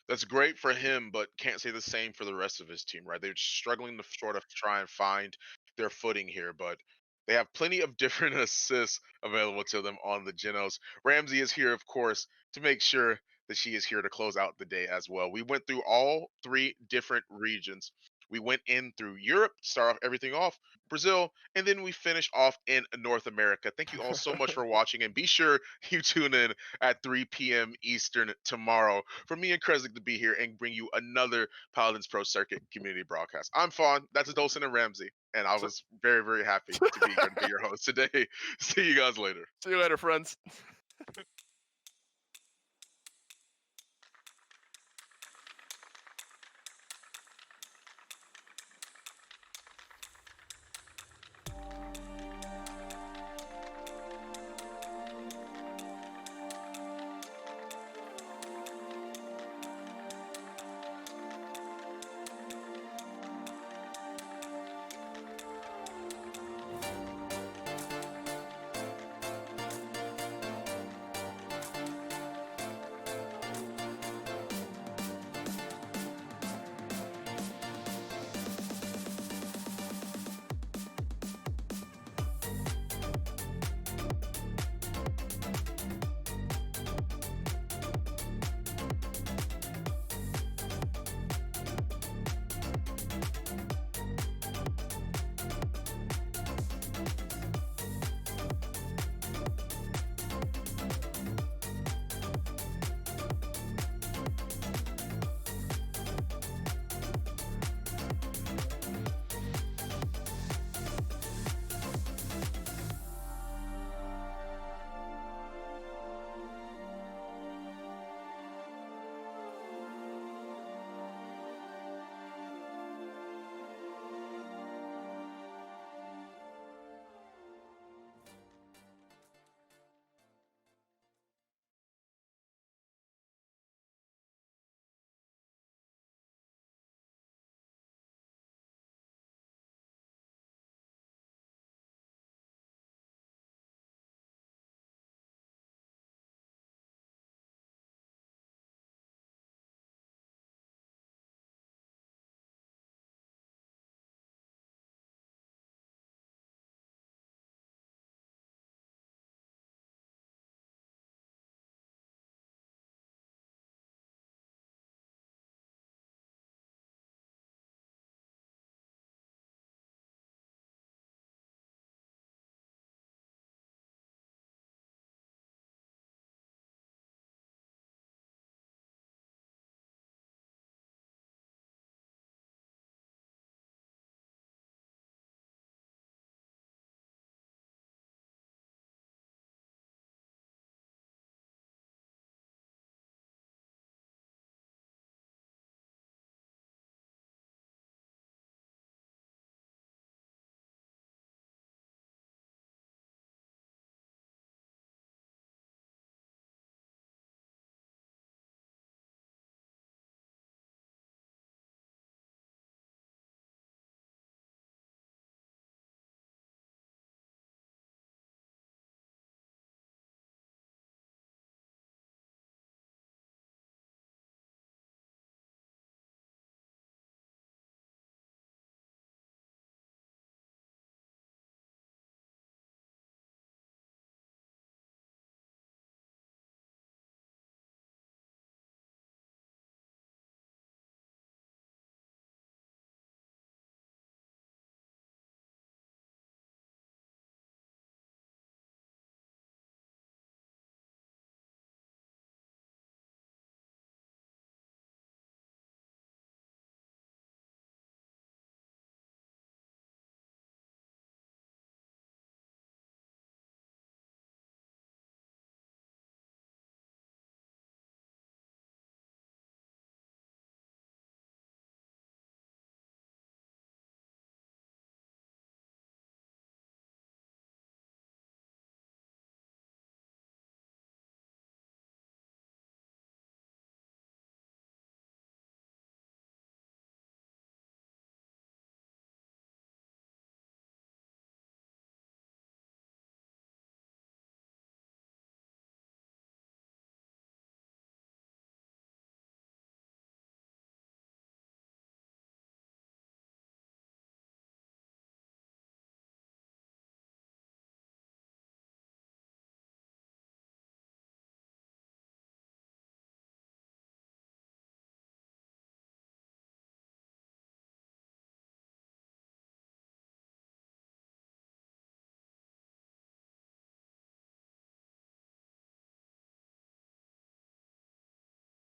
that's great for him, but can't say the same for the rest of his team, right? They're just struggling to sort of try and find their footing here, but they have plenty of different assists available to them on the Genos. Ramsey is here, of course, to make sure that she is here to close out the day as well. We went through all 3 different regions. We went in through Europe to start off everything off, Brazil, and then we finish off in North America. Thank you all so much for watching, and be sure you tune in at 3 p.m. Eastern tomorrow for me and Kresnik to be here and bring you another Paladins Pro Circuit community broadcast. I'm Fawn, that's Adolson and Ramsey, and I was very, very happy to be here to be your host today. See you guys later. See you later, friends.